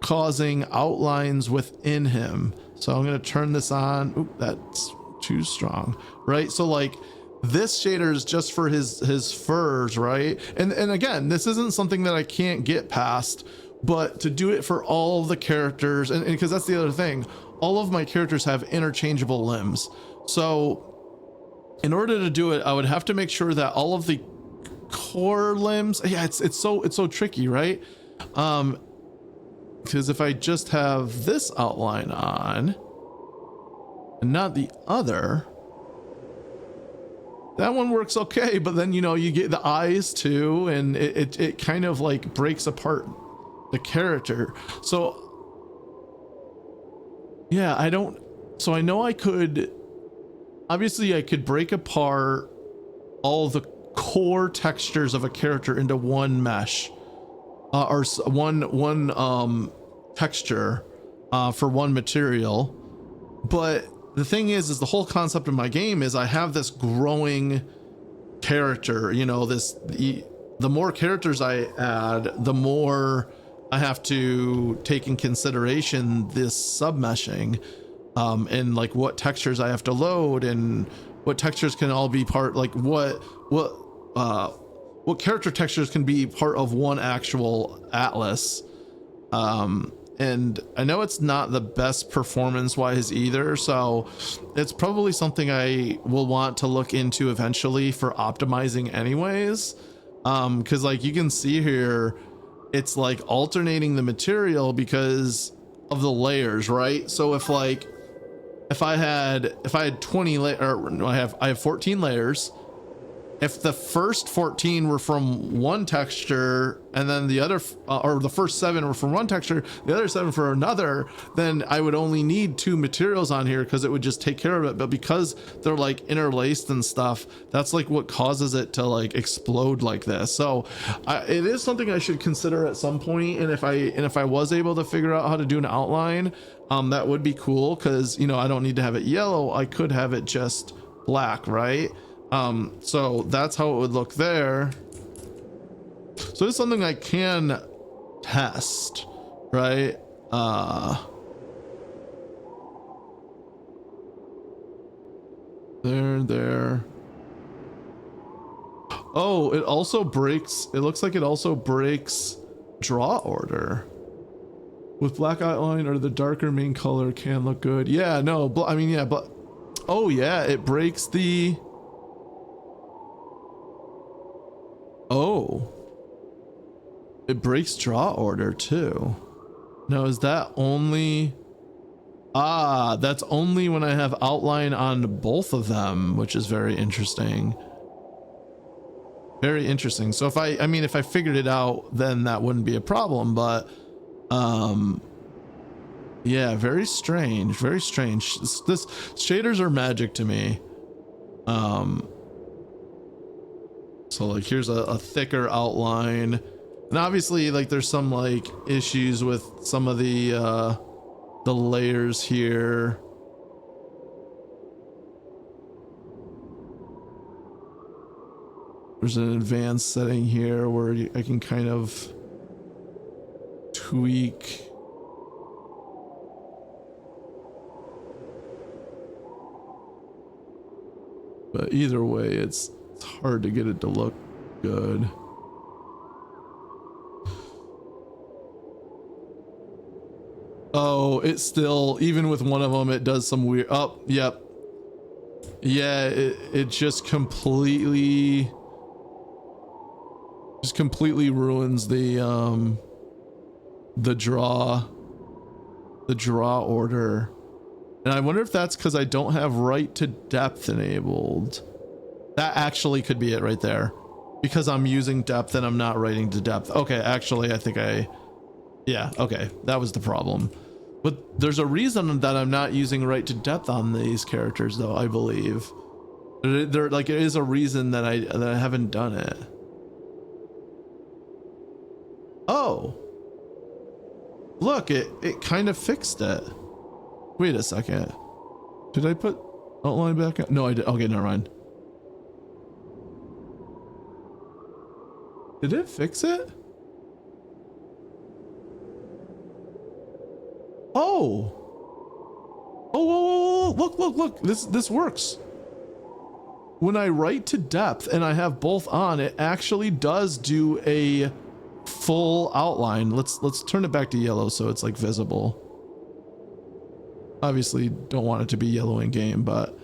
causing outlines within him. So I'm going to turn this on. Oop, that's too strong, right? So like this shader is just for his furs, right? And again, this isn't something that I can't get past, but to do it for all of the characters, and because that's the other thing, all of my characters have interchangeable limbs. So in order to do it, I would have to make sure that all of the core limbs, yeah, it's so tricky, right? Because if I just have this outline on and not the other, that one works okay, but then, you know, you get the eyes too, and it kind of like breaks apart the character. So yeah, I know I could, obviously I could break apart all the core textures of a character into one mesh, or one texture for one material. But the thing is the whole concept of my game is I have this growing character, you know, the more characters I add, the more I have to take in consideration this submeshing, and like what textures I have to load and what textures can all be part, like what character textures can be part of one actual atlas. And I know it's not the best performance wise either, so it's probably something I will want to look into eventually for optimizing anyways. Because like you can see here, it's like alternating the material because of the layers, right? So if I had 20 I have 14 layers. If the first 14 were from one texture and then the other, or the first 7 were from one texture, the other 7 for another, then I would only need 2 materials on here because it would just take care of it. But because they're like interlaced and stuff, that's like what causes it to like explode like this. So it is something I should consider at some point. And if I was able to figure out how to do an outline, that would be cool, because, you know, I don't need to have it yellow. I could have it just black, right? So that's how it would look there. So it's something I can test, right? There. Oh, it also breaks, it looks like it also breaks draw order. With black outline or the darker main color can look good. Yeah, no, I mean, yeah, but, oh yeah, it breaks the, oh, it breaks draw order too. Now, is that only, that's only when I have outline on both of them, which is very interesting. Very interesting. So if I mean, if I figured it out, then that wouldn't be a problem, but, yeah, very strange, very strange. This shaders are magic to me. So like here's a thicker outline, and obviously like there's some like issues with some of the layers here. There's an advanced setting here where I can kind of tweak. But either way, it's hard to get it to look good. Oh, it still, even with one of them, it does some weird, oh, yep. Yeah, it just completely ruins the draw order. And I wonder if that's because I don't have right to depth enabled. That actually could be it right there, because I'm using depth and I'm not writing to depth. Okay, actually, I think yeah, okay, that was the problem. But there's a reason that I'm not using right to depth on these characters, though, I believe. There like, it is a reason that I haven't done it. Oh, look, it kind of fixed it. Wait a second. Did I put outline back up? No, I did. Okay, never mind. Did it fix it? Oh. Oh, whoa, whoa, whoa. Look. This works. When I write to depth and I have both on, it actually does do a full outline. Let's turn it back to yellow so it's like visible. Obviously don't want it to be yellow in game, but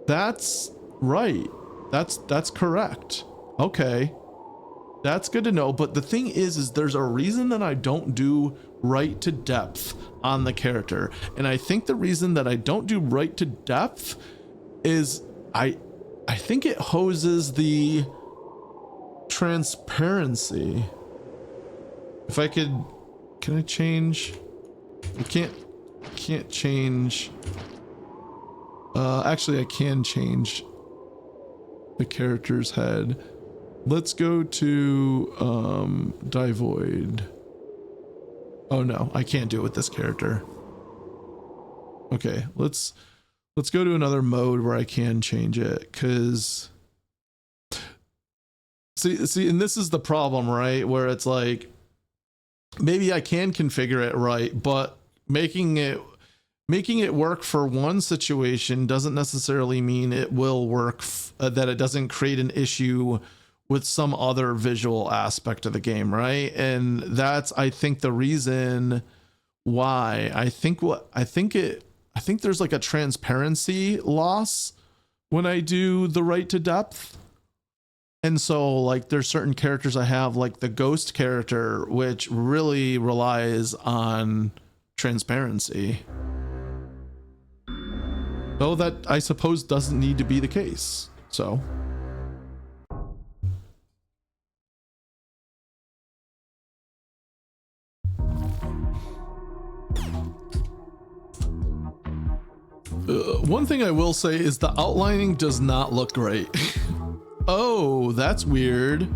That's right. That's correct. Okay. That's good to know. But the thing is there's a reason that I don't do right to depth on the character. And I think the reason that I don't do right to depth is I think it hoses the transparency. If I could, can I change? I can't change. Actually I can change the character's head. Let's go to Divoid. Oh no, I can't do it with this character. Okay, let's go to another mode where I can change it, because see, and this is the problem, right? Where it's like maybe I can configure it right, but making it work for one situation doesn't necessarily mean it will work, that it doesn't create an issue with some other visual aspect of the game, right? And that's, I think, the reason why I think there's like a transparency loss when I do the right to depth. And so like there's certain characters I have, like the ghost character, which really relies on transparency. Though that I suppose doesn't need to be the case. So one thing I will say is the outlining does not look great. Oh, that's weird.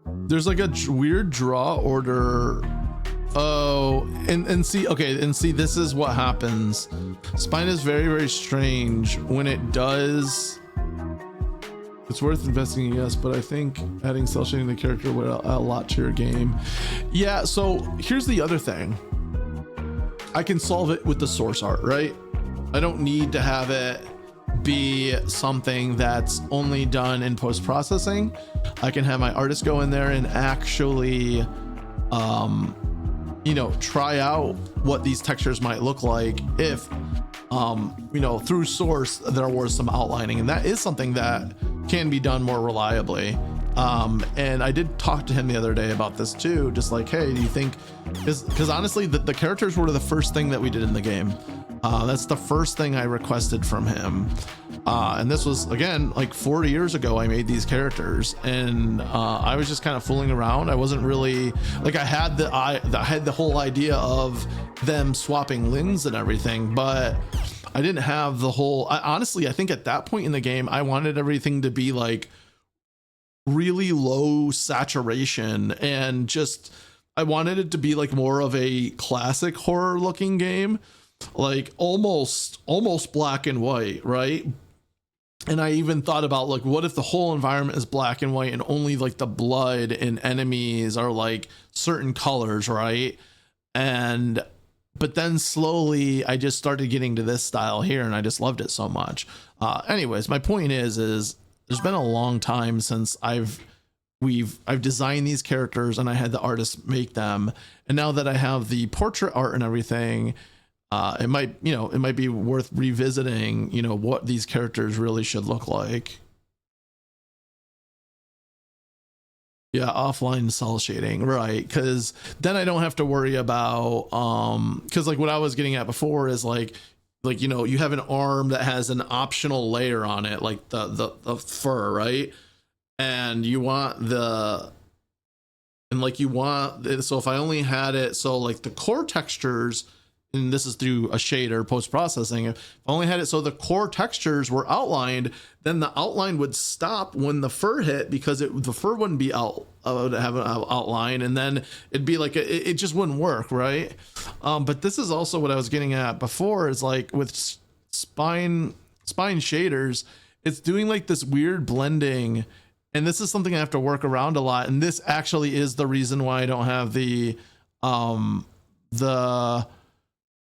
There's like a weird draw order. Oh, and see, okay, and see, this is what happens. Spine is very, very strange when it does. It's worth investing in, yes, but I think adding cell shading to the character would add a lot to your game. Yeah, so here's the other thing. I can solve it with the source art, right? I don't need to have it be something that's only done in post-processing. I can have my artist go in there and actually you know, try out what these textures might look like if you know, through source there was some outlining, and that is something that can be done more reliably. And I did talk to him the other day about this too, just like, hey, do you think, because honestly the characters were the first thing that we did in the game. That's the first thing I requested from him. And this was, again, like 40 years ago I made these characters, and I was just kind of fooling around. I wasn't really like, I had the whole idea of them swapping limbs and everything, but I didn't have the whole, honestly, I think at that point in the game I wanted everything to be like really low saturation, and just I wanted it to be like more of a classic horror looking game, like almost black and white, right? And I even thought about like, what if the whole environment is black and white and only like the blood and enemies are like certain colors, right? And but then slowly I just started getting to this style here, and I just loved it so much. Anyways, my point is there's been a long time since I've designed these characters and I had the artists make them, and now that I have the portrait art and everything, it might be worth revisiting, you know, what these characters really should look like. Yeah, offline cell shading, right? Because then I don't have to worry about because like what I was getting at before is like you know, you have an arm that has an optional layer on it, like the fur, right? And you want so if I only had it, so like the core textures, and this is through a shader post-processing, if I only had it so the core textures were outlined, then the outline would stop when the fur hit, because the fur wouldn't be out, would have an outline, and then it'd be like it just wouldn't work, right? But this is also what I was getting at before, is like with spine shaders, it's doing like this weird blending, and this is something I have to work around a lot, and this actually is the reason why I don't have the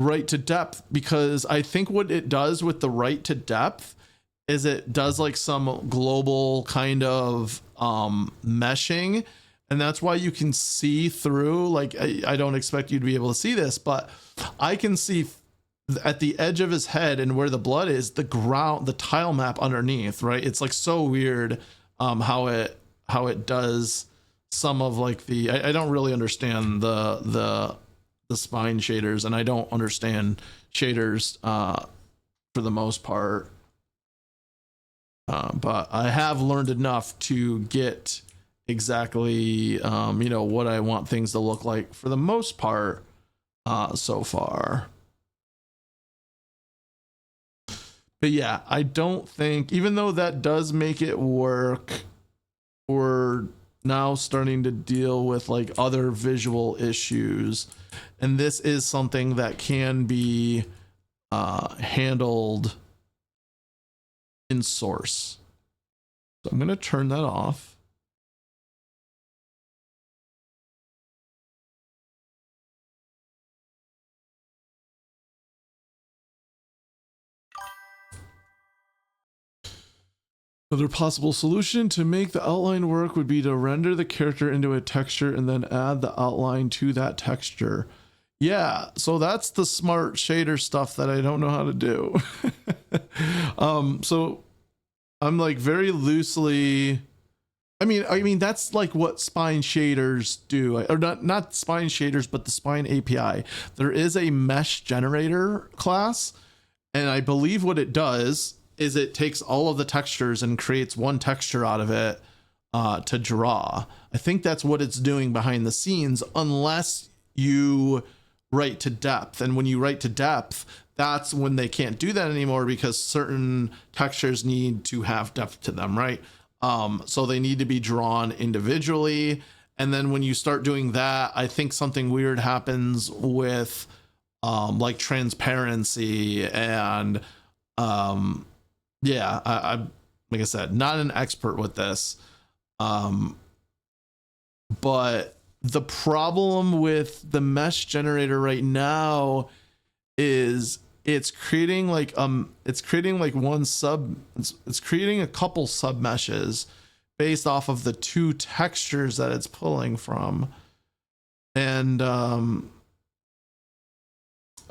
right to depth, because I think what it does with the right to depth is it does like some global kind of meshing, and that's why you can see through, like I don't expect you to be able to see this, but I can see at the edge of his head and where the blood is, the ground, the tile map underneath, right? It's like so weird how it does some of like the I don't really understand the spine shaders, and I don't understand shaders for the most part, but I have learned enough to get exactly what I want things to look like for the most part so far. But yeah, I don't think, even though that does make it work, we're now starting to deal with like other visual issues, and this is something that can be handled in source. So I'm going to turn that off. Another possible solution to make the outline work would be to render the character into a texture and then add the outline to that texture. Yeah, so that's the smart shader stuff that I don't know how to do. So I'm like very loosely, I mean that's like what spine shaders do, or not spine shaders, but the spine API. There is a mesh generator class, and I believe what it does is it takes all of the textures and creates one texture out of it to draw. I think that's what it's doing behind the scenes, unless you write to depth. And when you write to depth, that's when they can't do that anymore, because certain textures need to have depth to them, right? So they need to be drawn individually. And then when you start doing that, I think something weird happens with like transparency and yeah, I like I said, not an expert with this, but the problem with the mesh generator right now is it's creating like one sub, it's creating a couple sub meshes based off of the two textures that it's pulling from. And oh,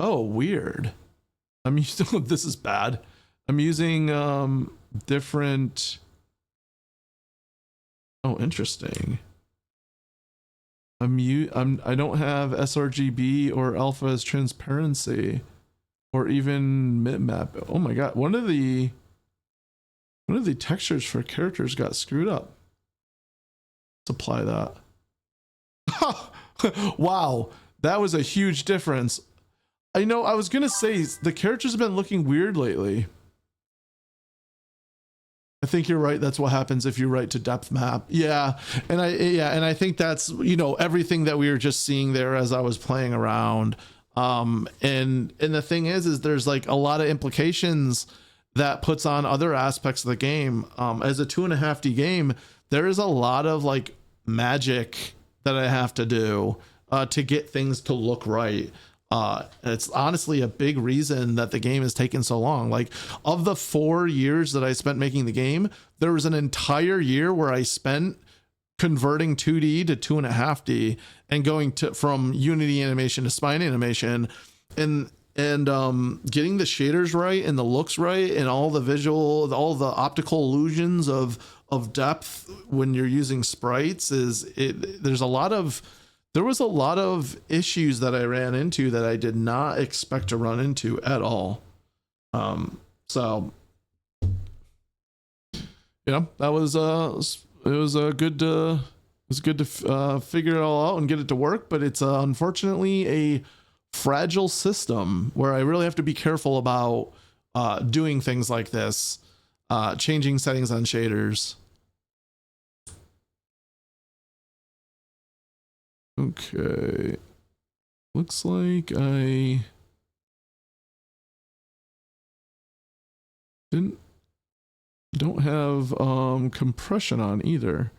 weird. I'm used to this is bad. I'm using different. Oh, interesting. I don't have sRGB or alpha as transparency, or even bitmap. Oh my god, one of the textures for characters got screwed up. Let's apply that. Wow, that was a huge difference. I know, I was gonna say the characters have been looking weird lately. I think you're right. That's what happens if you write to depth map. Yeah. And I think that's, everything that we were just seeing there as I was playing around. And the thing is there's like a lot of implications that puts on other aspects of the game. As a 2.5D game, there is a lot of like magic that I have to do to get things to look right. It's honestly a big reason that the game has taken so long. Like, of the 4 years that I spent making the game, there was an entire year where I spent converting 2D to 2.5D and going from Unity animation to spine animation, and getting the shaders right and the looks right and all the optical illusions of depth when you're using sprites. There was a lot of issues that I ran into that I did not expect to run into at all. So that was good to figure it all out and get it to work, but it's unfortunately a fragile system where I really have to be careful about doing things like this, changing settings on shaders. Okay, looks like I don't have compression on either.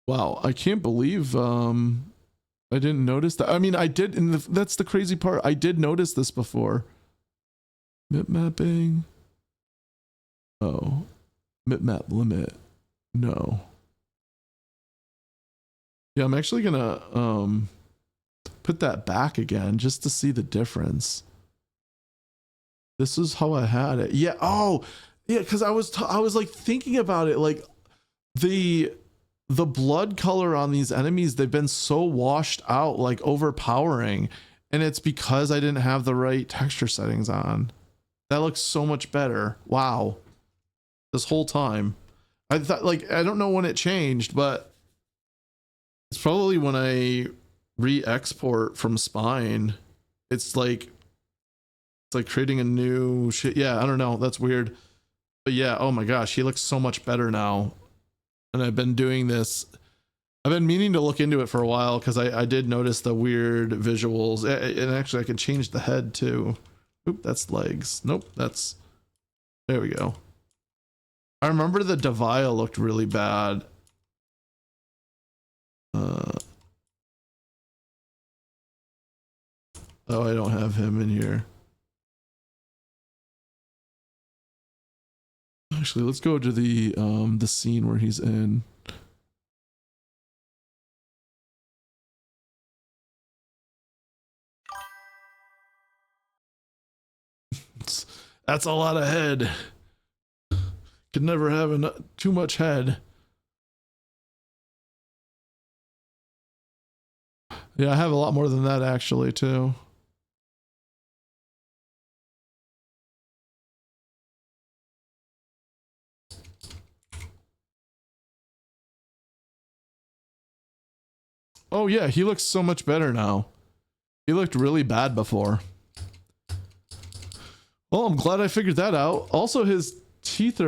Wow, I can't believe I didn't notice that. I mean, I did, and that's the crazy part. I did notice this before. Mip mapping. Oh, mip map limit. No. Yeah, I'm actually gonna put that back again just to see the difference. This is how I had it. Yeah. Oh, yeah. Because I was like thinking about it, like the blood color on these enemies, they've been so washed out, like overpowering, and it's because I didn't have the right texture settings on. That looks so much better. Wow. This whole time, I thought, like, I don't know when it changed, but it's probably when I re-export from Spine. It's like creating a new shit. Yeah, I don't know. That's weird. But yeah, oh my gosh, he looks so much better now. And I've been doing this. I've been meaning to look into it for a while because I did notice the weird visuals. And actually, I can change the head too. Oop, that's legs. Nope, that's. There we go. I remember the Devia looked really bad. Oh, I don't have him in here. Actually, let's go to the scene where he's in. That's a lot of head. Could never have too much head. Yeah, I have a lot more than that actually too. Oh yeah, he looks so much better now. He looked really bad before. Well, I'm glad I figured that out. Also, his teeth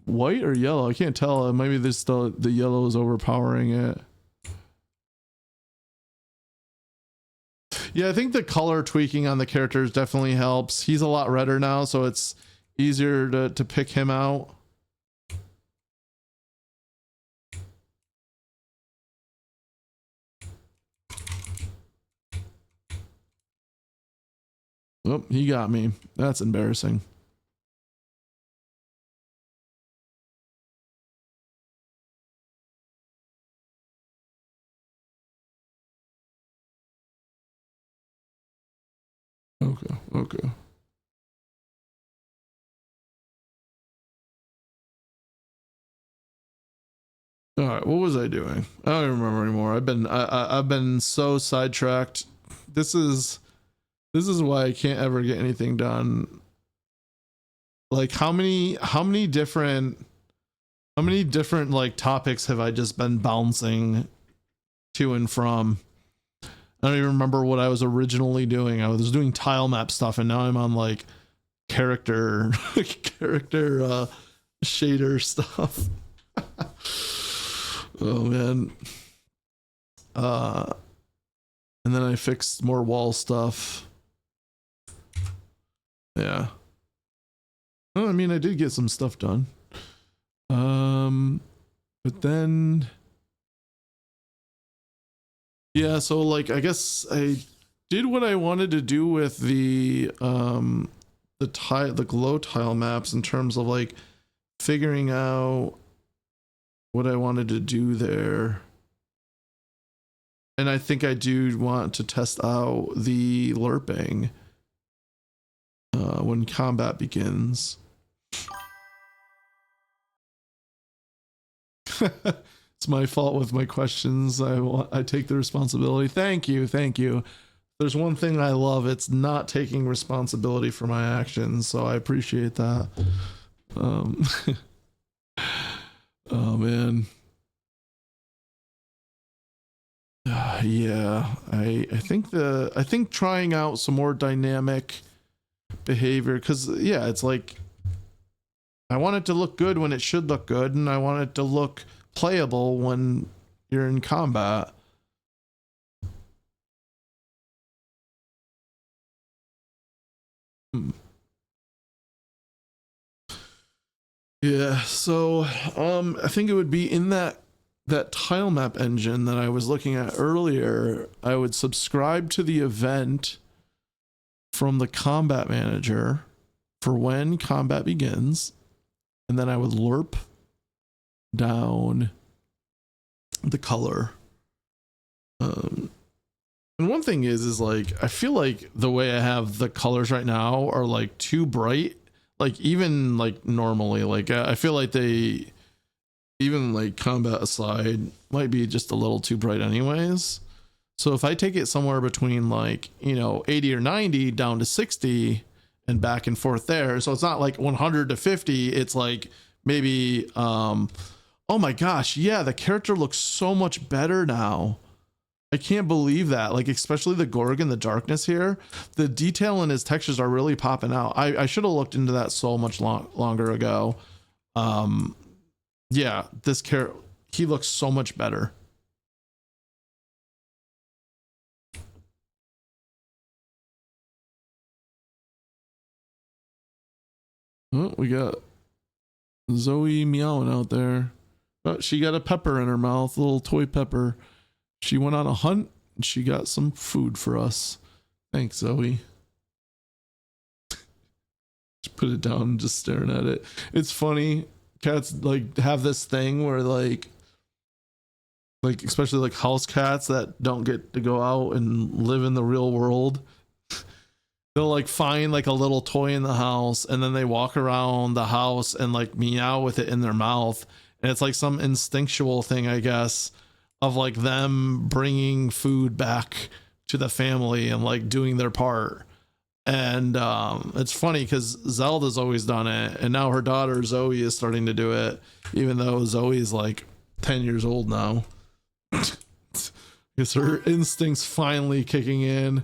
white or yellow? I can't tell. Maybe there's still the yellow is overpowering it. Yeah, I think the color tweaking on the characters definitely helps. He's a lot redder now, so it's easier to pick him out. Oh, he got me. That's embarrassing. Okay. All right, what was I doing? I don't even remember anymore. I've been so sidetracked. This is why I can't ever get anything done. Like how many different like topics have I just been bouncing to and from? I don't even remember what I was originally doing. I was doing tile map stuff, and now I'm on like character shader stuff. Oh man. And then I fixed more wall stuff. Yeah. Oh, I mean, I did get some stuff done. But then yeah, so like I guess I did what I wanted to do with the glow tile maps in terms of like figuring out what I wanted to do there. And I think I do want to test out the lerping when combat begins. It's my fault with my questions. I take the responsibility. Thank you. There's one thing I love, it's not taking responsibility for my actions, so I appreciate that. Oh man. Yeah, I think trying out some more dynamic behavior, because yeah, it's like I want it to look good when it should look good, and I want it to look playable when you're in combat. Yeah, so I think it would be in that tile map engine that I was looking at earlier. I would subscribe to the event from the combat manager for when combat begins, and then I would lerp down the color. And one thing is like, I feel like the way I have the colors right now are like too bright, like even like normally, like I feel like they, even like combat aside, might be just a little too bright anyways. So if I take it somewhere between like, you know, 80 or 90 down to 60 and back and forth there. So it's not like 100 to 50. It's like maybe, oh my gosh. Yeah. The character looks so much better now. I can't believe that. Like, especially the Gorgon, the darkness here, the detail in his textures are really popping out. I should have looked into that so much longer ago. Yeah, this character, he looks so much better. Oh, we got Zoe meowing out there. Oh, she got a pepper in her mouth, a little toy pepper. She went on a hunt and she got some food for us. Thanks, Zoe. Just put it down and just staring at it. It's funny. Cats like have this thing where like especially like house cats that don't get to go out and live in the real world. They'll like find like a little toy in the house and then they walk around the house and like meow with it in their mouth. And it's like some instinctual thing, I guess, of like them bringing food back to the family and like doing their part. And it's funny because Zelda's always done it, and now her daughter Zoe is starting to do it, even though Zoe's like 10 years old now. Guess her instincts finally kicking in.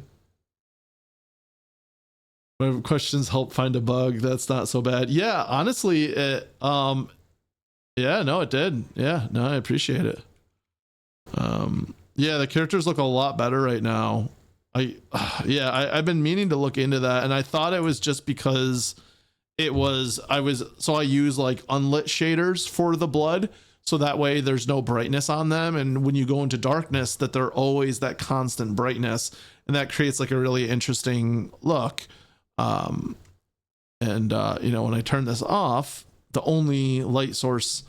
My questions help find a bug. That's not so bad. Yeah, honestly, it yeah, no, it did. Yeah, no, I appreciate it. Yeah, the characters look a lot better right now. I've been meaning to look into that, and I thought it was just because I use like unlit shaders for the blood, so that way there's no brightness on them, and when you go into darkness that they're always that constant brightness, and that creates like a really interesting look. You know, when I turn this off, the only light source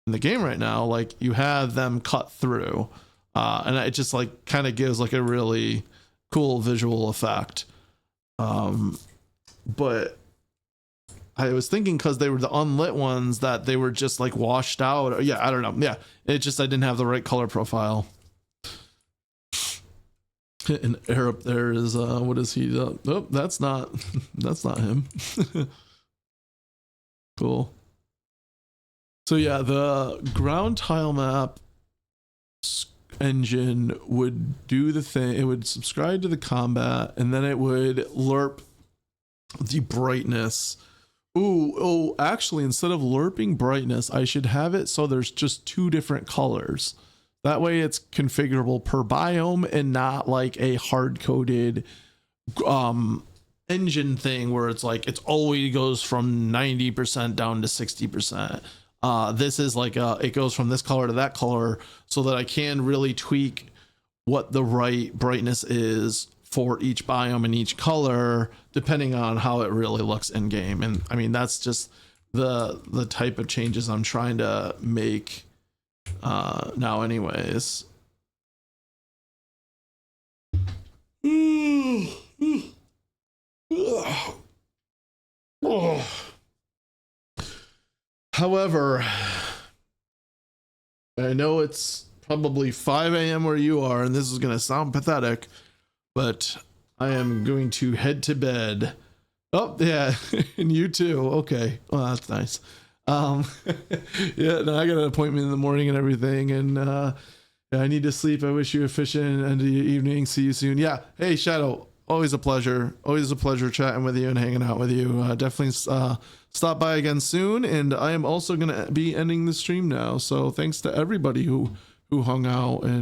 in the game right now, like you have them cut through, and it just like kind of gives like a really cool visual effect. But I was thinking because they were the unlit ones that they were just like washed out. Yeah, I don't know. Yeah, it just, I didn't have the right color profile. And air up there is what is he? Oh, that's not him. Cool. So yeah, the ground tile map engine would do the thing. It would subscribe to the combat, and then it would lerp the brightness. Oh, actually, instead of lerping brightness, I should have it so there's just two different colors. That way it's configurable per biome and not like a hard-coded engine thing where it's like it's always goes from 90% down to 60%. This is like it goes from this color to that color so that I can really tweak what the right brightness is for each biome and each color depending on how it really looks in game. And I mean, that's just the type of changes I'm trying to make now anyways. However, I know it's probably 5 a.m. where you are, and this is going to sound pathetic, but I am going to head to bed. Oh, yeah, and you too. Okay, well, that's nice. Yeah, no, I got an appointment in the morning and everything, and yeah, I need to sleep. I wish you a efficient end of the evening. See you soon. Yeah, hey, Shadow, always a pleasure. Always a pleasure chatting with you and hanging out with you. Definitely stop by again soon, and I am also going to be ending the stream now. So thanks to everybody who hung out and